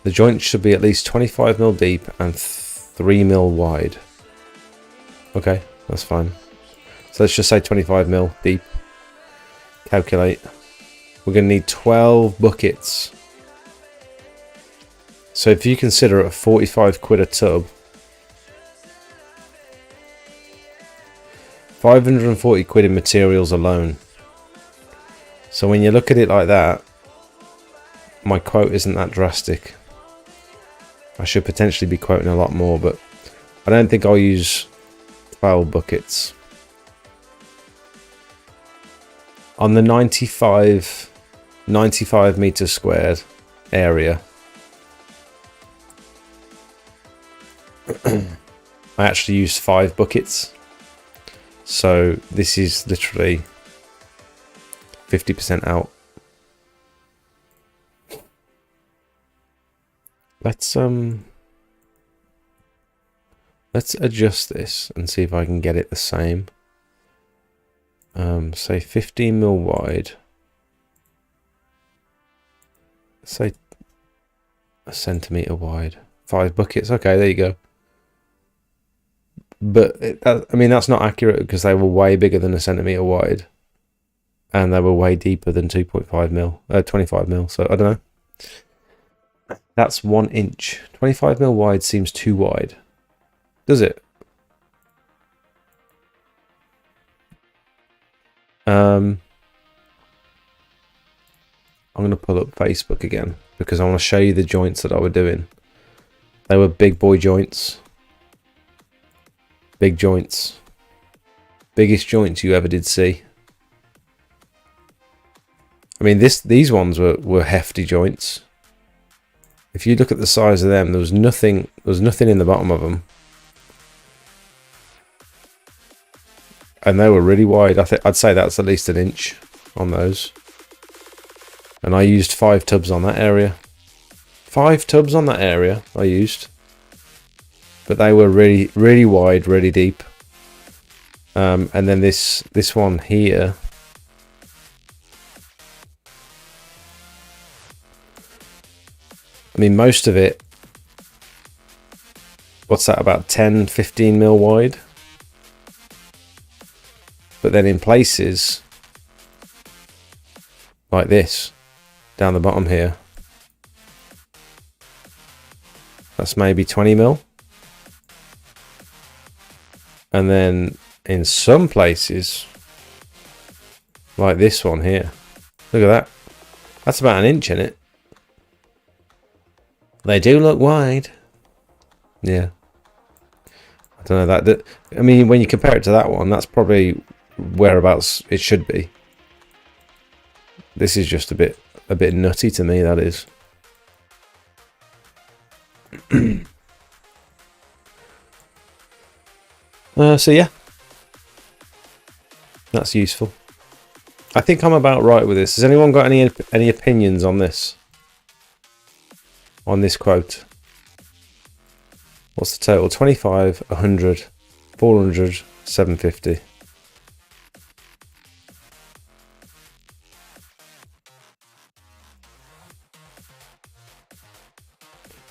The joint should be at least 25 mil deep and 3 mil wide. Okay, that's fine. So let's just say 25 mil deep. Calculate. We're going to need 12 buckets. So if you consider it 45 quid a tub, 540 quid in materials alone. So when you look at it like that, my quote isn't that drastic. I should potentially be quoting a lot more, but I don't think I'll use 12 buckets. On the 95 meters squared area, I actually used 5 buckets. So this is literally 50% out. Let's adjust this and see if I can get it the same. Say 15 mil wide. Say a centimeter wide. 5 buckets. Okay, there you go. But I mean that's not accurate because they were way bigger than a centimeter wide, and they were way deeper than 2.5 mil, 25 mil. So I don't know. That's 1 inch. 25 mil wide seems too wide. Does it? I'm going to pull up Facebook again because I want to show you the joints that I were doing. They were big boy joints. Big joints. Biggest joints you ever did see. I mean, these ones were hefty joints. If you look at the size of them, there was nothing in the bottom of them. And they were really wide. I'd say that's at least 1 inch on those. And I used 5 tubs on that area. 5 tubs on that area I used. But they were really, really wide, really deep. And then this one here. I mean, most of it what's that, about 10, 15 mil wide. But then in places like this, down the bottom here, that's maybe 20 mil. And then in some places, like this one here, look at that. That's about an inch in it. They do look wide. Yeah. I don't know that. I mean, when you compare it to that one, that's probably whereabouts it should be. This is just a bit nutty to me, that is. So yeah, that's useful. I think I'm about right with this. Has anyone got any opinions on this? On this quote? What's the total? 25, 100, 400, 750.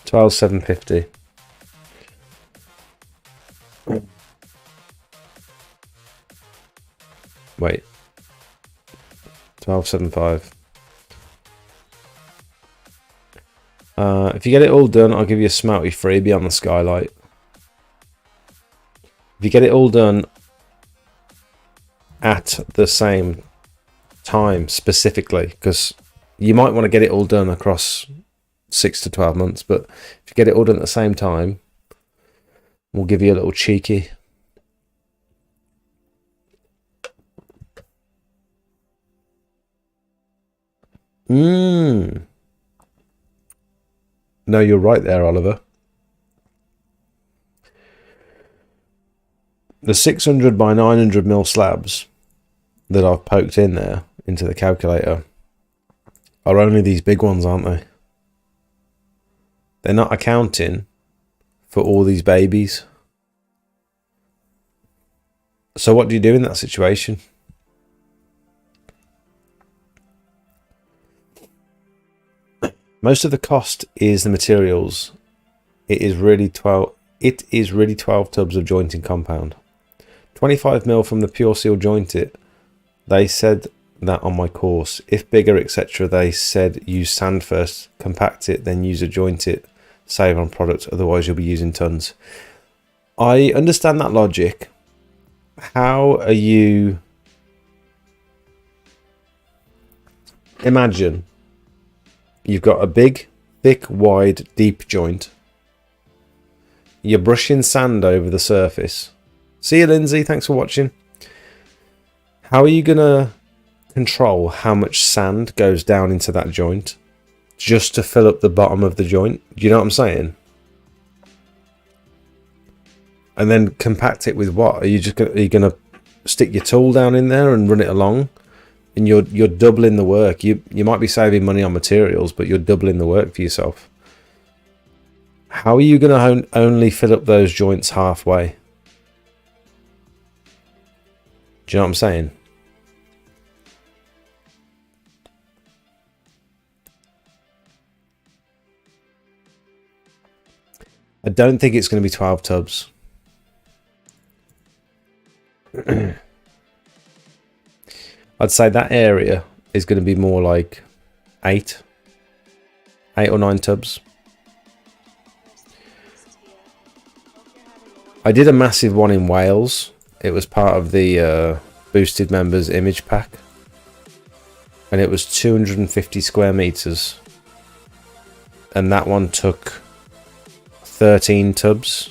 $12,750. Wait. 12.75. If you get it all done, I'll give you a smelty freebie on the skylight. If you get it all done at the same time specifically, because you might want to get it all done across 6 to 12 months, but if you get it all done at the same time, we'll give you a little cheeky. No, you're right there, Oliver. The 600 by 900 mil slabs that I've poked in there into the calculator are only these big ones, aren't they? They're not accounting for all these babies. So what do you do in that situation? Most of the cost is the materials. It is really 12 tubs of jointing compound. 25 mil from the pure seal joint it. They said that on my course. If bigger, etc., they said use sand first, compact it, then use a joint it, save on product, otherwise you'll be using tons. I understand that logic. How are you... Imagine you've got a big, thick, wide, deep joint. You're brushing sand over the surface. See you, Lindsay. Thanks for watching. How are you going to control how much sand goes down into that joint just to fill up the bottom of the joint? Do you know what I'm saying? And then compact it with what? Are you going to stick your tool down in there and run it along? And you're doubling the work. You might be saving money on materials, but you're doubling the work for yourself. How are you going to only fill up those joints halfway? Do you know what I'm saying? I don't think it's going to be 12 tubs. I'd say that area is going to be more like 8 or 9 tubs. I did a massive one in Wales. It was part of the boosted members image pack, and it was 250 square meters, and that one took 13 tubs.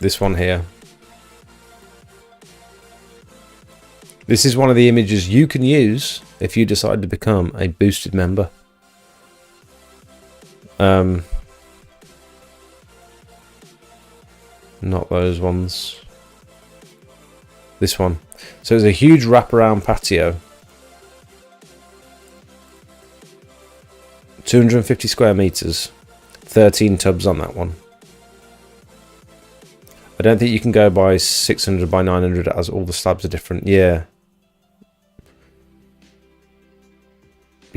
This one here. This is one of the images you can use if you decide to become a boosted member. Not those ones. This one. So it's a huge wraparound patio. 250 square meters. 13 tubs on that one. I don't think you can go by 600 by 900 as all the slabs are different. Yeah.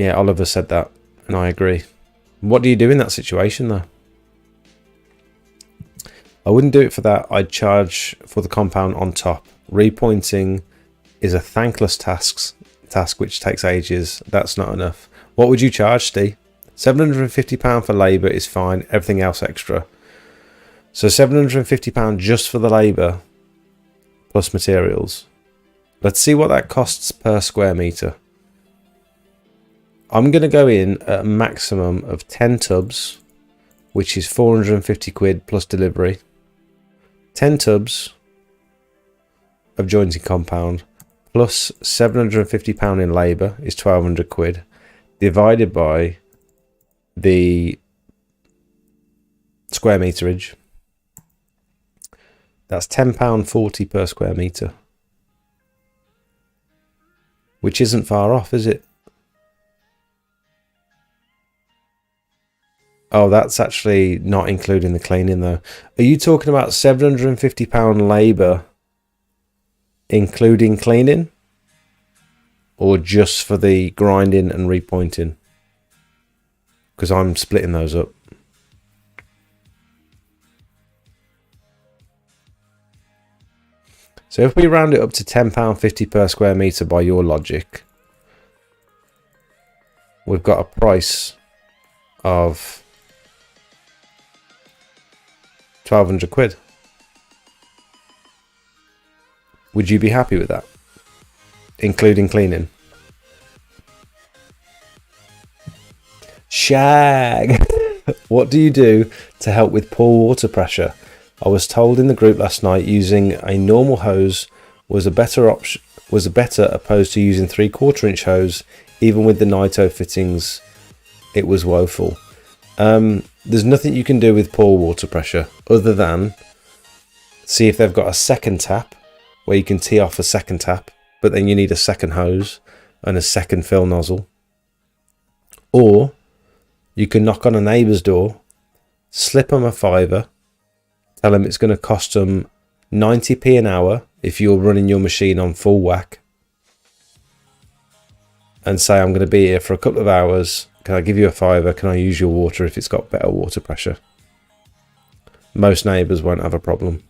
Yeah, Oliver said that, and I agree. What do you do in that situation, though? I wouldn't do it for that. I'd charge for the compound on top. Repointing is a thankless task which takes ages. That's not enough. What would you charge, Steve? £750 for labour is fine. Everything else extra. So £750 just for the labour plus materials. Let's see what that costs per square metre. I'm going to go in at a maximum of 10 tubs, which is 450 quid plus delivery. 10 tubs of jointing compound plus £750 in labour is 1200 quid, divided by the square meterage. That's £10.40 per square metre, which isn't far off, is it? Oh, that's actually not including the cleaning, though. Are you talking about £750 labour including cleaning, or just for the grinding and repointing? Because I'm splitting those up. So if we round it up to £10.50 per square metre by your logic, we've got a price of 1200 quid. Would you be happy with that, including cleaning? Shag. What do you do to help with poor water pressure? I was told in the group last night using a normal hose was a better option, opposed to using 3/4 inch hose. Even with the Nito fittings, it was woeful. There's nothing you can do with poor water pressure other than see if they've got a second tap where you can tee off a second tap, but then you need a second hose and a second fill nozzle. Or you can knock on a neighbour's door, slip them a fiver, tell them it's going to cost them 90p an hour if you're running your machine on full whack, and say, I'm going to be here for a couple of hours. Can I give you a fiver? Can I use your water if it's got better water pressure? Most neighbours won't have a problem.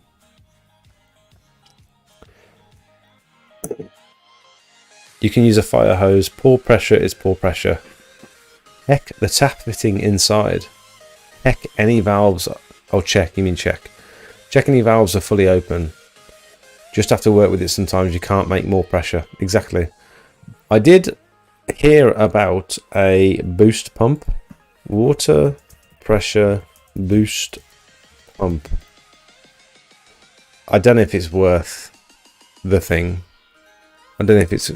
You can use a fire hose. Poor pressure is poor pressure. Heck, the tap fitting inside. Heck, any valves... Oh, check. You mean check. Check any valves are fully open. Just have to work with it sometimes. You can't make more pressure. Exactly. I did hear about a boost pump. Water pressure boost pump. I don't know if it's worth the thing. I don't know if it's...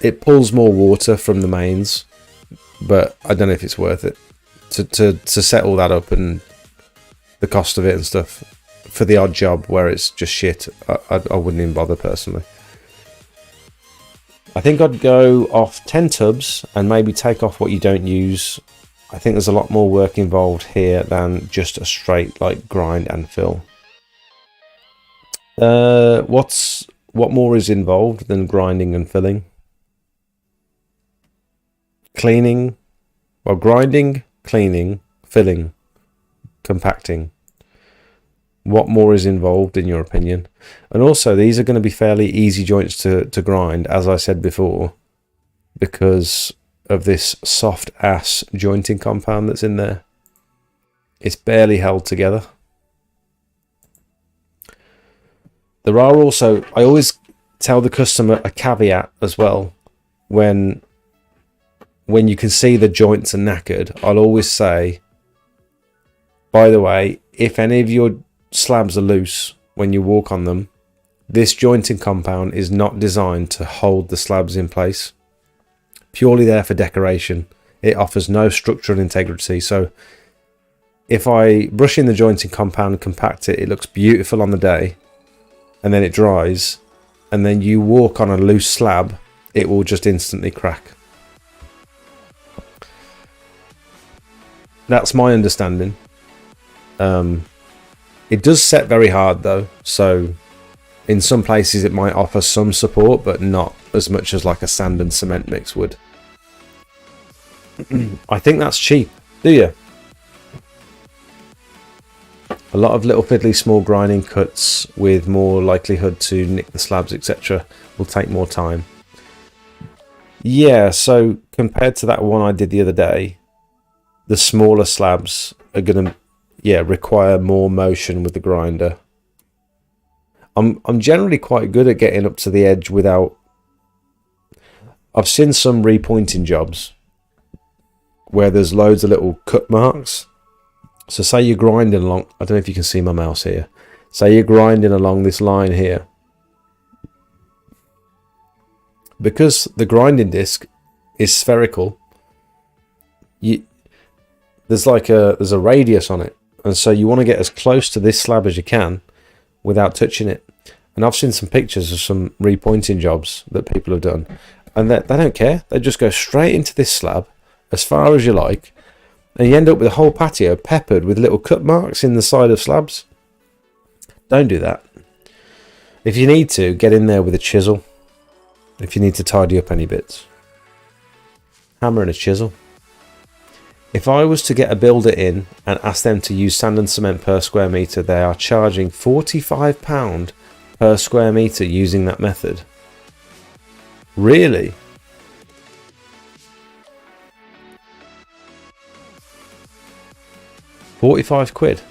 It pulls more water from the mains, but I don't know if it's worth it to set all that up and the cost of it and stuff for the odd job where it's just shit. I wouldn't even bother personally. I think I'd go off 10 tubs and maybe take off what you don't use. I think there's a lot more work involved here than just a straight like grind and fill. What more is involved than grinding and filling? Cleaning, well, grinding, cleaning, filling, compacting. What more is involved in your opinion? And also, these are going to be fairly easy joints to grind, as I said before, because of this soft ass jointing compound that's in there. It's barely held together. There are also, I always tell the customer a caveat as well. When you can see the joints are knackered, I'll always say, by the way, if any of your slabs are loose when you walk on them, this jointing compound is not designed to hold the slabs in place. Purely there for decoration. It offers no structural integrity. So if I brush in the jointing compound and compact it, it looks beautiful on the day, and then it dries, and then you walk on a loose slab, it will just instantly crack. That's my understanding. It does set very hard though, so In some places it might offer some support, but not as much as like a sand and cement mix would. I think that's cheap, do you? A lot of little fiddly small grinding cuts with more likelihood to nick the slabs, etc. will take more time. Yeah, so compared to that one I did the other day, the smaller slabs are going to require more motion with the grinder. I'm generally quite good at getting up to the edge without... I've seen some repointing jobs where there's loads of little cut marks. So say you're grinding along... I don't know if you can see my mouse here. Say you're grinding along this line here. Because the grinding disc is spherical, there's a radius on it. And so you want to get as close to this slab as you can without touching it. And I've seen some pictures of some repointing jobs that people have done, and they don't care. They just go straight into this slab as far as you like, and you end up with a whole patio peppered with little cut marks in the side of slabs. Don't do that. If you need to, get in there with a chisel. If you need to tidy up any bits, hammer and a chisel. If I was to get a builder in and ask them to use sand and cement per square metre, they are charging £45 per square metre using that method. Really? £45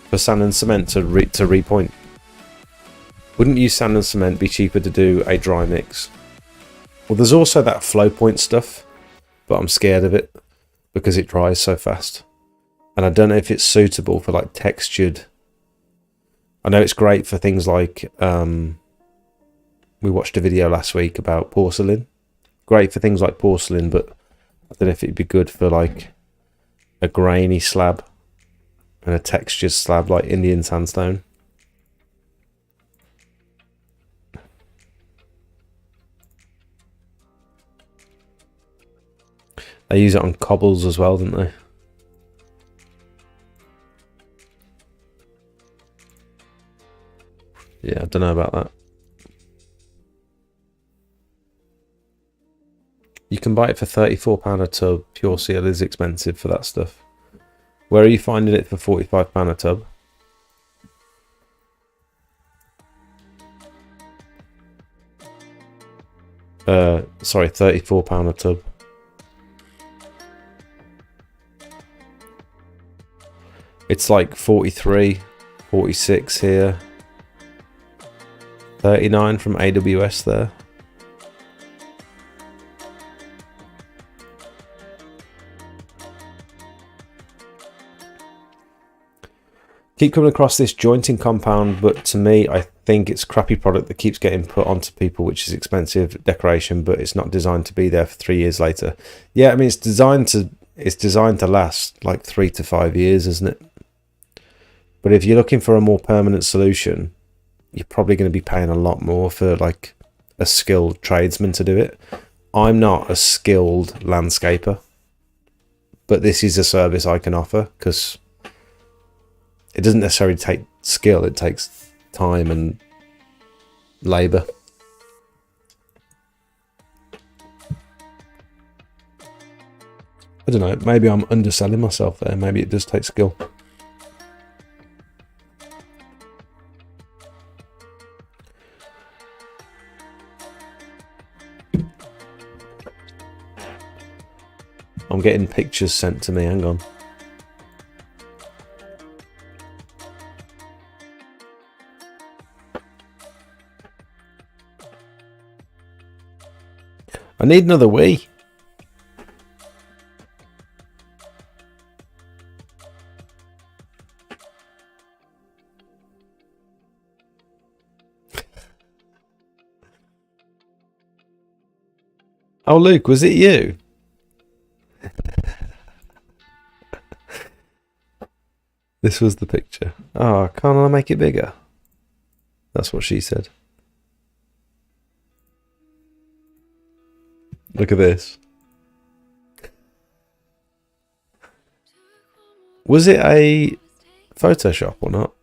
for sand and cement to repoint. Wouldn't you sand and cement be cheaper to do a dry mix? Well, there's also that flow point stuff, but I'm scared of it because it dries so fast. And I don't know if it's suitable for like textured. I know it's great for things like, we watched a video last week about porcelain. Great for things like porcelain, but I don't know if it'd be good for like a grainy slab and a textured slab like Indian sandstone. They use it on cobbles as well, don't they? Yeah, I don't know about that. You can buy it for £34 a tub. Pure seal is expensive for that stuff. Where are you finding it for £45 a tub? Sorry, £34 a tub. It's like 43, 46 here. 39 from AWS there. Keep coming across this jointing compound, but to me, I think it's a crappy product that keeps getting put onto people, which is expensive decoration, but it's not designed to be there for 3 years later. Yeah, I mean, it's designed to last like 3 to 5 years, isn't it? But if you're looking for a more permanent solution, you're probably going to be paying a lot more for like a skilled tradesman to do it. I'm not a skilled landscaper, but this is a service I can offer because it doesn't necessarily take skill, it takes time and labour. I don't know, maybe I'm underselling myself there, maybe it does take skill. I'm getting pictures sent to me, hang on. I need another wee. Oh, Luke, was it you? This was the picture. Oh, can't I make it bigger? That's what she said. Look at this. Was it a Photoshop or not?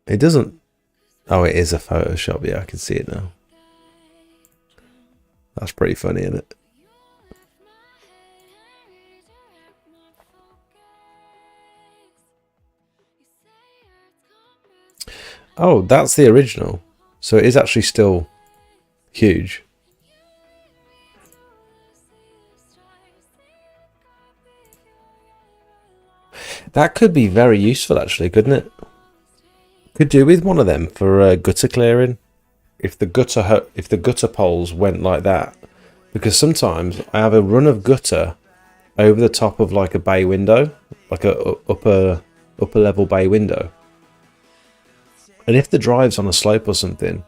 It doesn't... Oh, it is a Photoshop. Yeah, I can see it now. That's pretty funny, isn't it? Oh, that's the original. So it is actually still huge. That could be very useful, actually, couldn't it? Could do with one of them for gutter clearing. If the gutter poles went like that, because sometimes I have a run of gutter over the top of like a bay window, like a upper level bay window, and if the drive's on a slope or something,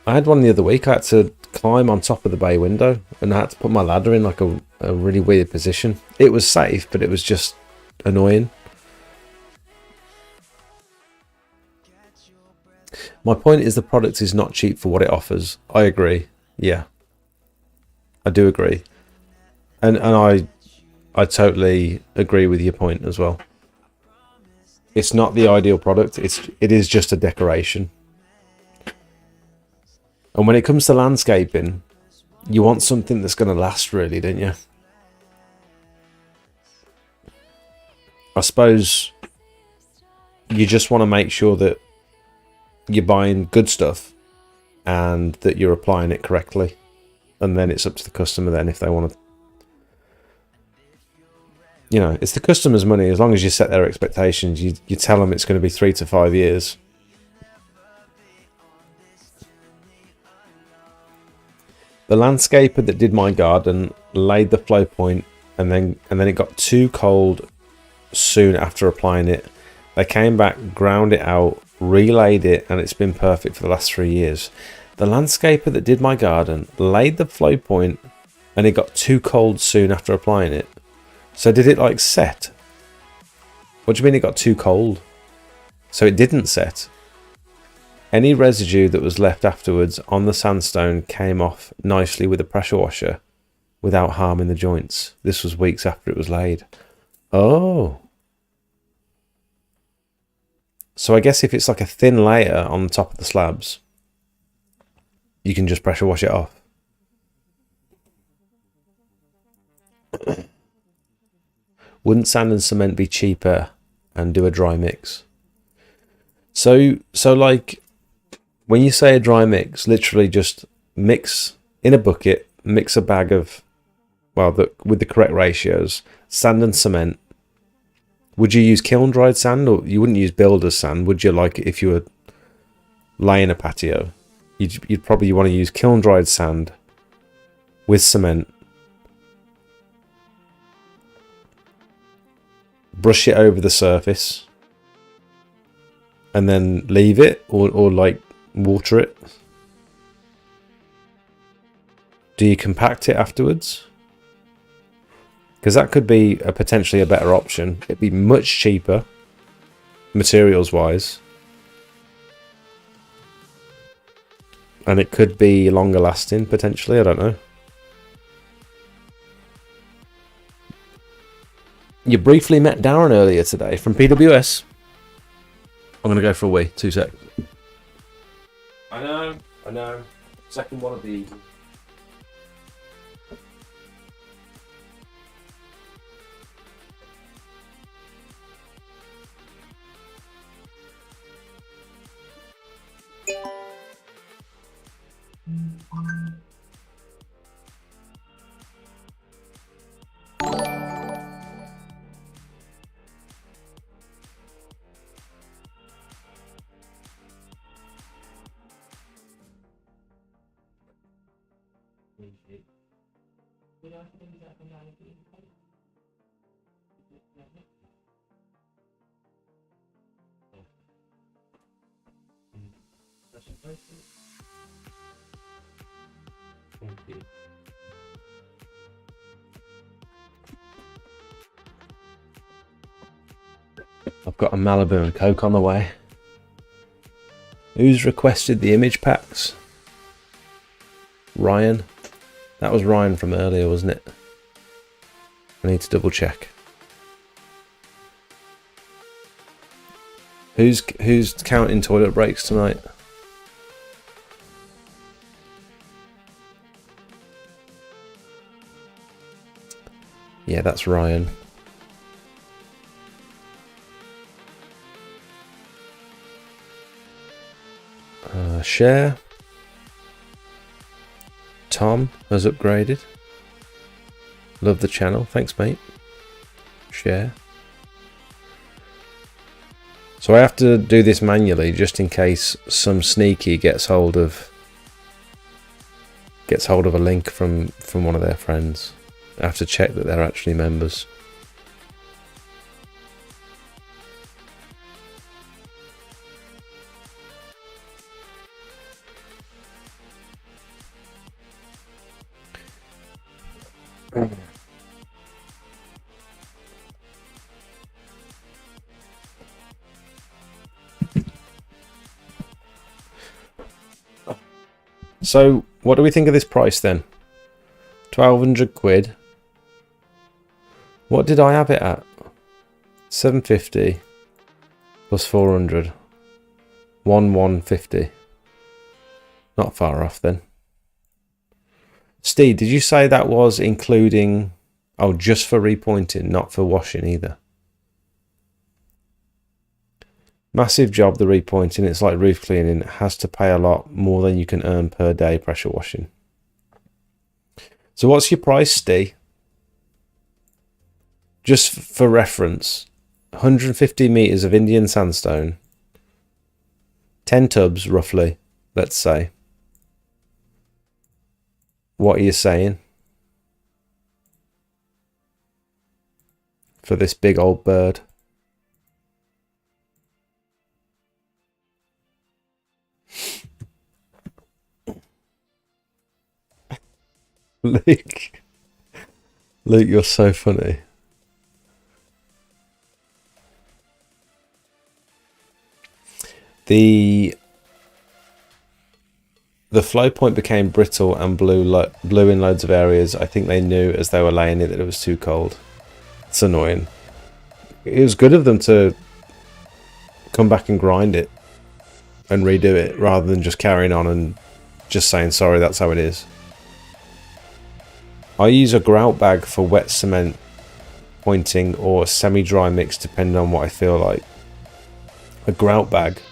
I had one the other week. I had to climb on top of the bay window, and I had to put my ladder in like a really weird position. It was safe, but it was just annoying. My point is the product is not cheap for what it offers. I agree. Yeah, I do agree, and I totally agree with your point as well. It's not the ideal product. It is just a decoration. And when it comes to landscaping, you want something that's going to last, really, don't you? I suppose you just want to make sure that you're buying good stuff and that you're applying it correctly, and then it's up to the customer then if they want to, you know, it's the customer's money. As long as you set their expectations, you tell them it's going to be 3 to 5 years. The landscaper that did my garden laid the flow point, and then it got too cold soon after applying it. They came back, ground it out, relayed it, and it's been perfect for the last 3 years. The landscaper that did my garden laid the flow point, and it got too cold soon after applying it. So did it like set? What do you mean it got too cold? So it didn't set. Any residue that was left afterwards on the sandstone came off nicely with a pressure washer without harming the joints. This was weeks after it was laid. Oh. So I guess if it's like a thin layer on the top of the slabs, you can just pressure wash it off. Wouldn't sand and cement be cheaper and do a dry mix? So like when you say a dry mix, literally just mix in a bucket, mix a bag of, well, with the correct ratios, sand and cement. Would you use kiln dried sand, or you wouldn't use builder's sand, would you? Like if you were laying a patio, you'd probably want to use kiln dried sand with cement. Brush it over the surface and then leave it, or like water it. Do you compact it afterwards? Because that could be potentially a better option. It'd be much cheaper materials wise, and it could be longer lasting potentially. I don't know. You briefly met Darren earlier today from PWS. I'm going to go for a wee. 2 seconds. I know. Second one of these. I've got a Malibu and Coke on the way. Who's requested the image packs? Ryan. That was Ryan from earlier, wasn't it? I need to double check. Who's counting toilet breaks tonight? Yeah, that's Ryan. Share. Tom has upgraded. Love the channel. Thanks, mate. Share. So I have to do this manually just in case some sneaky gets hold of a link from one of their friends. I have to check that they're actually members. So, what do we think of this price then? 1,200 quid. What did I have it at? 750 plus 400. 1,150. Not far off then. Steve, did you say that was including... Oh, just for repointing, not for washing either. Massive job, the repointing. It's like roof cleaning. It has to pay a lot more than you can earn per day pressure washing. So what's your price, Steve? Just for reference, 150 meters of Indian sandstone, 10 tubs roughly, let's say. What are you saying for this big old bird? Luke, you're so funny. The flow point became brittle and blew in loads of areas. I think they knew as they were laying it that it was too cold. It's annoying. It was good of them to come back and grind it and redo it rather than just carrying on and just saying sorry, that's how it is. I use a grout bag for wet cement pointing or semi-dry mix depending on what I feel like. A grout bag?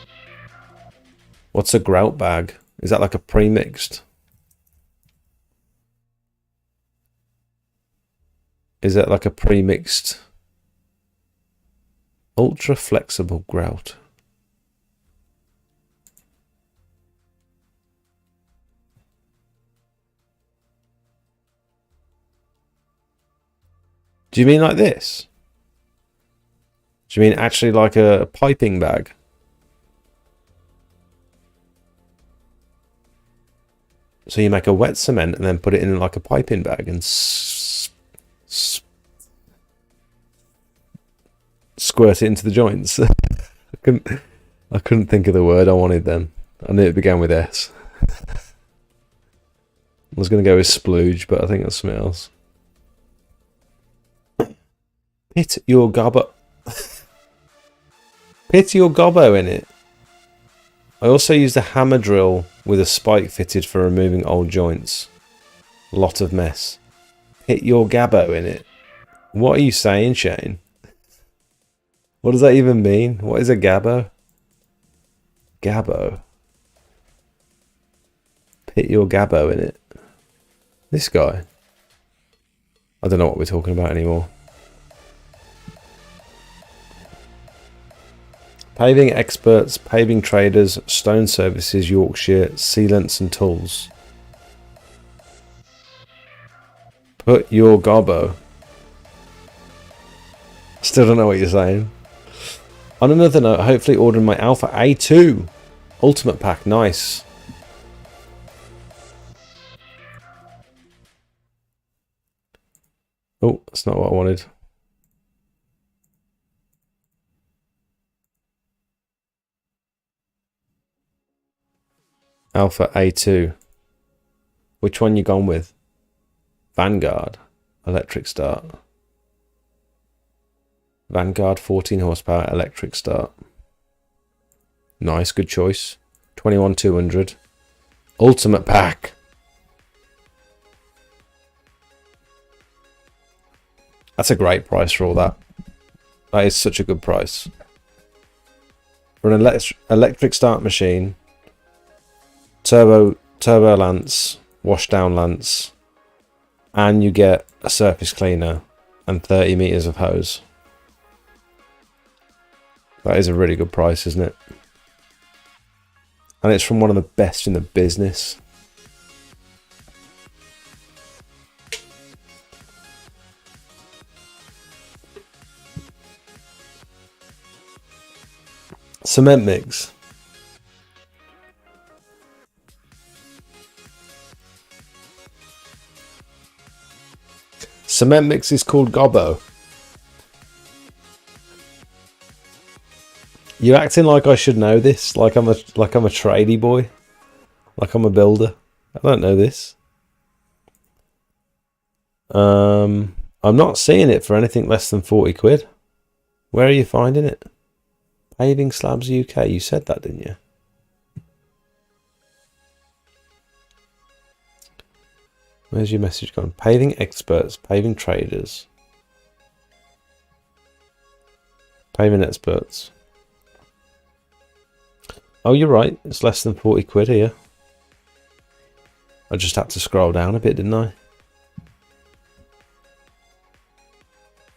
What's a grout bag? Is that like a pre-mixed? Is that like a pre-mixed ultra flexible grout? Do you mean like this? Do you mean actually like a piping bag? So you make a wet cement and then put it in like a piping bag and squirt it into the joints. I couldn't think of the word I wanted then. I knew it began with S. I was going to go with splooge, but I think that's something else. Pit your gobbo. Pit your gobbo in it. I also used a hammer drill with a spike fitted for removing old joints. Lot of mess. Hit your gabbo in it. What are you saying, Shane? What does that even mean? What is a gabbo? Gabbo. Hit your gabbo in it. This guy. I don't know what we're talking about anymore. Paving experts, paving traders, stone services, Yorkshire, sealants and tools. Put your gobbo. Still don't know what you're saying. On another note, hopefully ordering my Alpha A2 Ultimate Pack. Nice. Oh, that's not what I wanted. Alpha A2. Which one you gone with? Vanguard. Electric start. Vanguard 14 horsepower electric start. Nice, good choice. 21,200. Ultimate pack. That's a great price for all that. That is such a good price. For an electric start machine, turbo lance, washdown lance, and you get a surface cleaner and 30 meters of hose. That is a really good price, isn't it? And it's from one of the best in the business. Cement mix. Cement mix is called Gobbo. You're acting like I should know this, like I'm a tradie boy, like I'm a builder. I don't know this. I'm not seeing it for anything less than 40 quid. Where are you finding it? Paving Slabs UK. You said that, didn't you? Where's your message gone? Paving experts, paving traders, paving experts. Oh, you're right. It's less than 40 quid here. I just had to scroll down a bit, didn't I?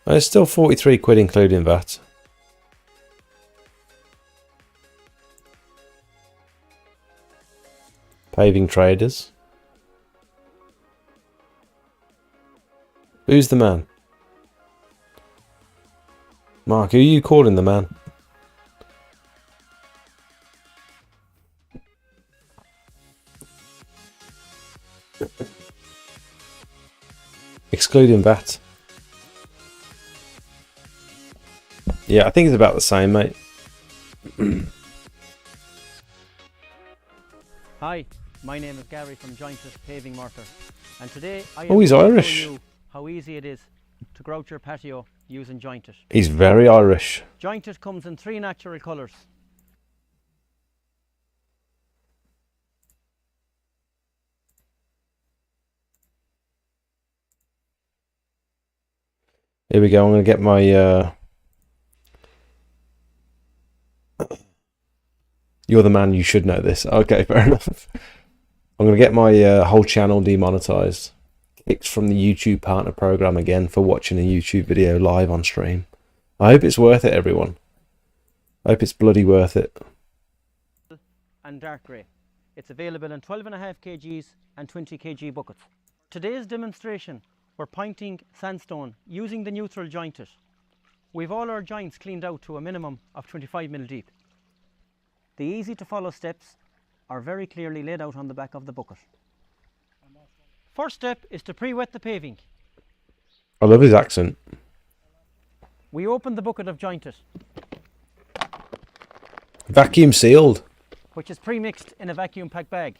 Oh, it's still 43 quid including VAT. Paving traders. Who's the man? Mark, who are you calling the man? Excluding VAT. Yeah, I think it's about the same, mate. Hi, my name is Gary from Jointed Paving Mortar, and today I Oh, he's am going to Irish. show you how easy it is to grout your patio using Jointed. He's very Irish. Jointed comes in 3 natural colours. Here we go. I'm going to get my... You're the man, you should know this. Okay, fair enough. I'm going to get my whole channel demonetized. Kicked from the YouTube partner program again for watching a YouTube video live on stream. I hope it's worth it, everyone. I hope it's bloody worth it. And dark grey. It's available in 12.5 kgs and 20 kg buckets. Today's demonstration, we're pointing sandstone using the neutral Jointed. We've all our joints cleaned out to a minimum of 25mm deep. The easy to follow steps are very clearly laid out on the back of the bucket. First step is to pre-wet the paving. I love his accent. We open the bucket of Jointed, Vacuum sealed. which is pre-mixed in a vacuum pack bag.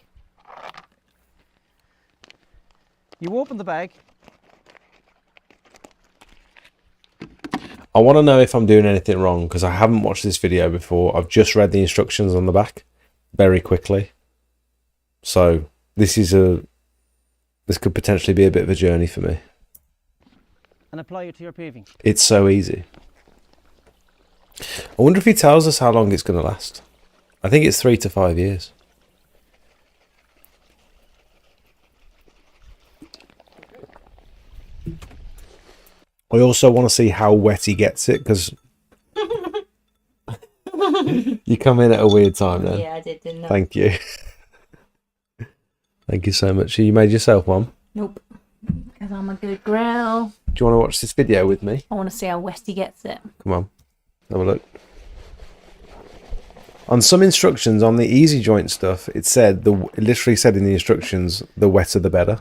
You open the bag. I want to know if I'm doing anything wrong because I haven't watched this video before. I've just read the instructions on the back very quickly. So this could potentially be a bit of a journey for me. And apply it to your paving. It's so easy. I wonder if he tells us how long it's going to last. I think it's 3 to 5 years. I also want to see how wet he gets it because you come in at a weird time then. Yeah, I did, didn't I? Thank you. Thank you so much. You made yourself one. Nope. Because I'm a good girl. Do you want to watch this video with me? I want to see how Westy gets it. Come on, have a look. On some instructions on the easy joint stuff, it literally said in the instructions, the wetter the better.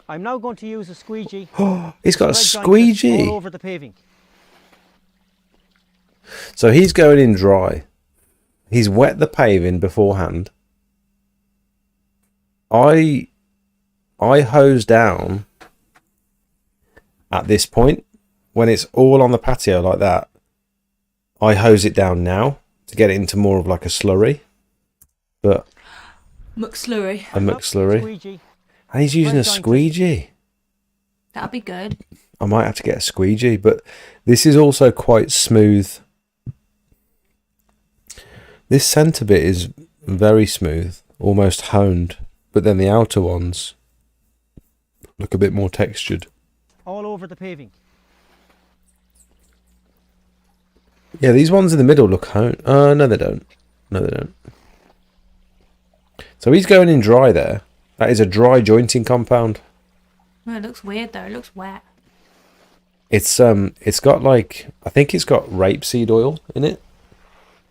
I'm now going to use a squeegee. He's got a Spread Jointed squeegee. all over the paving. So he's going in dry. He's wet the paving beforehand. I hose down at this point when it's all on the patio like that. I hose it down now to get it into more of like a slurry. But McSlurry. a McSlurry. Squeegee. And he's using a Well jointed. squeegee. That'd be good. I might have to get a squeegee, but this is also quite smooth. This centre bit is very smooth, almost honed, but then the outer ones look a bit more textured. All over the paving. Yeah, these ones in the middle look honed. No, they don't. No, they don't. So he's going in dry there. That is a dry jointing compound. Well, it looks weird though. It looks wet. It's got like, I think it's got rapeseed oil in it,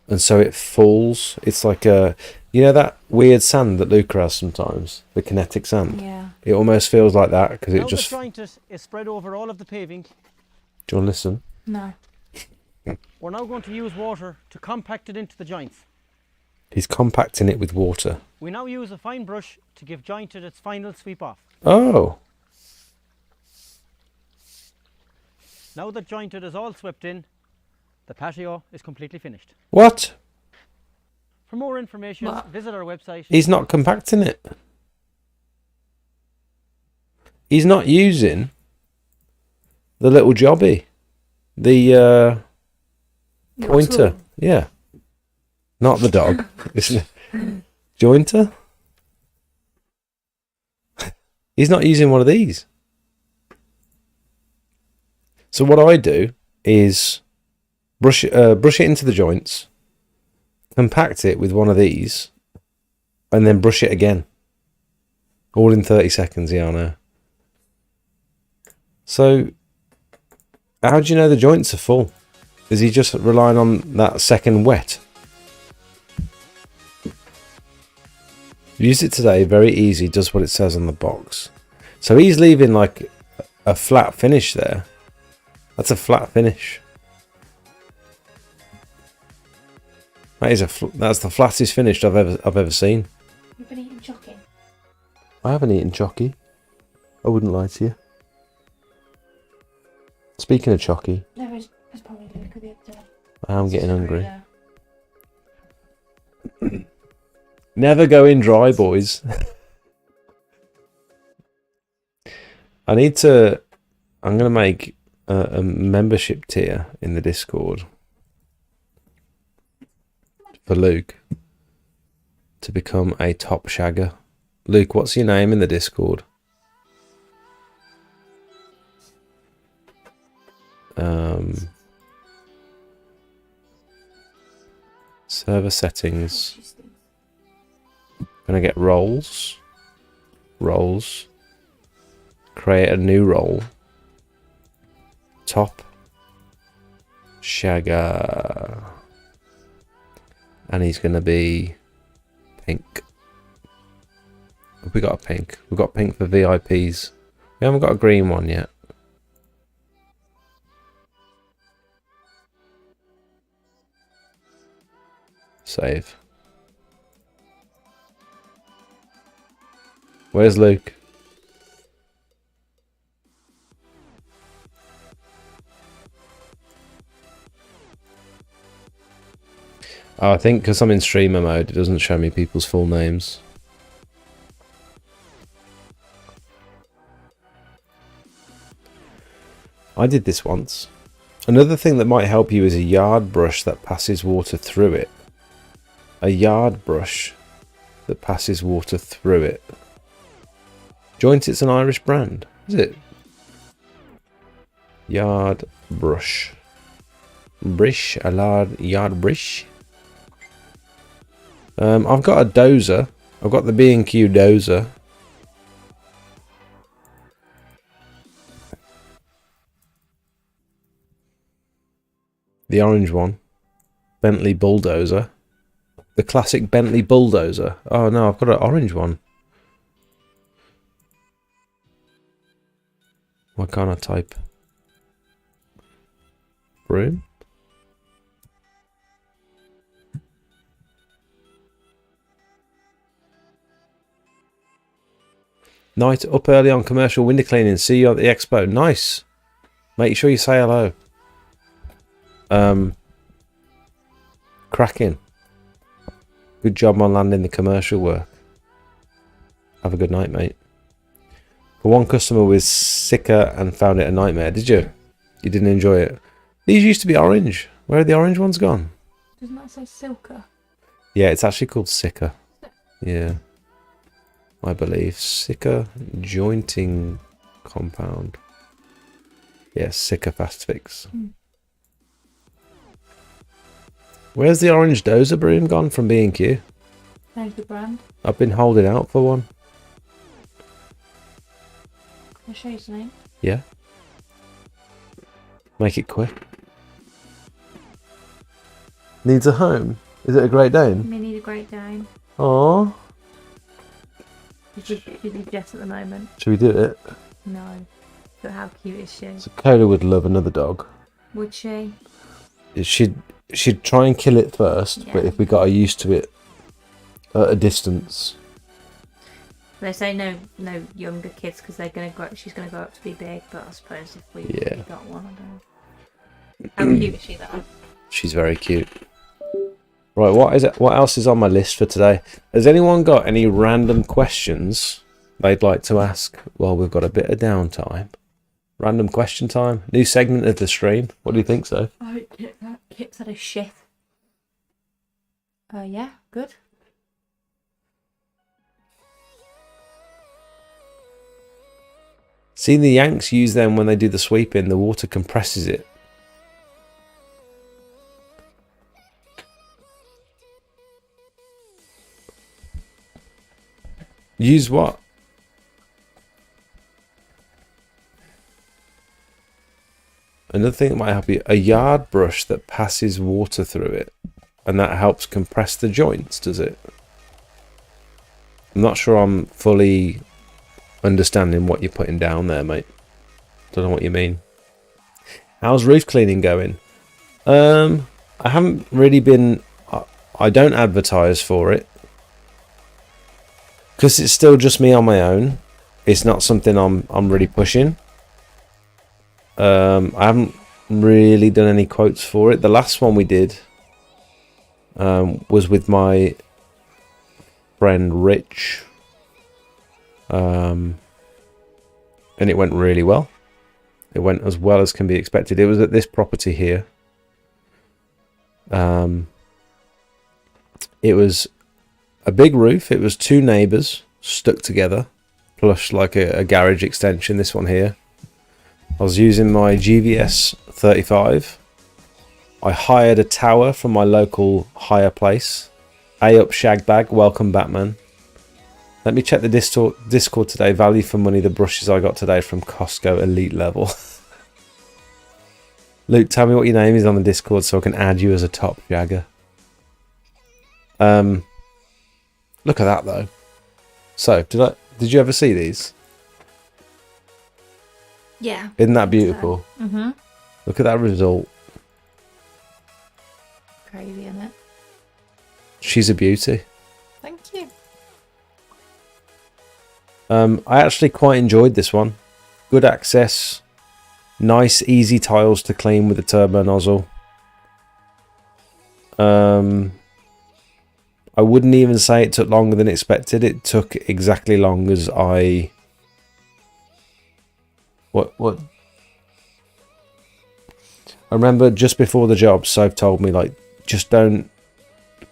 and so it falls. It's like a, you know that weird sand that Luca has sometimes, the kinetic sand. Yeah. It almost feels like that because Now it just. the jointed is spread over all of the paving. Do you want to listen? No. We're now going to use water to compact it into the joints. He's compacting it with water. We now use a fine brush to give jointed its final sweep off. Oh, Now that jointed is all swept in, the patio is completely finished. what? For more information, What? visit our website. He's not compacting it. He's not using the little jobby. The Little pointer. tool. Yeah. Not the dog. Isn't it? Jointer? He's not using one of these. So what I do is brush it into the joints, compact it with one of these, and then brush it again. All in 30 seconds, yeah, I know. So, how do you know the joints are full? Is he just relying on that second wet? Use it today, very easy, does what it says on the box. So he's leaving like a flat finish there. That's a flat finish. That's the flattest finish I've ever seen. You've been eating chocolate. I haven't eaten chocky. I wouldn't lie to you. Speaking of chocky, There's probably the other day. I am getting hungry. Yeah. Never go in dry, boys. I'm going to make a membership tier in the Discord for Luke to become a top shagger. Luke, what's your name in the Discord? Server settings. Gonna get roles. Create a new role. Top shagger. And he's gonna be pink. Have we got a pink? We've got pink for VIPs. We haven't got a green one yet. Save. Where's Luke? Oh, I think because I'm in streamer mode, it doesn't show me people's full names. I did this once. Another thing that might help you is a yard brush that passes water through it. A yard brush that passes water through it. Joint, it's an Irish brand, is it? Yard brush. Brish, a yard brish. I've got a dozer. I've got the B&Q dozer. The orange one. Bentley bulldozer. The classic Bentley bulldozer. Oh no, I've got an orange one. Why can't I type? Broom? Night up early on commercial window cleaning. See you at the expo. Nice. Make sure you say hello. cracking. Good job on landing the commercial work. Have a good night, mate. For one customer was sicker and found it a nightmare. Did you? You didn't enjoy it? These used to be orange. Where are the orange ones gone? Doesn't that say Silka? Yeah, it's actually called Sicker. Yeah. I believe. Sicker jointing compound. Yeah, Sicker fast fix. Where's the orange dozer broom gone from B&Q? There's the brand. I've been holding out for one. I'll show you something. Yeah. Make it quick. Needs a home. Is it a Great Dane? They need a Great Dane. Aww. She's with Jess at the moment. Should we do it? No. But how cute is she? So Coda would love another dog. Would she? She'd try and kill it first, Yeah. but if we got her used to it at a distance. They say no younger kids because they're gonna grow. She's gonna grow up to be big. But I suppose if we got one, I don't know. How cute is she though? She's very cute. Right, what is it? What else is on my list for today? Has anyone got any random questions they'd like to ask? Well, we've got a bit of downtime. Random question time. New segment of the stream. What do you think, so? Oh, Kip's had a shit. Yeah, good. Seen the Yanks use them when they do the sweeping. The water compresses it. Use what? Another thing that might help you, a yard brush that passes water through it, and that helps compress the joints, does it? I'm not sure I'm fully understanding what you're putting down there, mate. Don't know what you mean. How's roof cleaning going? I haven't really been... I don't advertise for it, because it's still just me on my own. It's not something I'm really pushing. I haven't really done any quotes for it. The last one we did was with my friend Rich, and it went really well. It went as well as can be expected. It was at this property here. It was a big roof. It was two neighbours stuck together, plus like a garage extension. This one here. I was using my GVS 35. I hired a tower from my local hire place. A-up Shagbag, welcome Batman. Let me check the Discord today. Value for money, the brushes I got today from Costco Elite Level. Luke, tell me what your name is on the Discord so I can add you as a top jagger. Look at that though. So, did you ever see these? Yeah. Isn't that beautiful? Mm-hmm. Look at that result. Crazy, isn't it? She's a beauty. Thank you. I actually quite enjoyed this one. Good access. Nice, easy tiles to clean with the turbo nozzle. I wouldn't even say it took longer than expected. It took exactly long as I... What? I remember just before the job, Soph told me, like, just don't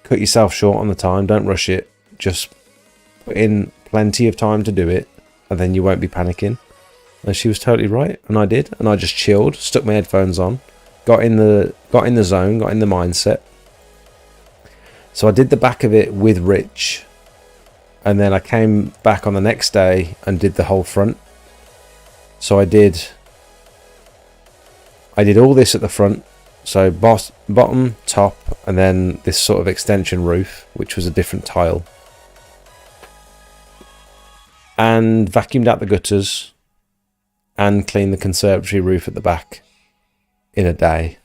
cut yourself short on the time. Don't rush it. Just put in plenty of time to do it, and then you won't be panicking. And she was totally right, and I did. And I just chilled, stuck my headphones on, got in the zone, got in the mindset. So I did the back of it with Rich, and then I came back on the next day and did the whole front. So I did all this at the front, so bottom, top, and then this sort of extension roof, which was a different tile, and vacuumed out the gutters and cleaned the conservatory roof at the back in a day,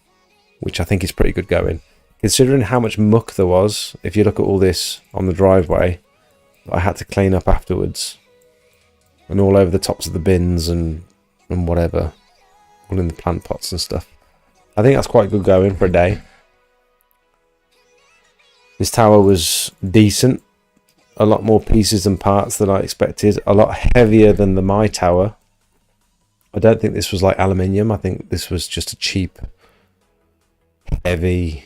which I think is pretty good going, considering how much muck there was. If you look at all this on the driveway, I had to clean up afterwards, and all over the tops of the bins and whatever, all in the plant pots and stuff. I think that's quite good going for a day. This tower was decent. A lot more pieces and parts than I expected. A lot heavier than the My tower. I don't think this was like aluminium. I think this was just a cheap, heavy,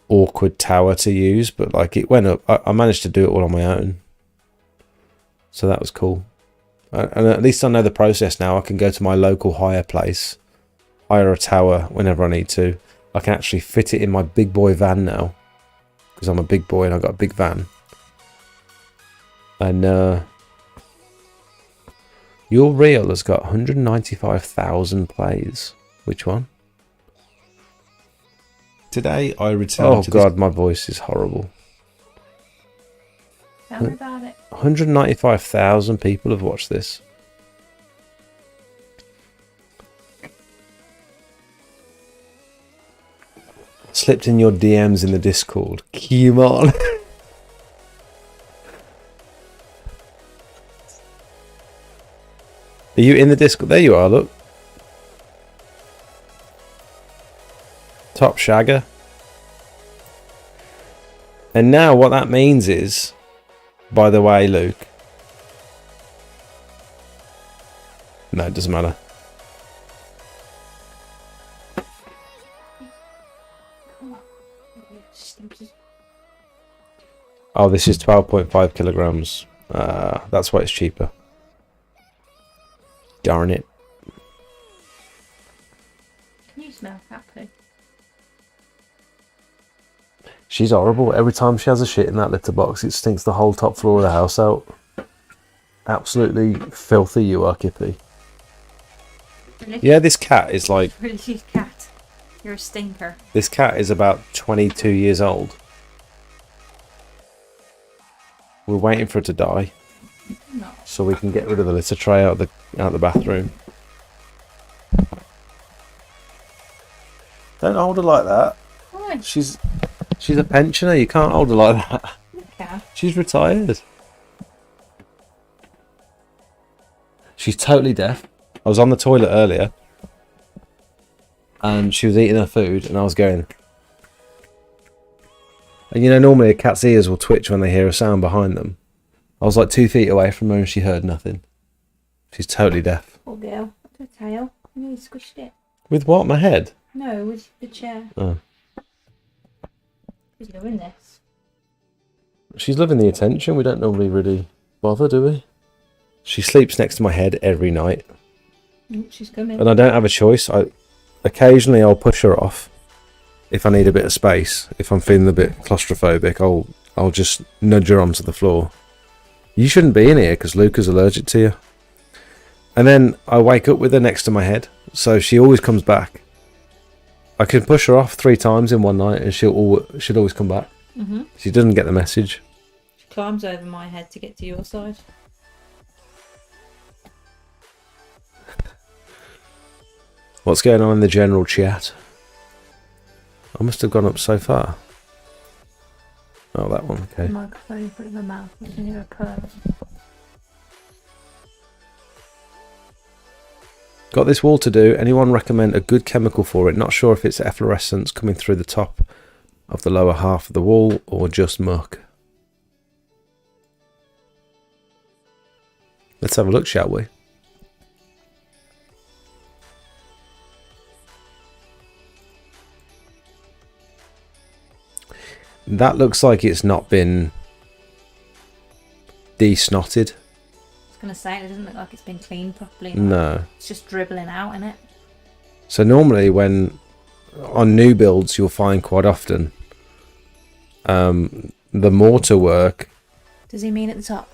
awkward tower to use. But like it went up. I managed to do it all on my own. So that was cool. And at least I know the process now. I can go to my local hire place, hire a tower whenever I need to. I can actually fit it in my big boy van now. Because I'm a big boy and I've got a big van. And your reel has got 195,000 plays. Which one? Today I returned to God, my voice is horrible. Tell me about it. 195,000 people have watched this. Slipped in your DMs in the Discord. Kiam. Are you in the Discord? There you are, look. Top shagger. And now what that means is, by the way, Luke. No, it doesn't matter. Oh, this is 12.5 kilograms. That's why it's cheaper. Darn it. Can you smell cat poo? She's horrible. Every time she has a shit in that litter box, it stinks the whole top floor of the house out. Absolutely filthy you are, Kippy. Really? Yeah, this cat is like... Really, cat. You're a stinker. This cat is about 22 years old. We're waiting for her to die. No. So we can get rid of the litter tray out the bathroom. Don't hold her like that. Why? She's a pensioner. You can't hold her like that. Yeah. She's retired. She's totally deaf. I was on the toilet earlier and she was eating her food and I was going. And you know, normally a cat's ears will twitch when they hear a sound behind them. I was like 2 feet away from her and she heard nothing. She's totally deaf. Poor girl. What's her tail? I nearly squished it. With what? My head? No, with the chair. Oh. She's doing this. She's loving the attention. We don't normally really bother, do we? She sleeps next to my head every night. She's coming. And I don't have a choice. Occasionally I'll push her off if I need a bit of space. If I'm feeling a bit claustrophobic, I'll just nudge her onto the floor. You shouldn't be in here because Luca's allergic to you. And then I wake up with her next to my head, so she always comes back. I can push her off 3 times in one night and she'll always come back. Mm-hmm. She doesn't get the message. She climbs over my head to get to your side. What's going on in the general chat? I must have gone up so far. Oh, that one, okay. The microphone you put in my mouth. I can hear a purr. Got this wall to do. Anyone recommend a good chemical for it? Not sure if it's efflorescence coming through the top of the lower half of the wall or just muck. Let's have a look, shall we? That looks like it's not been de-snotted. I was going to say, it doesn't look like it's been cleaned properly. No. It's just dribbling out, innit? So normally when on new builds you'll find quite often the mortar work. Does he mean at the top?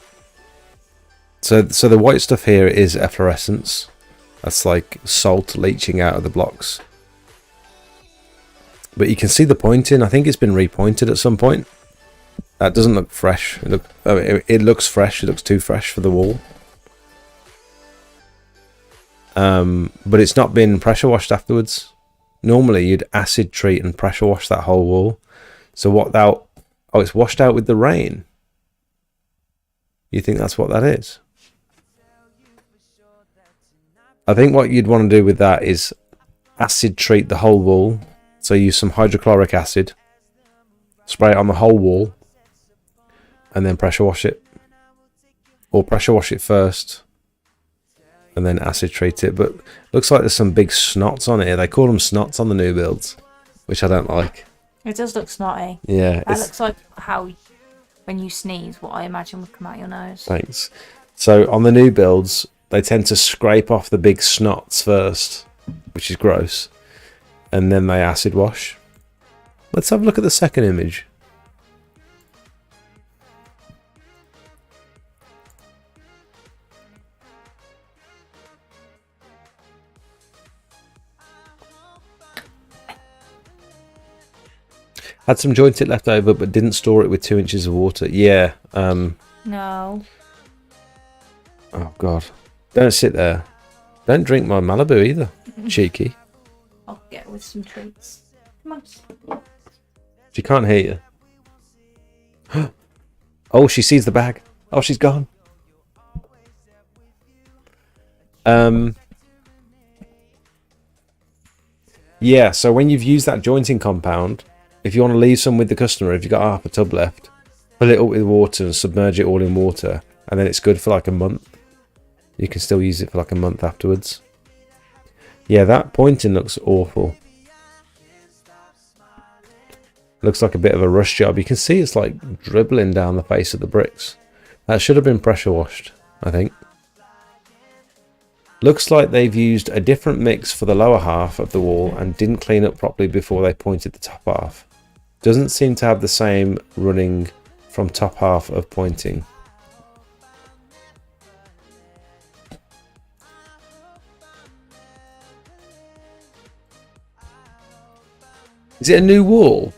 So the white stuff here is efflorescence. That's like salt leaching out of the blocks. But you can see the pointing. I think it's been repointed at some point. That doesn't look fresh. It looks fresh. It looks too fresh for the wall. But it's not been pressure washed afterwards. Normally you'd acid treat and pressure wash that whole wall. So it's washed out with the rain. You think that's what that is? I think what you'd want to do with that is acid treat the whole wall. So use some hydrochloric acid spray it on the whole wall, and then pressure wash it. Or pressure wash it first, and then acid treat it. But looks like there's some big snots on it here. They call them snots on the new builds, which I don't like. It does look snotty. Yeah. That looks like how, when you sneeze, what I imagine would come out your nose. Thanks. So on the new builds, they tend to scrape off the big snots first, which is gross, and then they acid wash. Let's have a look at the second image. Had some jointed left over, but didn't store it with 2 inches of water. Yeah. No. Oh, God. Don't sit there. Don't drink my Malibu either. Cheeky. I'll get with some treats. Come on. She can't hear you. Oh, she sees the bag. Oh, she's gone. Yeah, so when you've used that jointing compound, if you want to leave some with the customer, if you've got half a tub left, fill it up with water and submerge it all in water, and then it's good for like a month. You can still use it for like a month afterwards. Yeah, that pointing looks awful. Looks like a bit of a rush job. You can see it's like dribbling down the face of the bricks. That should have been pressure washed, I think. Looks like they've used a different mix for the lower half of the wall and didn't clean up properly before they pointed the top half. Doesn't seem to have the same running from top half of pointing. Is it a new wall?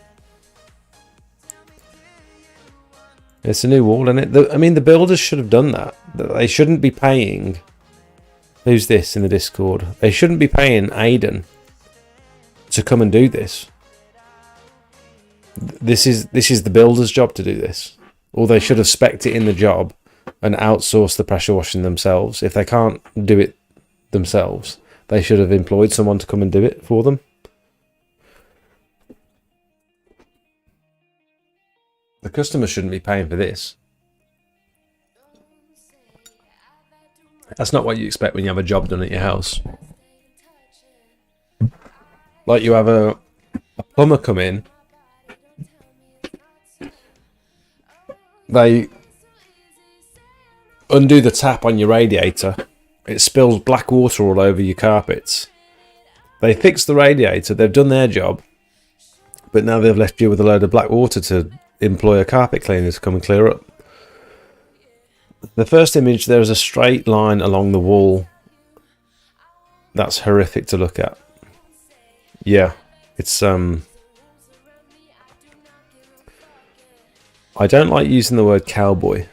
It's a new wall, isn't it? I mean, the builders should have done that. They shouldn't be paying... Who's this in the Discord? They shouldn't be paying Aiden to come and do this. This is the builder's job to do this. Or they should have spec'd it in the job and outsourced the pressure washing themselves. If they can't do it themselves, they should have employed someone to come and do it for them. The customer shouldn't be paying for this. That's not what you expect when you have a job done at your house. Like you have a plumber come in. They undo the tap on your radiator. It spills black water all over your carpets. They fix the radiator. They've done their job. But now they've left you with a load of black water to employ a carpet cleaner to come and clear up. The first image, there is a straight line along the wall. That's horrific to look at. Yeah, it's I don't like using the word cowboy,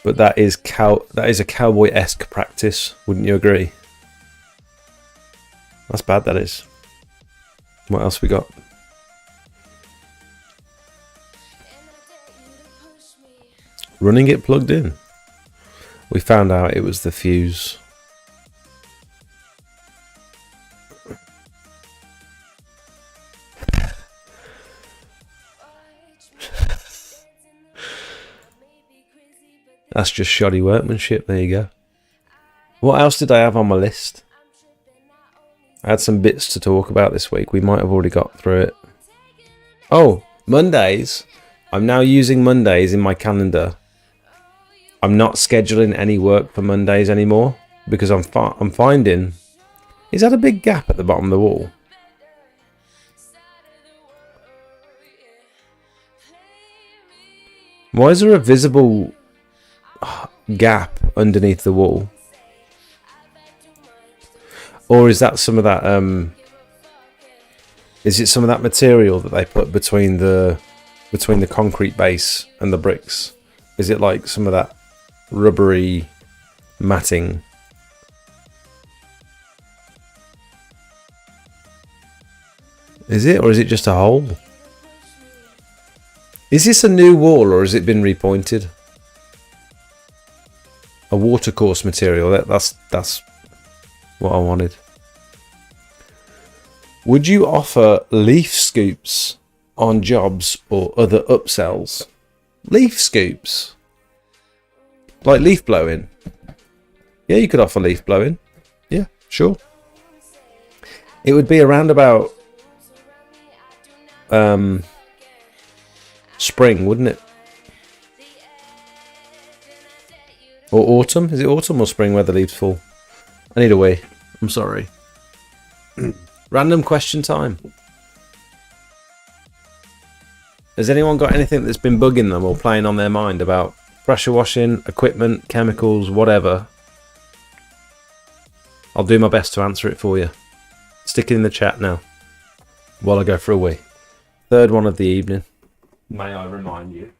but that is a cowboy-esque practice. Wouldn't you agree? That's bad. That is. What else we got? Running it plugged in. We found out it was the fuse. That's just shoddy workmanship. There you go. What else did I have on my list? I had some bits to talk about this week. We might have already got through it. Oh, Mondays. I'm now using Mondays in my calendar. I'm not scheduling any work for Mondays anymore because I'm finding... Is that a big gap at the bottom of the wall? Why is there a visible gap underneath the wall? Or is that some of that... is it some of that material that they put between the concrete base and the bricks? Is it like some of that rubbery matting? Is it, or is it just a hole? Is this a new wall or has it been repointed? A watercourse material. That's what I wanted. Would you offer leaf scoops on jobs or other upsells. Leaf scoops. Like leaf blowing. Yeah, you could offer leaf blowing. Yeah, sure. It would be around about spring, wouldn't it? Or autumn? Is it autumn or spring where the leaves fall? I need a wee. I'm sorry. Random question time. Has anyone got anything that's been bugging them or playing on their mind about pressure washing, equipment, chemicals, whatever? I'll do my best to answer it for you. Stick it in the chat now while I go for a wee. Third one of the evening. May I remind you?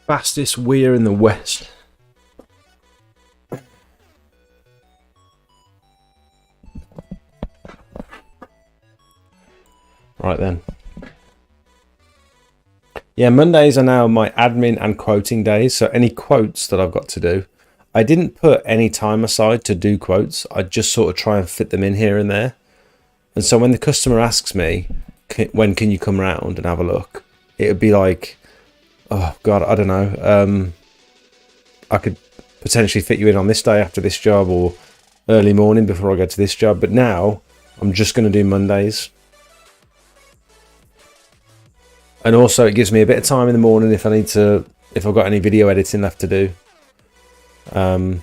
Fastest weir in the West. Right then. Yeah, Mondays are now my admin and quoting days. So any quotes that I've got to do, I didn't put any time aside to do quotes. I just sort of try and fit them in here and there. And so when the customer asks me, when can you come round and have a look? It would be like, oh God, I don't know. I could potentially fit you in on this day after this job or early morning before I go to this job. But now I'm just going to do Mondays. And also it gives me a bit of time in the morning if I've got any video editing left to do. And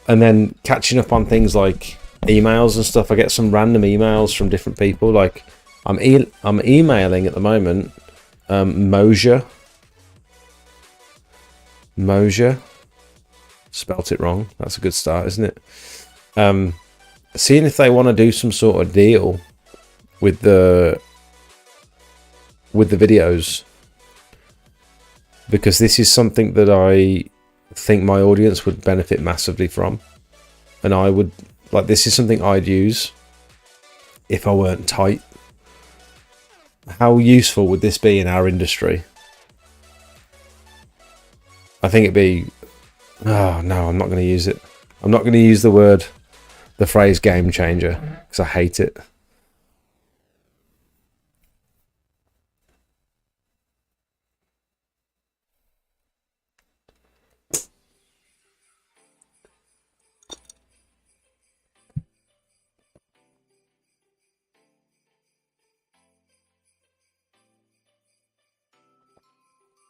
then catching up on things like emails and stuff. I get some random emails from different people. Like I'm emailing at the moment Mosier, spelt it wrong. That's a good start, isn't it? Seeing if they want to do some sort of deal with the videos, because this is something that I think my audience would benefit massively from, and I would like, this is something I'd use if I weren't tight. How useful would this be in our industry? I think it'd be, oh no, I'm not going to use it. I'm not going to use the phrase game changer, because I hate it.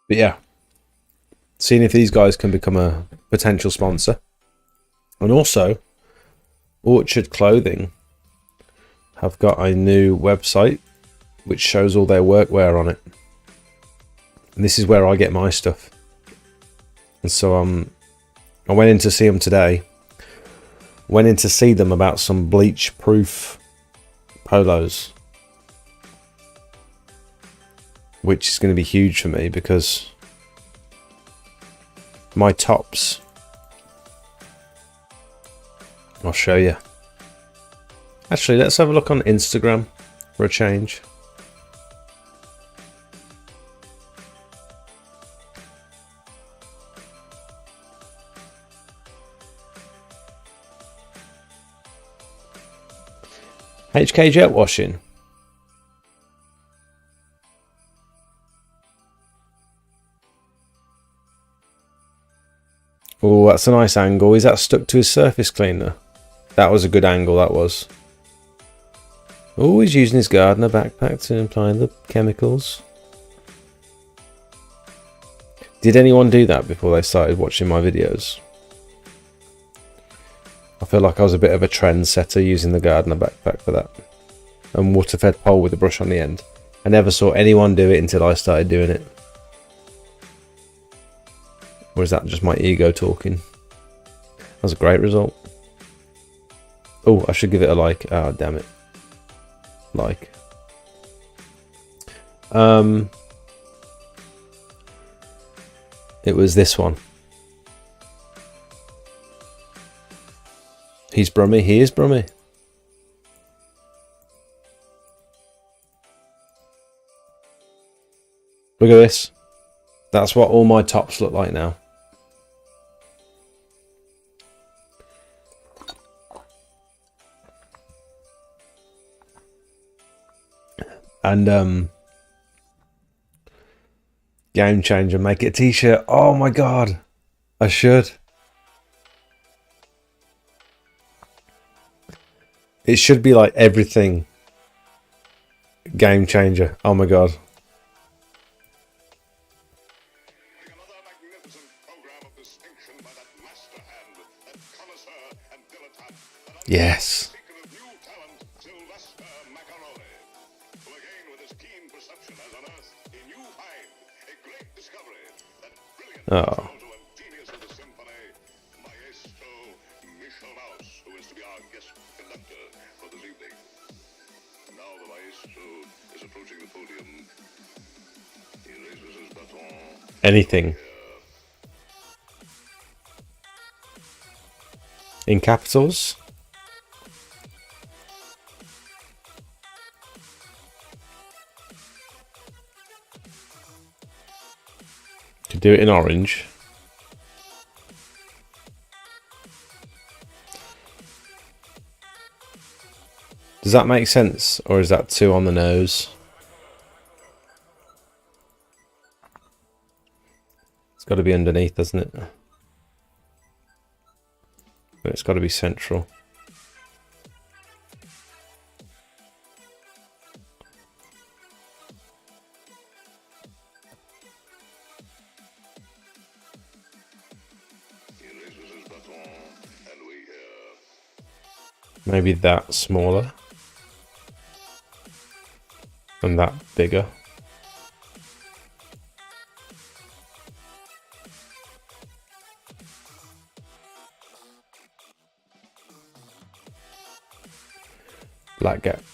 But yeah, seeing if these guys can become a potential sponsor. And also, Orchard Clothing have got a new website which shows all their workwear on it. And this is where I get my stuff. And so I went in to see them today. Went in to see them about some bleach proof polos, which is going to be huge for me because my tops, I'll show you. Actually, let's have a look on Instagram for a change. HK Jet Washing. Oh, that's a nice angle. Is that stuck to his surface cleaner? That was a good angle, that was. Always using his gardener backpack to apply the chemicals. Did anyone do that before they started watching my videos? I feel like I was a bit of a trendsetter using the gardener backpack for that. And water-fed pole with a brush on the end. I never saw anyone do it until I started doing it. Or is that just my ego talking? That's a great result. Oh, I should give it a like. Oh, damn it. Like. It was this one. He's Brummy. He is Brummy. Look at this. That's what all my tops look like now. And game changer, make it a t-shirt. Oh my god, I should. It should be like everything game changer. Oh my god. Yes. Oh. Anything. In capitals. Could do it in orange. Does that make sense, or is that too on the nose? It's got to be underneath, doesn't it? But it's got to be central. Maybe that smaller. And that bigger.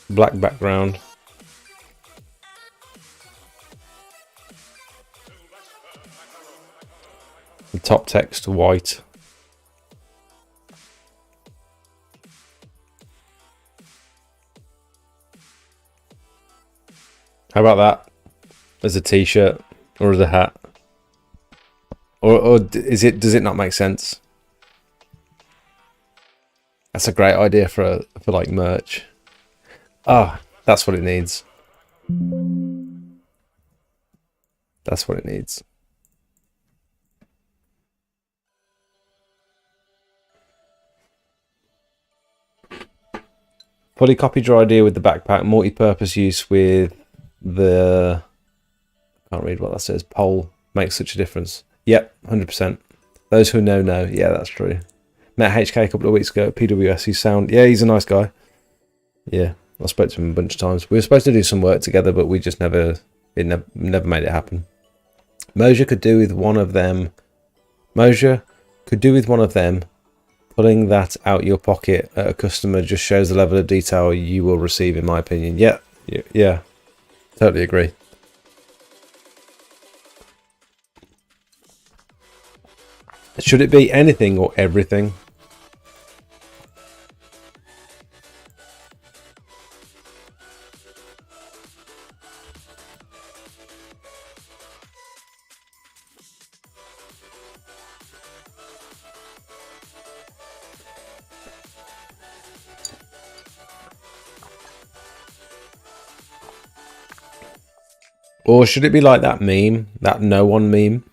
Black background. The top text white. How about that as a t-shirt or as a hat? Or does it not make sense? That's a great idea for like merch. Ah, that's what it needs. That's what it needs. Fully copied your idea with the backpack, multi-purpose use with the... I can't read what that says. Pole makes such a difference. Yep, 100%. Those who know, know. Yeah, that's true. Met HK a couple of weeks ago at PWS. He's a nice guy. Yeah, I spoke to him a bunch of times. We were supposed to do some work together, but we just never made it happen. Mosher could do with one of them. Mosher could do with one of them. Pulling that out your pocket at a customer just shows the level of detail you will receive, in my opinion. Yeah, totally agree. Should it be anything or everything? Or should it be like that meme, that no one meme?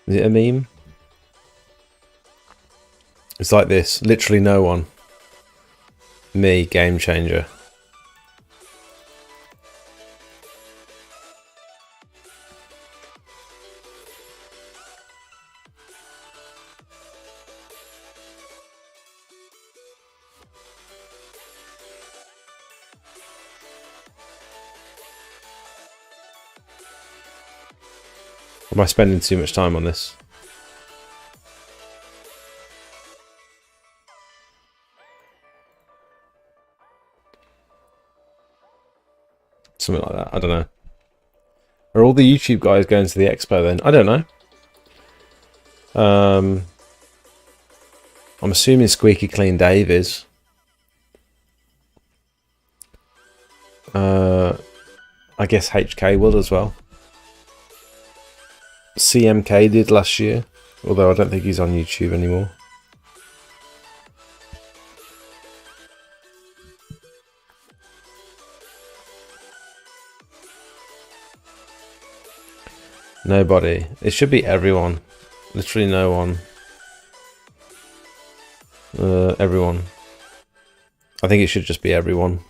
Is it a meme? It's like this, literally no one. Me, game changer. Am I spending too much time on this? Something like that. I don't know. Are all the YouTube guys going to the expo then? I don't know. I'm assuming Squeaky Clean Dave is. I guess HK will as well. CMK did last year, although I don't think he's on YouTube anymore. Nobody. It should be everyone. Literally no one. Everyone. I think it should just be everyone.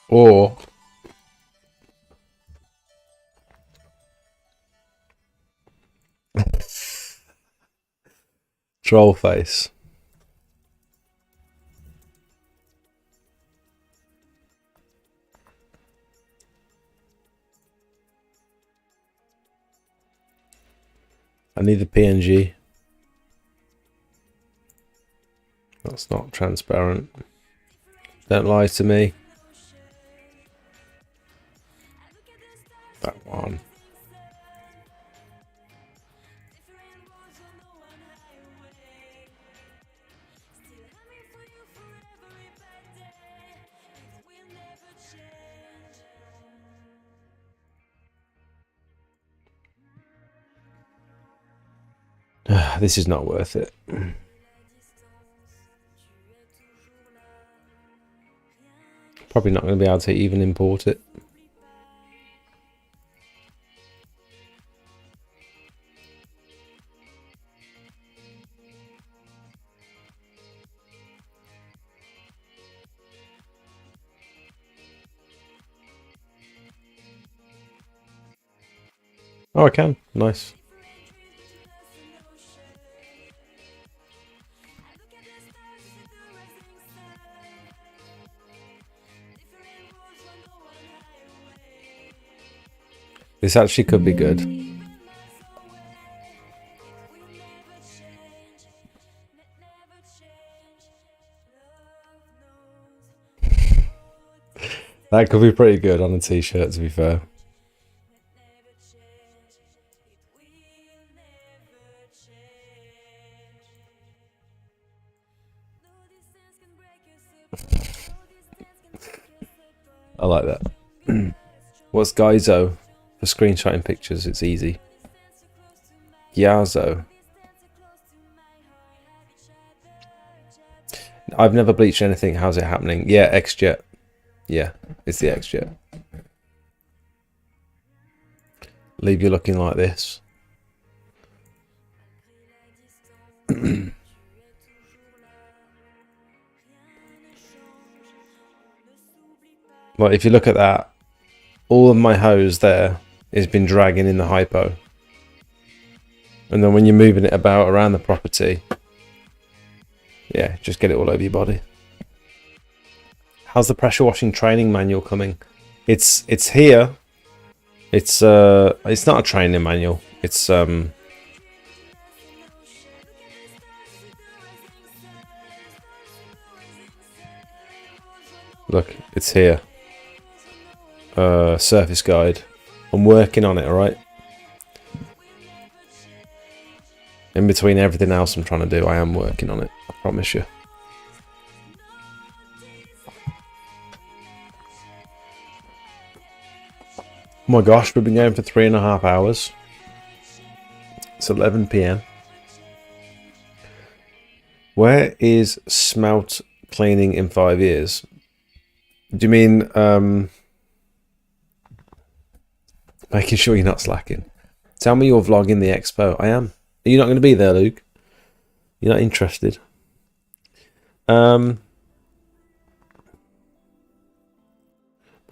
Or troll face. I need the PNG. That's not transparent. Don't lie to me. That one. This is not worth it. Probably not going to be able to even import it. Oh, I can. Nice. This actually could be good. That could be pretty good on a t-shirt, to be fair. I like that. What's Gaizo? For screenshotting pictures, it's easy. Yazo. I've never bleached anything. How's it happening? Yeah, X-Jet. Yeah, it's the X-Jet. Leave you looking like this. Well, if you look at that, all of my hose there has been dragging in the hypo. And then when you're moving it about around the property, yeah, just get it all over your body. How's the pressure washing training manual coming? It's here. It's not a training manual. It's look, it's here. Surface guide. I'm working on it, alright? In between everything else I'm trying to do, I am working on it. I promise you. Oh my gosh, we've been going for 3.5 hours. It's 11 PM. Where is smelt cleaning in 5 years? Do you mean making sure you're not slacking? Tell me you're vlogging the expo. I am. Are you not going to be there, Luke? You're not interested? Where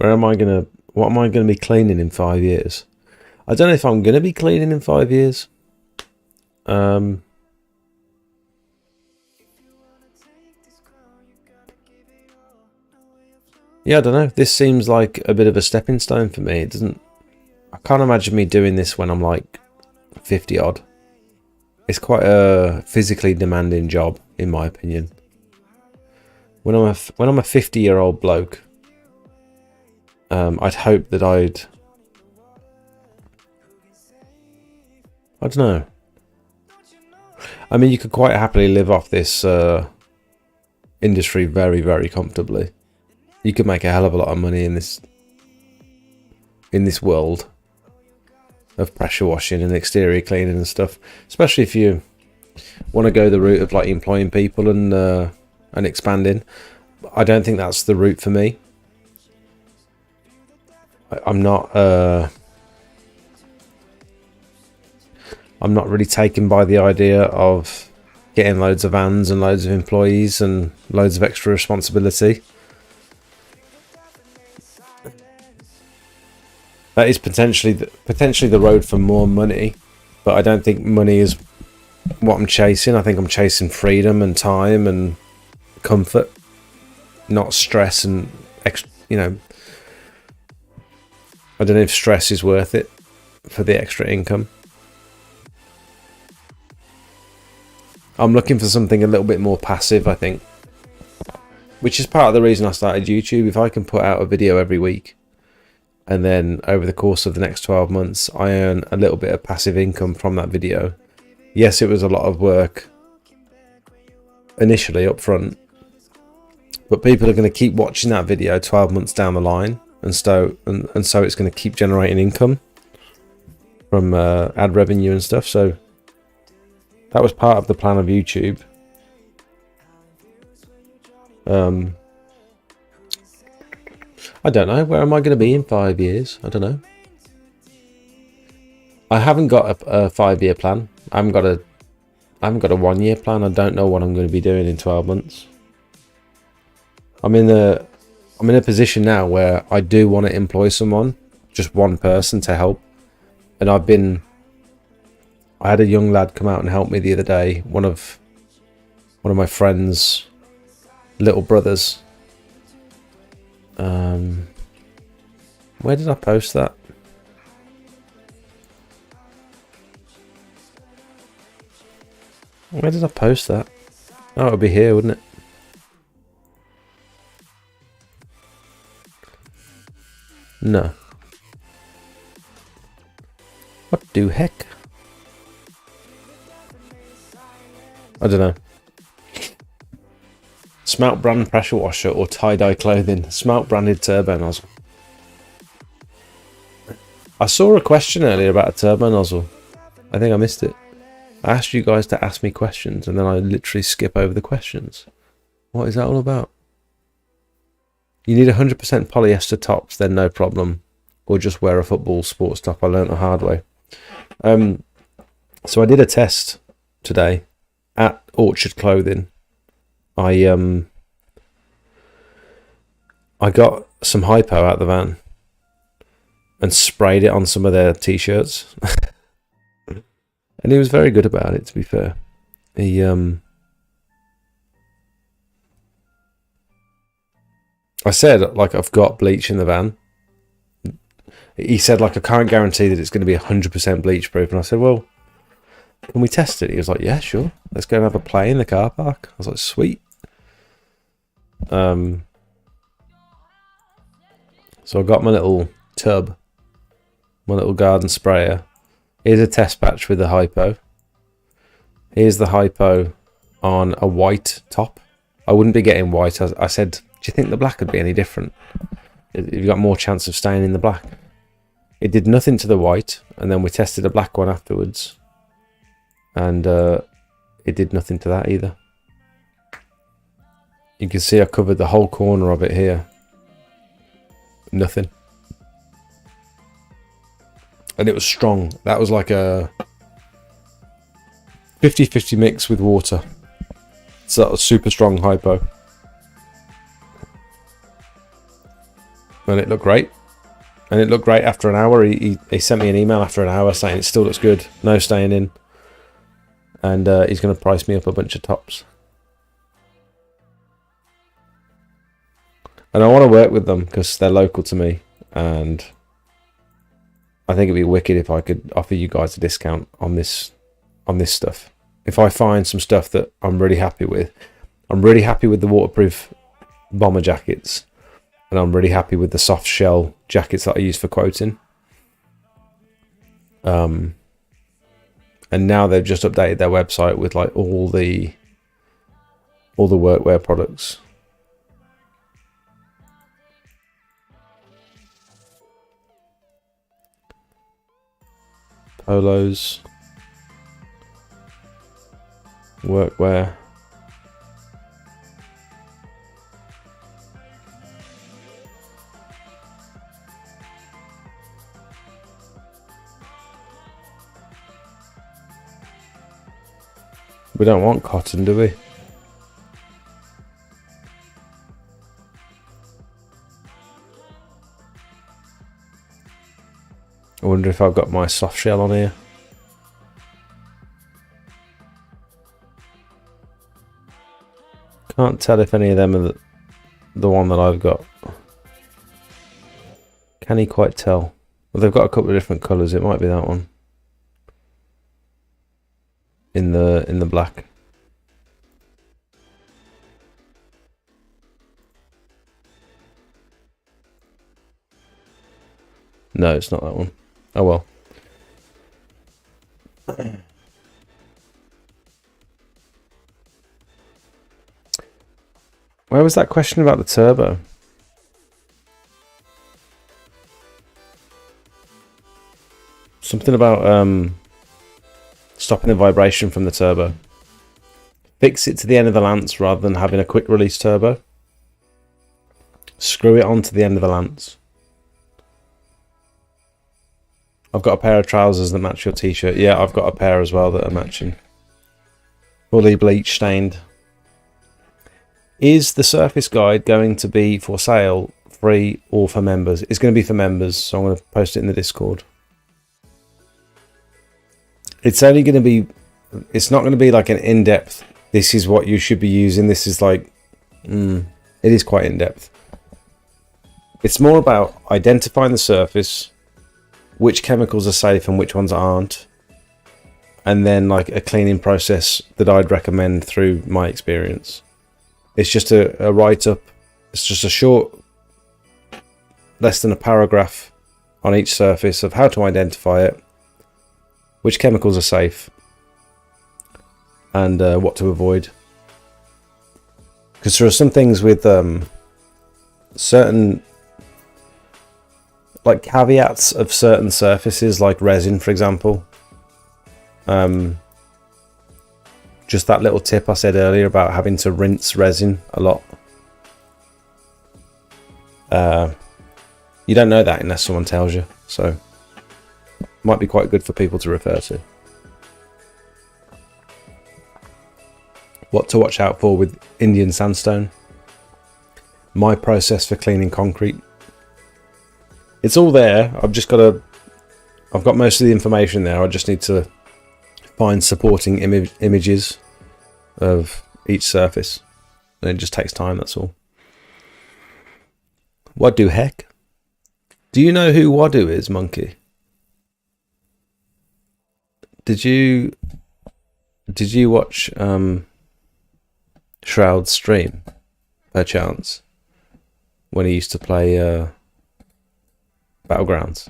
am I going to... What am I going to be cleaning in 5 years? I don't know if I'm going to be cleaning in 5 years. Yeah, I don't know. This seems like a bit of a stepping stone for me. It doesn't... I can't imagine me doing this when I'm like 50 odd. It's quite a physically demanding job, in my opinion. When I'm a 50-year-old bloke, I'd hope that I don't know. I mean, you could quite happily live off this industry very, very comfortably. You could make a hell of a lot of money in this world of pressure washing and exterior cleaning and stuff, especially if you want to go the route of like employing people and expanding. I don't think that's the route for me. I'm not really taken by the idea of getting loads of vans and loads of employees and loads of extra responsibility. That is potentially the road for more money, but I don't think money is what I'm chasing. I think I'm chasing freedom and time and comfort, not stress and you know. I don't know if stress is worth it for the extra income. I'm looking for something a little bit more passive, I think, which is part of the reason I started YouTube. If I can put out a video every week, and then over the course of the next 12 months, I earn a little bit of passive income from that video. Yes, it was a lot of work initially up front, but people are going to keep watching that video 12 months down the line, and so it's going to keep generating income from ad revenue and stuff. So that was part of the plan of YouTube. I don't know. Where am I going to be in 5 years? I don't know. I haven't got a 5-year plan. I haven't got a 1-year plan. I don't know what I'm going to be doing in 12 months. I'm in a position now where I do want to employ someone, just one person to help. And I had a young lad come out and help me the other day. One of my friend's little brothers. Where did I post that? Where did I post that? Oh, it'll be here, wouldn't it? No. What the heck? I don't know. Smelt brand pressure washer or tie-dye clothing. Smelt branded turbo nozzle. I saw a question earlier about a turbo nozzle. I think I missed it. I asked you guys to ask me questions and then I literally skip over the questions. What is that all about? You need 100% polyester tops, then no problem. Or just wear a football sports top. I learnt the hard way. So I did a test today at Orchard Clothing. I got some hypo out of the van and sprayed it on some of their t-shirts. And he was very good about it, to be fair. He I said, like, I've got bleach in the van. He said, like, I can't guarantee that it's going to be 100% bleach proof. And I said, well, can we test it? He was like, yeah, sure. Let's go and have a play in the car park. I was like, sweet. So I got my little tub, my little garden sprayer. Here's a test patch with the hypo. Here's the hypo on a white top. I wouldn't be getting white. I said, do you think the black would be any different? You've got more chance of staying in the black. It did nothing to the white, and then we tested a black one afterwards. And it did nothing to that either. You can see I covered the whole corner of it here. Nothing. And it was strong. That was like a 50-50 mix with water. So that was super strong hypo. And it looked great. And it looked great after an hour. He sent me an email after an hour saying it still looks good. No staying in. And he's going to price me up a bunch of tops. And I want to work with them because they're local to me. And I think it'd be wicked if I could offer you guys a discount on this stuff. If I find some stuff that I'm really happy with. I'm really happy with the waterproof bomber jackets. And I'm really happy with the soft shell jackets that I use for quoting. And now they've just updated their website with like all the workwear products. Polos. Workwear. We don't want cotton, do we? I wonder if I've got my soft shell on here. Can't tell if any of them are the one that I've got. Can he quite tell? Well, they've got a couple of different colours. It might be that one. In the black. No, it's not that one. Oh well. Where was that question about the turbo? Something about stopping the vibration from the turbo. Fix it to the end of the lance rather than having a quick release turbo. Screw it onto the end of the lance. I've got a pair of trousers that match your t-shirt. Yeah, I've got a pair as well that are matching. Fully bleach stained. Is the Surface Guide going to be for sale, free, or for members? It's going to be for members, so I'm going to post it in the Discord. It's only going to be... It's not going to be like an in-depth, this is what you should be using. This is like... it is quite in-depth. It's more about identifying the surface, which chemicals are safe and which ones aren't, and then like a cleaning process that I'd recommend through my experience. It's just a write-up. It's just a short, less than a paragraph on each surface of how to identify it, which chemicals are safe, and what to avoid. Because there are some things with certain like caveats of certain surfaces, like resin, for example. Just that little tip I said earlier about having to rinse resin a lot. You don't know that unless someone tells you, so might be quite good for people to refer to. What to watch out for with Indian sandstone. My process for cleaning concrete. It's all there. I've got most of the information there. I just need to find supporting images of each surface. And it just takes time, that's all. What do heck? Do you know who Wadu is, Monkey? Did you watch Shroud's stream, perchance, when he used to play Battlegrounds?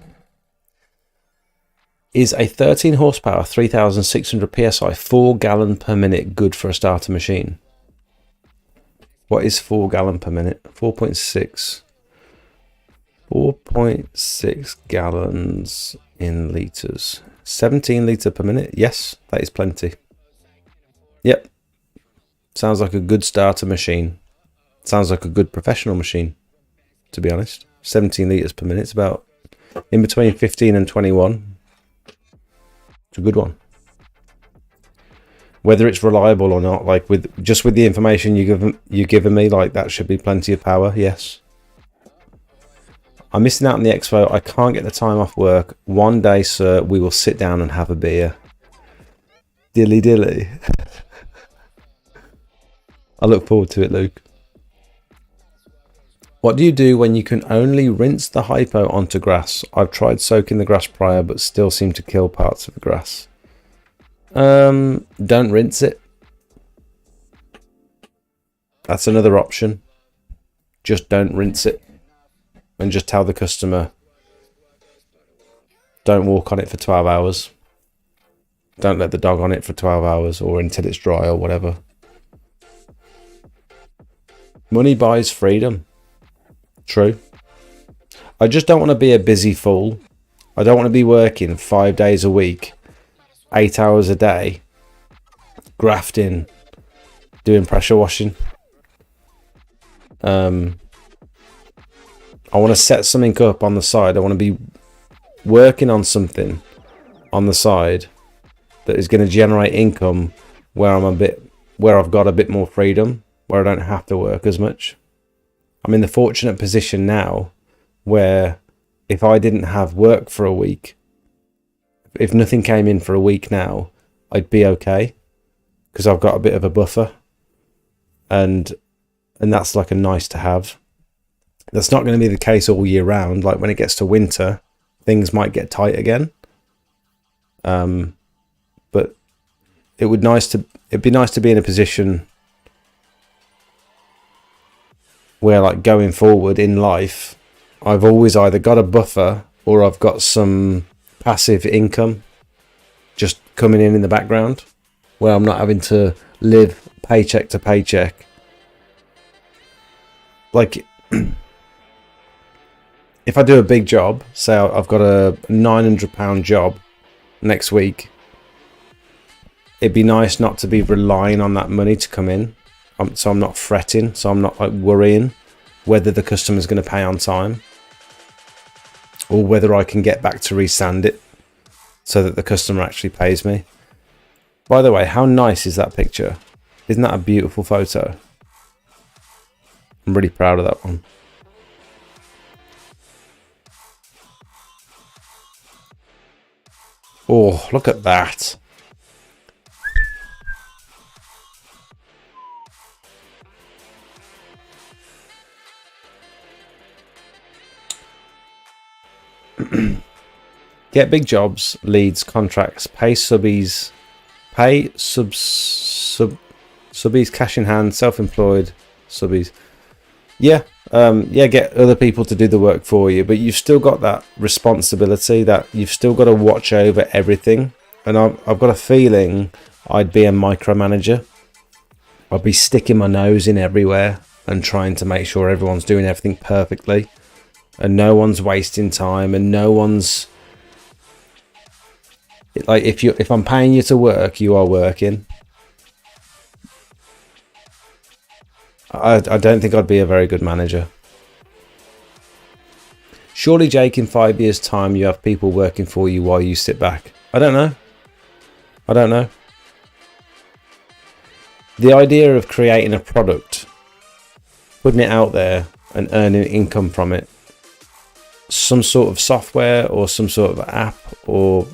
Is a 13 horsepower, 3,600 psi, 4 gallon per minute good for a starter machine? What is 4 gallon per minute? 4.6. 4.6 gallons in litres. 17 litre per minute. Yes, that is plenty. Yep. Sounds like a good starter machine. Sounds like a good professional machine, to be honest. 17 litres per minute. It's about in between 15 and 21. It's a good one. Whether it's reliable or not, like with the information you've given me, like that should be plenty of power. Yes. I'm missing out on the expo. I can't get the time off work. One day, sir, we will sit down and have a beer. Dilly dilly. I look forward to it, Luke. What do you do when you can only rinse the hypo onto grass? I've tried soaking the grass prior, but still seem to kill parts of the grass. Don't rinse it. That's another option. Just don't rinse it. And just tell the customer, don't walk on it for 12 hours. Don't let the dog on it for 12 hours or until it's dry or whatever. Money buys freedom. True. I just don't want to be a busy fool. I don't want to be working 5 days a week, 8 hours a day, grafting, doing pressure washing. I want to set something up on the side. I want to be working on something on the side that is going to generate income where I've got a bit more freedom, where I don't have to work as much. I'm in the fortunate position now where if I didn't have work for a week, if nothing came in for a week now, I'd be okay because I've got a bit of a buffer, and that's like a nice to have. That's not going to be the case all year round. Like when it gets to winter, things might get tight again. But it'd be nice to be in a position where, like, going forward in life, I've always either got a buffer or I've got some passive income just coming in the background, where I'm not having to live paycheck to paycheck. Like, if I do a big job, say I've got a £900 job next week, it'd be nice not to be relying on that money to come in. So I'm not fretting, so I'm not like worrying whether the customer's going to pay on time or whether I can get back to resand it so that the customer actually pays me. By the way, how nice is that picture? Isn't that a beautiful photo? I'm really proud of that one. Oh, look at that. Get big jobs, leads, contracts, pay subbies, subbies, cash in hand, self-employed subbies. Yeah, get other people to do the work for you, but you've still got that responsibility, that you've still got to watch over everything. And I've got a feeling I'd be a micromanager. I'd be sticking my nose in everywhere and trying to make sure everyone's doing everything perfectly, and no one's wasting time, and no one's like, if I'm paying you to work, you are working. I don't think I'd be a very good manager. Surely, Jake, in 5 years' time, you have people working for you while you sit back. I don't know. The idea of creating a product, putting it out there and earning income from it, some sort of software or some sort of app or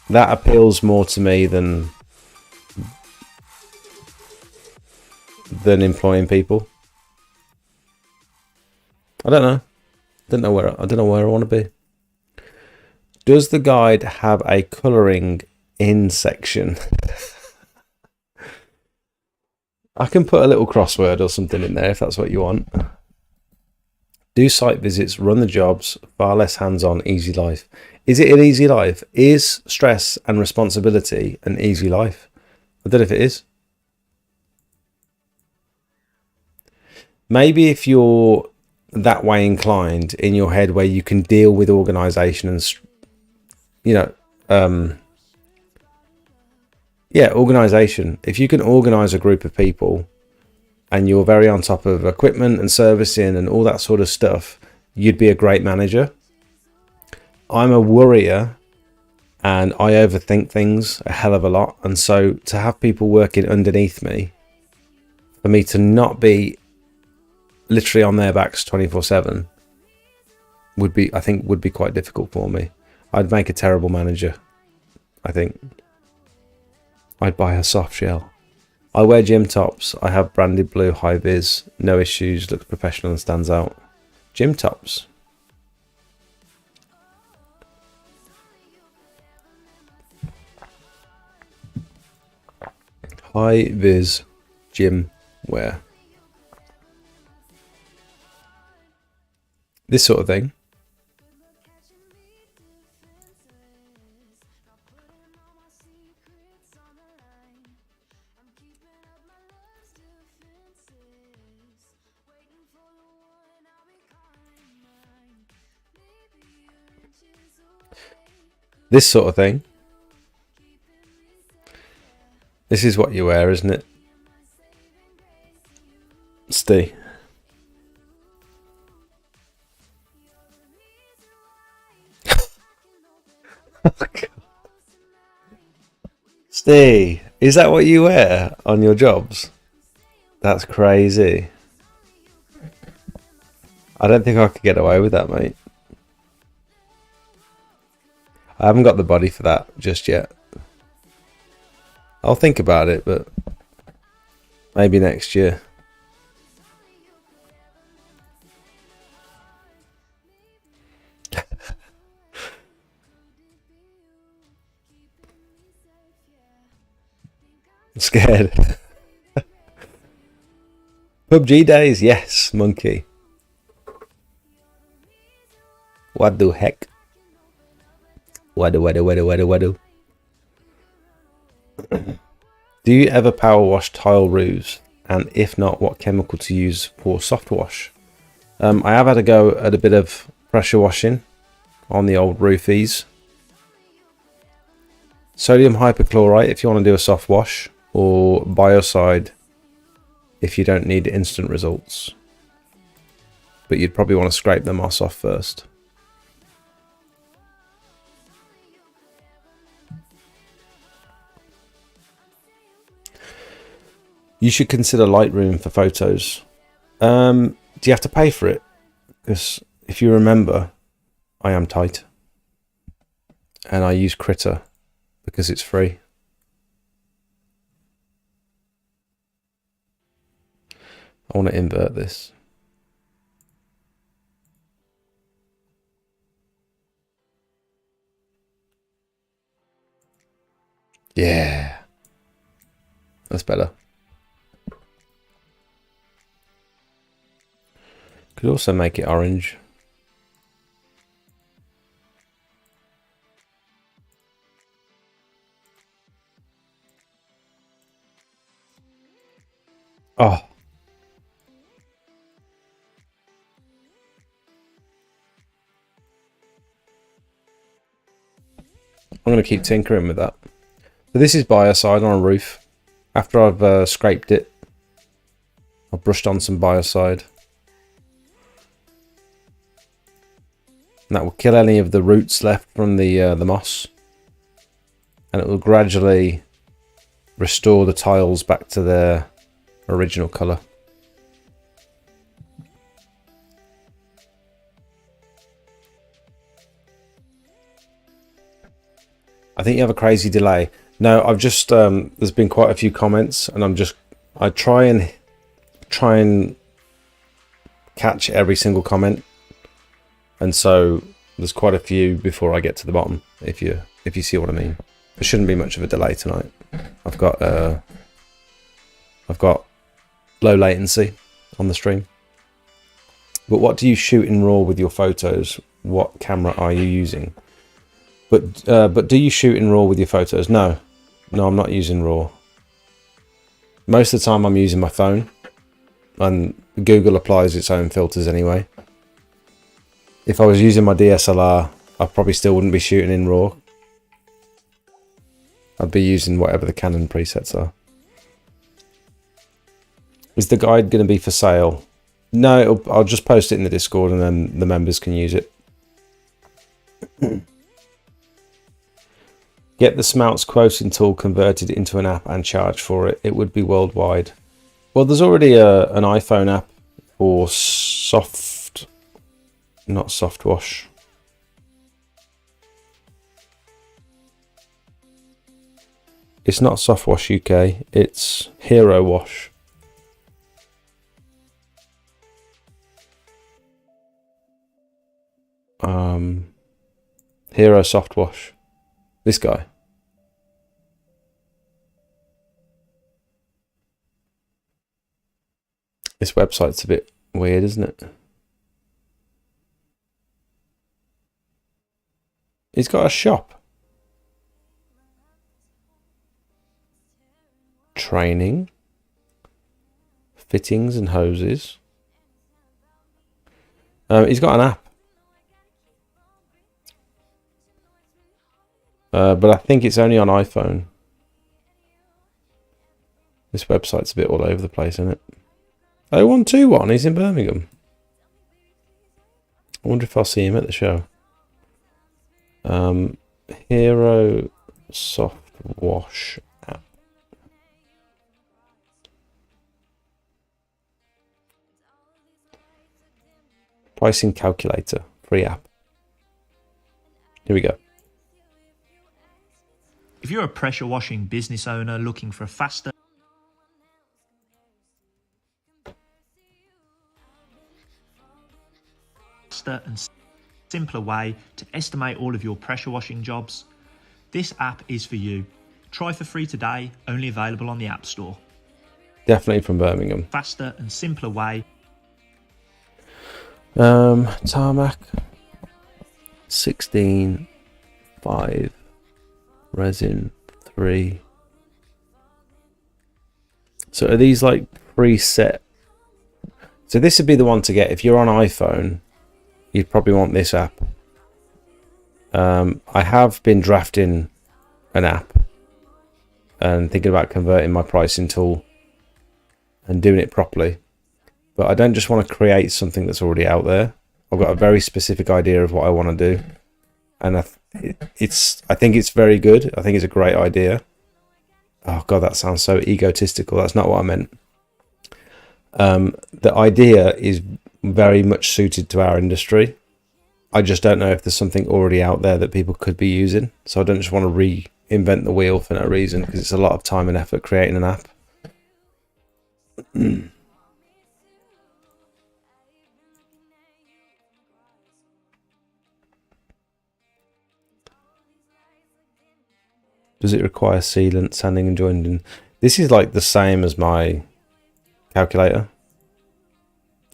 that appeals more to me than employing people. I don't know. I don't know where I want to be. Does the guide have a colouring in section? I can put a little crossword or something in there if that's what you want. Do site visits, run the jobs, far less hands-on, easy life. Is it an easy life? Is stress and responsibility an easy life? I don't know if it is. Maybe if you're that way inclined in your head, where you can deal with organisation and, organisation. If you can organise a group of people and you're very on top of equipment and servicing and all that sort of stuff, you'd be a great manager. I'm a worrier and I overthink things a hell of a lot. And so to have people working underneath me, for me to not be literally on their backs 24/7 would be, I think, would be quite difficult for me. I'd make a terrible manager, I think. I'd buy a soft shell. I wear gym tops. I have branded blue high vis, no issues, looks professional and stands out. Gym tops. High vis gym wear. This sort of thing. This sort of thing. This is what you wear, isn't it? Steve. Steve, is that what you wear on your jobs? That's crazy. I don't think I could get away with that, mate. I haven't got the body for that just yet. I'll think about it, but maybe next year. I'm scared. PUBG days, yes, monkey. What the heck? What do? Do you ever power wash tile roofs? And if not, what chemical to use for soft wash? I have had a go at a bit of pressure washing on the old roofies. Sodium hypochlorite if you want to do a soft wash, or biocide if you don't need instant results. But you'd probably want to scrape the moss off first. You should consider Lightroom for photos. Do you have to pay for it? Because if you remember, I am tight. And I use Critter because it's free. I want to invert this. Yeah. That's better. Could also make it orange. Oh. I'm going to keep tinkering with that. So this is biocide on a roof. After I've scraped it, I've brushed on some biocide. And that will kill any of the roots left from the moss. And it will gradually restore the tiles back to their original colour. I think you have a crazy delay. No, I've just there's been quite a few comments, and I try and catch every single comment, and so there's quite a few before I get to the bottom. If you see what I mean, there shouldn't be much of a delay tonight. I've got low latency on the stream. But what do you shoot in RAW with your photos? What camera are you using? But do you shoot in RAW with your photos? No, I'm not using RAW. Most of the time I'm using my phone, and Google applies its own filters anyway. If I was using my DSLR, I probably still wouldn't be shooting in RAW. I'd be using whatever the Canon presets are. Is the guide going to be for sale? No, I'll just post it in the Discord, and then the members can use it. Get the Smelts quoting tool converted into an app and charge for it. It would be worldwide. Well, there's already an iPhone app for not soft wash. It's not Soft Wash UK, it's Hero Wash. Hero Soft Wash. This guy. This website's a bit weird, isn't it? He's got a shop. Training. Fittings and hoses. He's got an app. But I think it's only on iPhone. This website's a bit all over the place, isn't it? 0121, he's in Birmingham. I wonder if I'll see him at the show. Hero Soft Wash app. Pricing calculator, free app. Here we go. If you're a pressure washing business owner looking for a faster and simpler way to estimate all of your pressure washing jobs, this app is for you. Try for free today, only available on the App Store. Definitely from Birmingham. Faster and simpler way. Tarmac 16 5 resin 3. So are these like preset? So this would be the one to get if you're on iPhone. You'd probably want this app. I have been drafting an app and thinking about converting my pricing tool and doing it properly, but I don't just want to create something that's already out there. I've got a very specific idea of what I want to do, and I think it's very good. I think it's a great idea. Oh god, that sounds so egotistical. That's not what I meant. The idea is very much suited to our industry. I just don't know if there's something already out there that people could be using. So I don't just want to reinvent the wheel for no reason, because it's a lot of time and effort creating an app. Does it require sealant, sanding and joining? This is like the same as my calculator.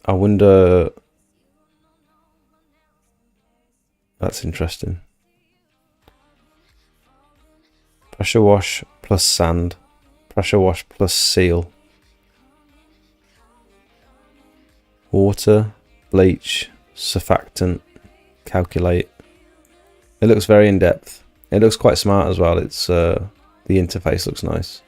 I wonder... That's interesting. Pressure wash plus sand. Pressure wash plus seal. Water, bleach, surfactant, calculate. It looks very in depth. It looks quite smart as well. It's the interface looks nice.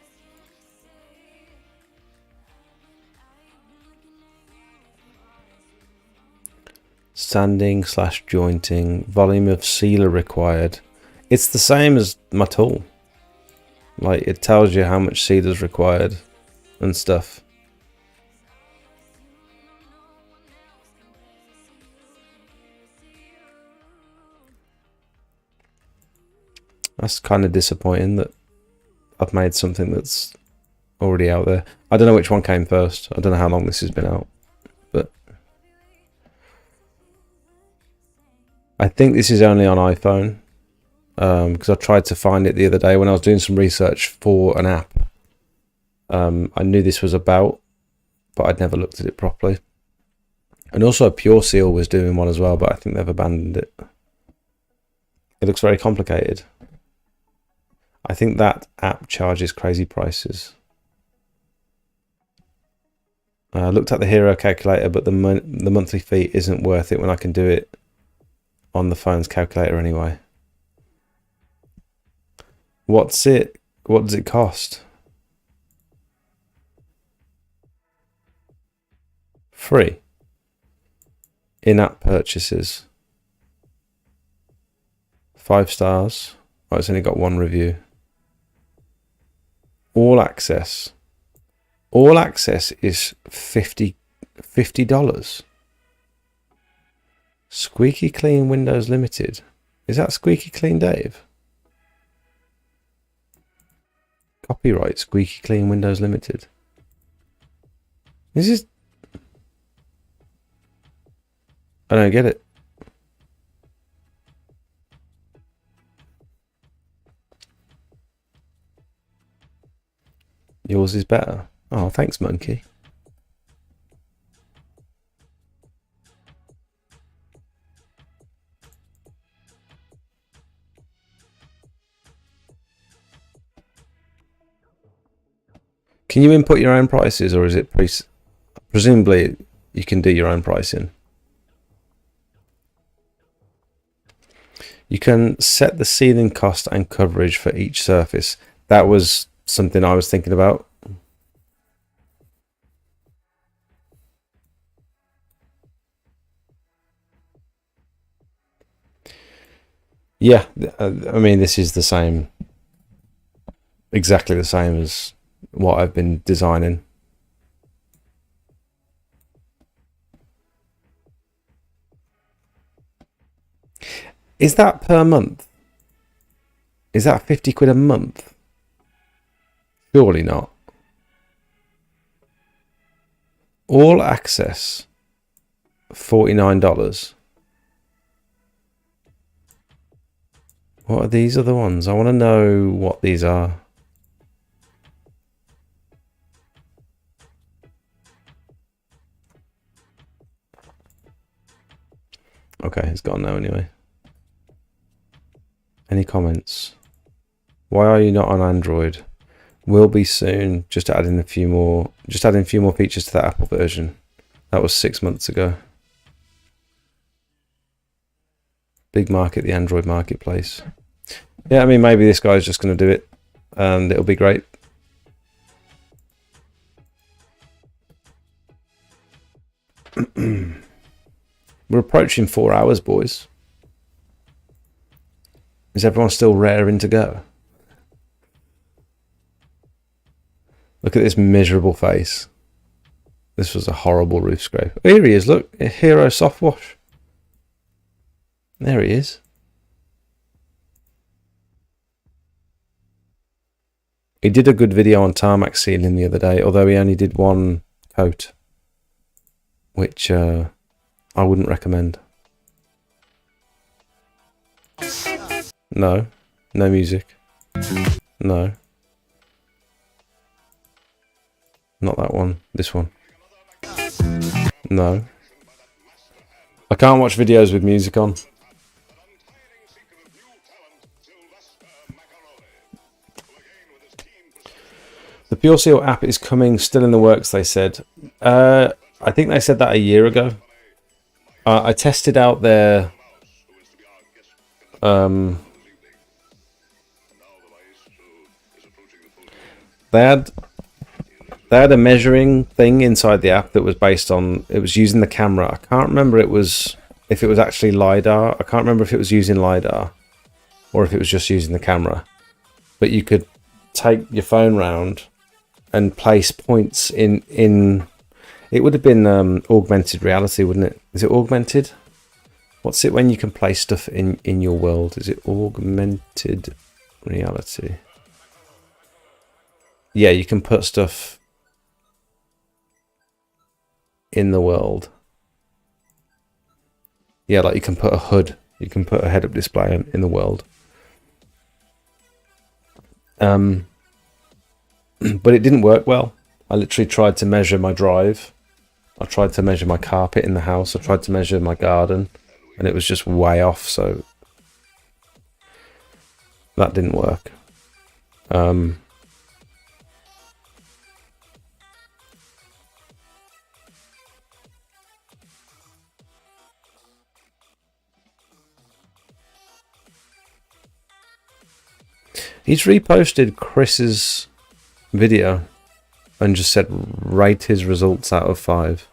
Sanding / jointing, volume of sealer required. It's the same as my tool. Like, it tells you how much sealer is required and stuff. That's kind of disappointing that I've made something that's already out there. I don't know which one came first. I don't know how long this has been out, but I think this is only on iPhone, because I tried to find it the other day when I was doing some research for an app. I knew this was about, but I'd never looked at it properly. And also Pure Seal was doing one as well, but I think they've abandoned it. It looks very complicated. I think that app charges crazy prices. I looked at the Hero calculator, but the monthly fee isn't worth it when I can do it on the phone's calculator anyway. What does it cost? Free. In-app purchases. 5 stars. Oh, it's only got one review. All access. All access is $50. Squeaky Clean Windows Limited. Is that Squeaky Clean Dave? Copyright Squeaky Clean Windows Limited. This is... I don't get it. Yours is better. Oh, thanks, monkey. Can you input your own prices, or is it presumably you can do your own pricing? You can set the ceiling cost and coverage for each surface. That was something I was thinking about. Yeah, I mean, this is the same, exactly the same as what I've been designing. Is that per month? Is that 50 quid a month? Surely not. All access, $49. What are these other ones? I want to know what these are. Okay, it's gone now anyway. Any comments? Why are you not on Android? Will be soon. Just adding a few more. Just adding a few more features to the Apple version. That was 6 months ago. Big market, the Android marketplace. Yeah, I mean, maybe this guy's just going to do it, and it'll be great. We're approaching 4 hours, boys. Is everyone still raring to go? Look at this miserable face. This was a horrible roof scrape. Oh, here he is, look. A Hero Soft Wash. There he is. He did a good video on tarmac sealing the other day, although he only did one coat, which I wouldn't recommend. No. No music. No. Not that one. This one. No. I can't watch videos with music on. The Pure Seal app is coming, still in the works, they said. I think they said that a year ago. I tested out their... They had a measuring thing inside the app that was based on... It was using the camera. I can't remember if it was actually LiDAR. I can't remember if it was using LiDAR or if it was just using the camera. But you could take your phone round and place points in it would have been augmented reality, wouldn't it? Is it augmented? What's it when you can place stuff in your world? Is it augmented reality? Yeah, you can put stuff in the world. Yeah, like you can put a hood, you can put a head-up display in the world. But it didn't work well. I literally tried to measure my drive. I tried to measure my carpet in the house. I tried to measure my garden, and it was just way off. So that didn't work. He's reposted Chris's video and just said rate his results out of 5.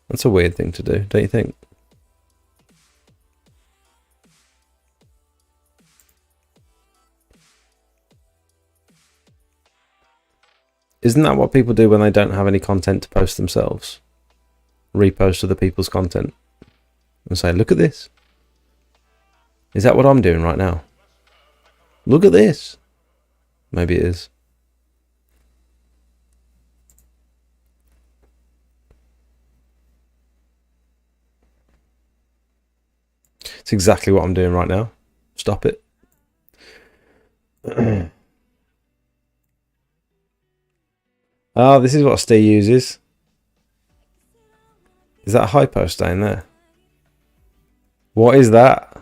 That's a weird thing to do, don't you think? Isn't that what people do when they don't have any content to post themselves? Repost other people's content and say, look at this. Is that what I'm doing right now? Look at this. Maybe it is. It's exactly what I'm doing right now. Stop it. Oh, this is what Steve uses. Is that a hypo stain there? What is that?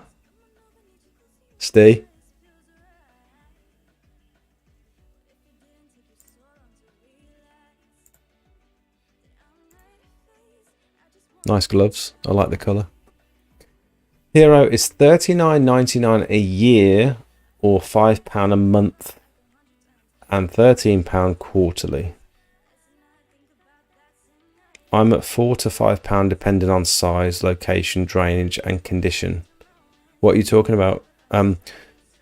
Steve? Nice gloves. I like the colour. Hero is $39.99 a year or £5 a month and £13 quarterly. I'm at £4 to £5 depending on size, location, drainage and condition. What are you talking about?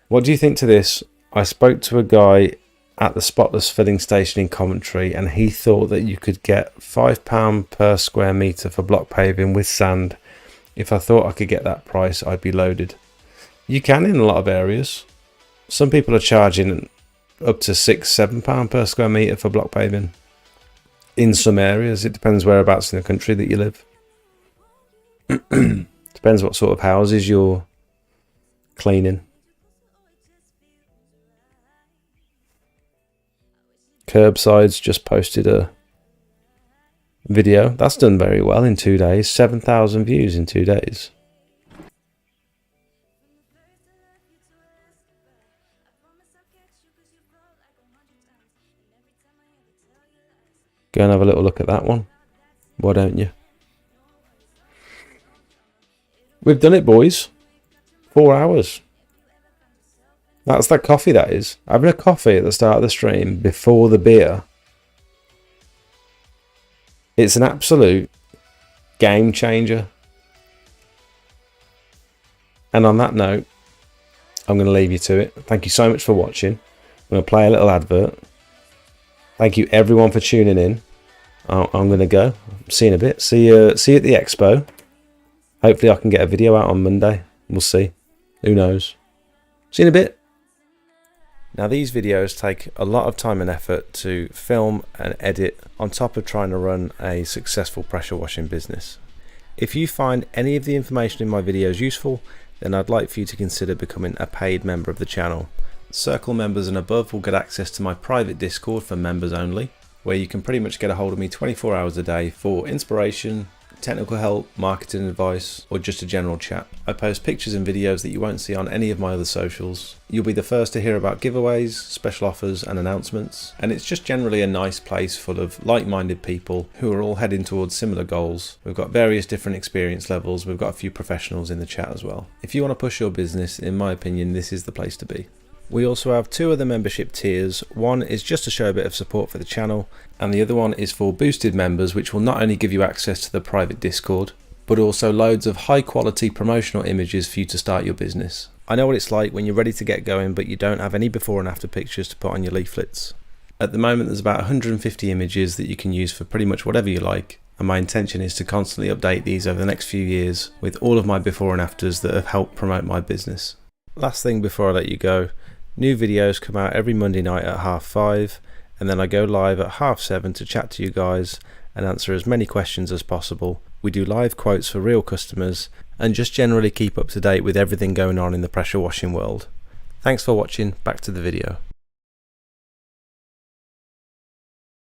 What do you think to this? I spoke to a guy at the Spotless filling station in Coventry and he thought that you could get £5 per square metre for block paving with sand. If I thought I could get that price, I'd be loaded. You can in a lot of areas. Some people are charging up to £6-7 per square metre for block paving. In some areas, it depends whereabouts in the country that you live. Depends what sort of houses you're cleaning. Curbside's just posted a video. That's done very well in 2 days. 7,000 views in 2 days. Go and have a little look at that one. Why don't you? We've done it, boys. 4 hours. That's that coffee, that is. Having a coffee at the start of the stream before the beer. It's an absolute game changer. And on that note, I'm going to leave you to it. Thank you so much for watching. I'm going to play a little advert. Thank you everyone for tuning in. I'm going to go. See you in a bit. See you at the expo. Hopefully I can get a video out on Monday. We'll see. Who knows. See you in a bit. Now these videos take a lot of time and effort to film and edit on top of trying to run a successful pressure washing business. If you find any of the information in my videos useful, then I'd like for you to consider becoming a paid member of the channel. Circle members and above will get access to my private Discord for members only, where you can pretty much get a hold of me 24 hours a day for inspiration, technical help, marketing advice, or just a general chat. I post pictures and videos that you won't see on any of my other socials. You'll be the first to hear about giveaways, special offers and announcements, and it's just generally a nice place full of like-minded people who are all heading towards similar goals. We've got various different experience levels. We've got a few professionals in the chat as well. If you want to push your business, in my opinion, this is the place to be. We also have 2 other membership tiers. One is just to show a bit of support for the channel, and the other one is for boosted members, which will not only give you access to the private Discord, but also loads of high quality promotional images for you to start your business. I know what it's like when you're ready to get going, but you don't have any before and after pictures to put on your leaflets. At the moment, there's about 150 images that you can use for pretty much whatever you like, and my intention is to constantly update these over the next few years with all of my before and afters that have helped promote my business. Last thing before I let you go. New videos come out every Monday night at 5:30, and then I go live at 7:30 to chat to you guys and answer as many questions as possible. We do live quotes for real customers and just generally keep up to date with everything going on in the pressure washing world. Thanks for watching. Back to the video.